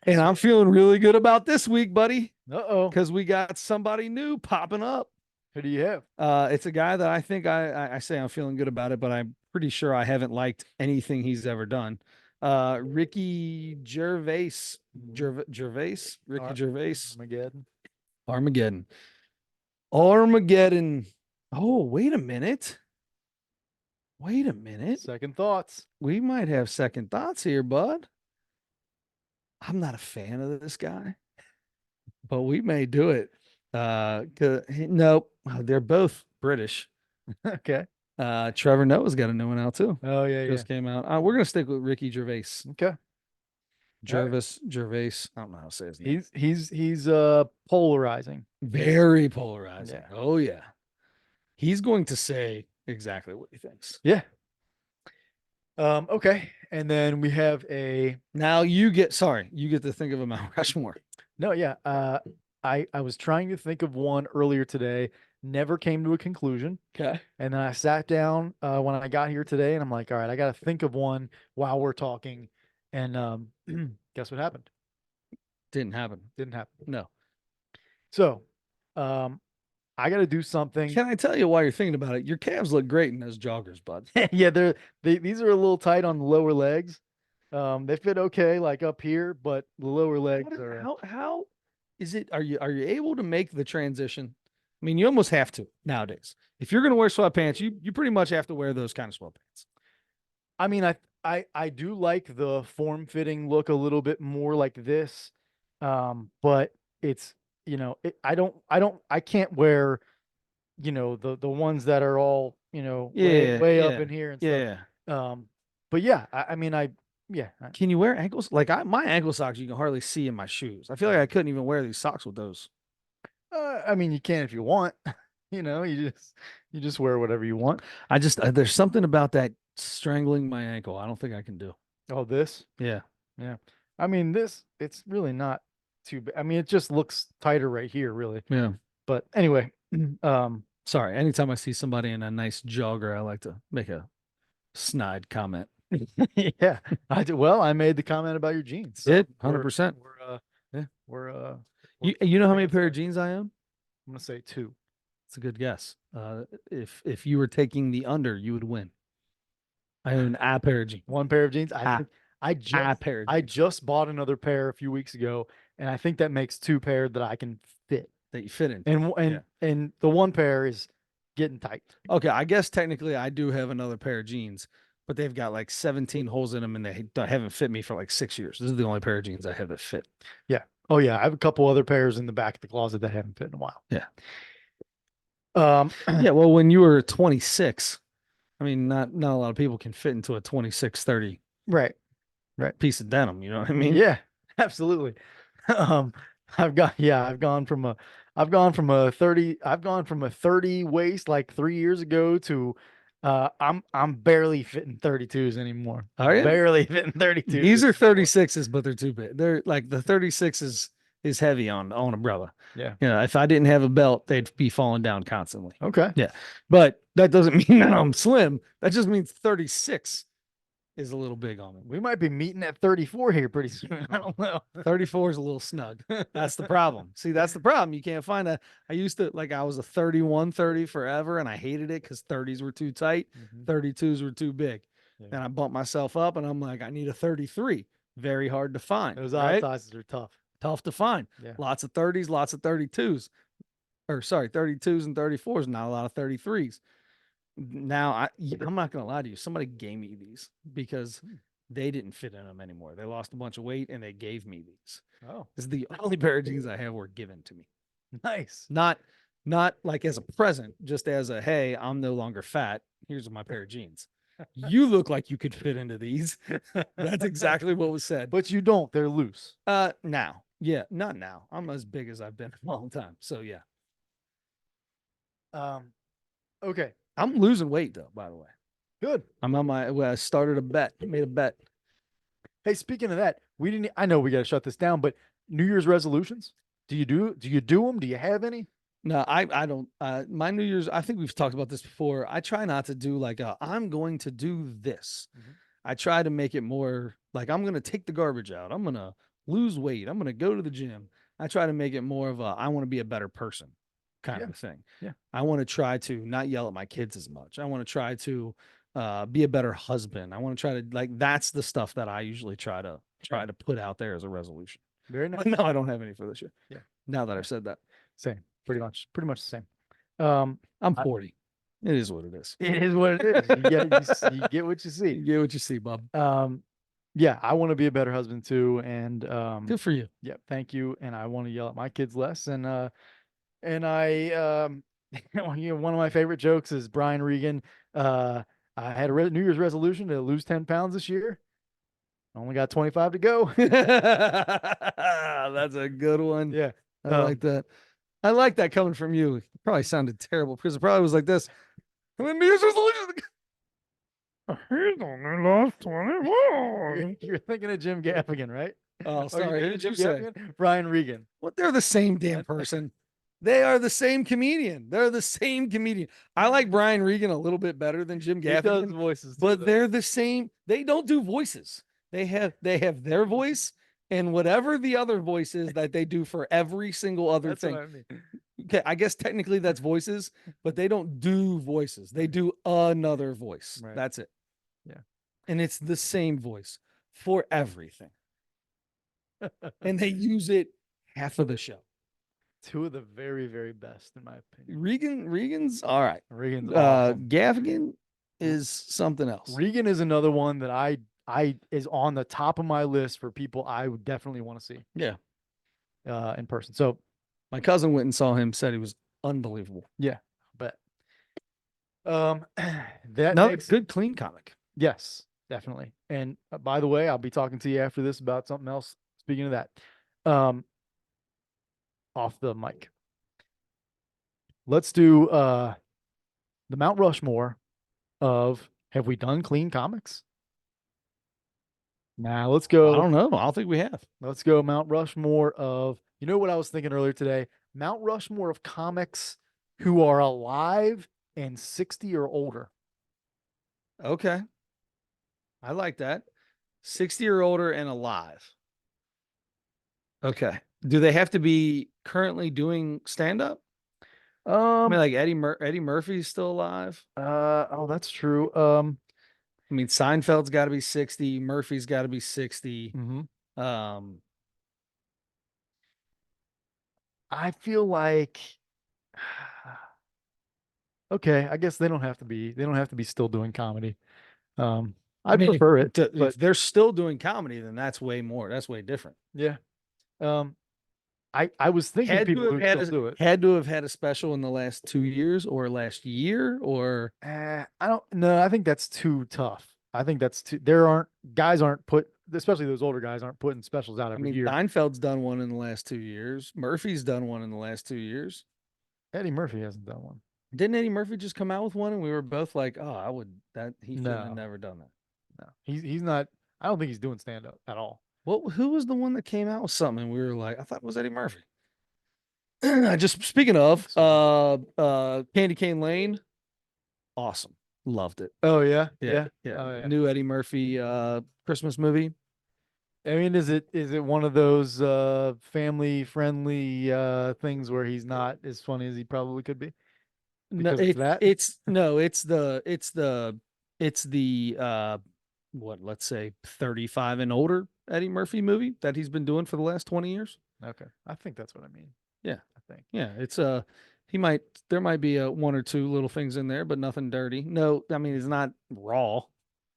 And I'm feeling really good about this week, buddy, Uh-oh. because we got somebody new popping up. Who do you have? It's a guy that I think I say I'm feeling good about it, but I'm pretty sure I haven't liked anything he's ever done. Ricky Gervais, Ricky Gervais, Armageddon. Armageddon. Armageddon. Oh, wait a minute. Wait a minute. Second thoughts. We might have second thoughts here, bud. I'm not a fan of this guy, but we may do it. Nope, they're both British. Okay. Trevor Noah's got a new one out too. Oh, yeah, yeah. Just came out. We're gonna stick with Ricky Gervais. Okay. Gervais. I don't know how to say his name. He's polarizing. Very polarizing. Yeah. Oh yeah. He's going to say exactly what he thinks. Yeah. Okay. And then we have Now you get to think of a Mount Rushmore. no, yeah. I was trying to think of one earlier today, never came to a conclusion. Okay. And then I sat down when I got here today and I'm like, all right, I got to think of one while we're talking. And guess what happened? Didn't happen. Didn't happen. No. So I got to do something. Can I tell you why you're thinking about it? Your calves look great in those joggers, bud. Yeah, these are a little tight on the lower legs. They fit okay, like up here, but the lower legs are. How is it? Are you able to make the transition? I mean, you almost have to nowadays. If you're going to wear sweatpants, you pretty much have to wear those kind of sweatpants. I mean, I do like the form-fitting look a little bit more like this, but it's I can't wear the ones that are all way up in here and stuff. Yeah. But yeah, I mean yeah. Can you wear ankles? Like my ankle socks, you can hardly see in my shoes. I feel like I couldn't even wear these socks with those. I mean, you can if you want. You just wear whatever you want. I just there's something about that strangling my ankle. I don't think I can do. Oh, this? Yeah. Yeah. I mean, it's really not too bad. I mean, it just looks tighter right here, really. Yeah. But anyway, sorry. Anytime I see somebody in a nice jogger, I like to make a snide comment. yeah, I did. Well, I made the comment about your jeans. So 100%. We're You know how many pair of jeans I own? I'm gonna say 2. It's a good guess. If you were taking the under, you would win. I own a pair of jeans. 1 pair of jeans. I just bought another pair a few weeks ago, and I think that makes 2 pair that I can fit. That you fit in. And the 1 pair is getting tight. Okay, I guess technically I do have another pair of jeans, but they've got like 17 holes in them, and they haven't fit me for like 6 years. This is the only pair of jeans I have that fit. Yeah. Oh yeah, I have a couple other pairs in the back of the closet that haven't fit in a while. Yeah. Yeah. Well, when you were 26, I mean, not a lot of people can fit into a 26-30 Right. piece of denim. You know what I mean? Yeah, absolutely. Um, I've gone from a 30 waist like 3 years ago to I'm barely fitting 32s anymore. Are you? Barely fitting 32s. These are 36s, but they're too big. They're like the 36 is heavy on a brother. Yeah. You know, if I didn't have a belt, they'd be falling down constantly. Okay. Yeah. But that doesn't mean that I'm slim. That just means 36 is a little big on me. We might be meeting at 34 here pretty soon. I don't know. 34 is a little snug. That's the problem. See, that's the problem. You can't find a. I used to like I was a 31, 30 forever, and I hated it because 30s were too tight, 32s were too big. Yeah. And I bumped myself up, and I'm like, I need a 33. Very hard to find. Those odd sizes are tough. Tough to find. Yeah. Lots of 30s, lots of 32s. Or sorry, 32s and 34s, not a lot of 33s. Now I'm not gonna lie to you. Somebody gave me these because they didn't fit in them anymore. They lost a bunch of weight and they gave me these. Oh, This is the only pair of jeans I have were given to me. nice. Not like as a present, just as a hey, I'm no longer fat. Here's my pair of jeans. You look like you could fit into these. That's exactly what was said. But you don't. They're loose. Now. Yeah, not now. I'm as big as I've been in a long time. So yeah. Okay. I'm losing weight though, by the way. Good. I'm on my I started a bet, made a bet. Hey, speaking of that, I know we got to shut this down, but New Year's resolutions? Do you do them? Do you have any? No, I don't. My New Year's, I think we've talked about this before. I try not to do like I'm going to do this. Mhm. I try to make it more like I'm going to take the garbage out. I'm going to lose weight. I'm going to go to the gym. I try to make it more of a I want to be a better person kind of a thing. Yeah. I want to try to not yell at my kids as much. I want to try to be a better husband. I want to try to like that's the stuff that I usually try to put out there as a resolution. Very nice. But no, I don't have any for this year. Yeah. Now that I've said that. Same. Pretty much the same. I'm 40. It is what it is. It is what it is. You get what you You see. get what you see, Bob. Yeah, I want to be a better husband too. And Good for you. yeah, thank you. And I want to yell at my kids less. And I one of my favorite jokes is Brian Regan. I had a New Year's resolution to lose 10 pounds this year. I only got 25 to go. That's a good one. Yeah. I like that. I like that coming from you. It probably sounded terrible because it probably was like this. And then New Year's resolution. He's only lost 21. You're thinking of Jim Gaffigan, right? Oh, sorry. Who did you say? Brian Regan. What? They're the same damn person. They are the same comedian. They're the same comedian. I like Brian Regan a little bit better than Jim He does Gaffigan, voices, too, but though. they're the same. They don't do voices. They have their voice and whatever the other voice is that they do for every single other That's thing. what I mean. Okay, I guess technically that's voices, but they don't do voices. They do another voice. Right. That's it. Yeah. And it's the same voice for everything. And they use it half of the show. Two of the very, very best, in my opinion. Regan's all right. Regan's awesome. Gaffigan is something else. Regan is another one that I is on the top of my list for people I would definitely want to see. Yeah. In person. So My cousin went and saw him, said he was unbelievable. but that No, makes, good clean comic. yes, definitely. And by the way, I'll be talking to you after this about something else. Speaking of that, off the mic, let's do the Mount Rushmore of have we done clean comics? Now let's go. I don't know. I don't think we have. Let's go Mount Rushmore of, you know what I was thinking earlier today? Mount Rushmore of comics who are alive and 60 or older. Okay. I like that. 60 or older and alive. Okay. Do they have to be currently doing stand-up? I mean, like Eddie Murphy's still alive. Oh, that's true. I mean, Seinfeld's got to be 60. Murphy's got to be 60. I feel like okay, I guess they don't have to be still doing comedy. I mean, prefer it, if but they're still doing comedy, then that's way more. That's way different. yeah. I I was thinking Had to people have who had still do it. had to have had a special in the last 2 years or last year or I don't know. I think that's too tough. I think that's too. There aren't guys aren't put, especially those older guys aren't putting specials out I every mean, year. Seinfeld's done one in the last 2 years. Murphy's done one in the last 2 years. Eddie Murphy hasn't done one. Didn't Eddie Murphy just come out with one and we were both like, oh, I would that he shouldn't have No, never done that. no, he's not. I don't think he's doing stand up at all. Who was the one that came out with something and we were like, I thought it was Eddie Murphy. Just speaking of Candy Cane Lane, awesome. Loved it. Oh yeah, Yeah. Oh, yeah. New Eddie Murphy Christmas movie. I mean, is it one of those family friendly things where he's not as funny as he probably could be? No, Because it's that. it's the what, let's say 35 and older Eddie Murphy movie that he's been doing for the last 20 years. Okay, I think that's what I mean. Yeah. I think. Yeah, it's there might be one or two little things in there, but nothing dirty. No, I mean it's not Raw.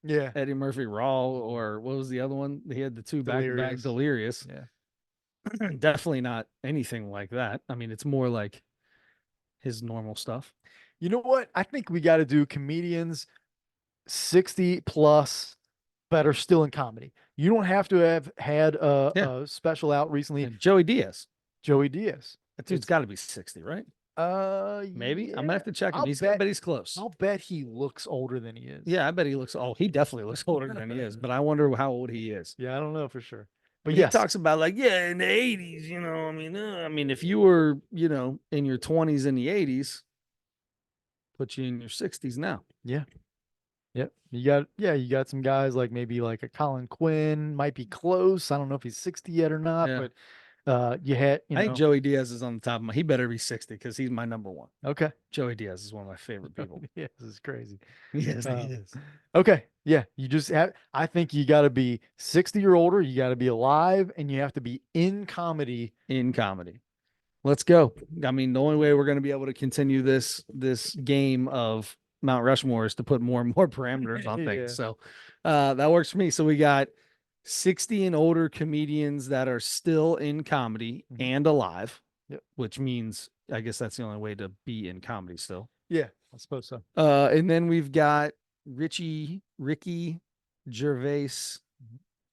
Yeah, Eddie Murphy Raw, or what was the other one? He had the two back-to-back Delirious. Delirious. Yeah. Definitely not anything like that. I mean, it's more like his normal stuff. You know what? I think we got to do comedians 60 plus that are still in comedy. You don't have to have had a special out recently. And Joey Diaz. Joey Diaz. That dude's got to be 60, right? Maybe. I'm gonna have to check him. But he's close. I'll bet he looks older than he is. Yeah, I bet he looks. Oh, he definitely looks older than he is. But I wonder how old he is. Yeah, I don't know for sure. But But he yes, talks about like, yeah, in the 80s, I mean, if you were, in your 20s in the 80s, put you in your 60s now. yep. You got some guys like maybe like a Colin Quinn might be close. I don't know if he's 60 yet or not, Yeah. but you had, I think Joey Diaz is on the top of my. He better be 60 because he's my number one. okay. Joey Diaz is one of my favorite people. Yeah, this is crazy. Yes, he Uh, is. Okay. Yeah. You just have, I think you got to be 60 or older. You got to be alive and you have to be in comedy. In comedy. Let's go. I mean, the only way we're going to be able to continue this game of Mount Rushmore is to put more and more parameters on things. Yeah. So that works for me. So we got 60 and older comedians that are still in comedy Mhm. and alive, Yep. which means I guess that's the only way to be in comedy still. Yeah. I suppose so. And then we've got Ricky Gervais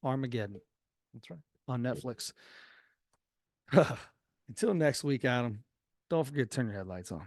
Armageddon That's right. on Netflix. Until next week, Adam, don't forget to turn your headlights on.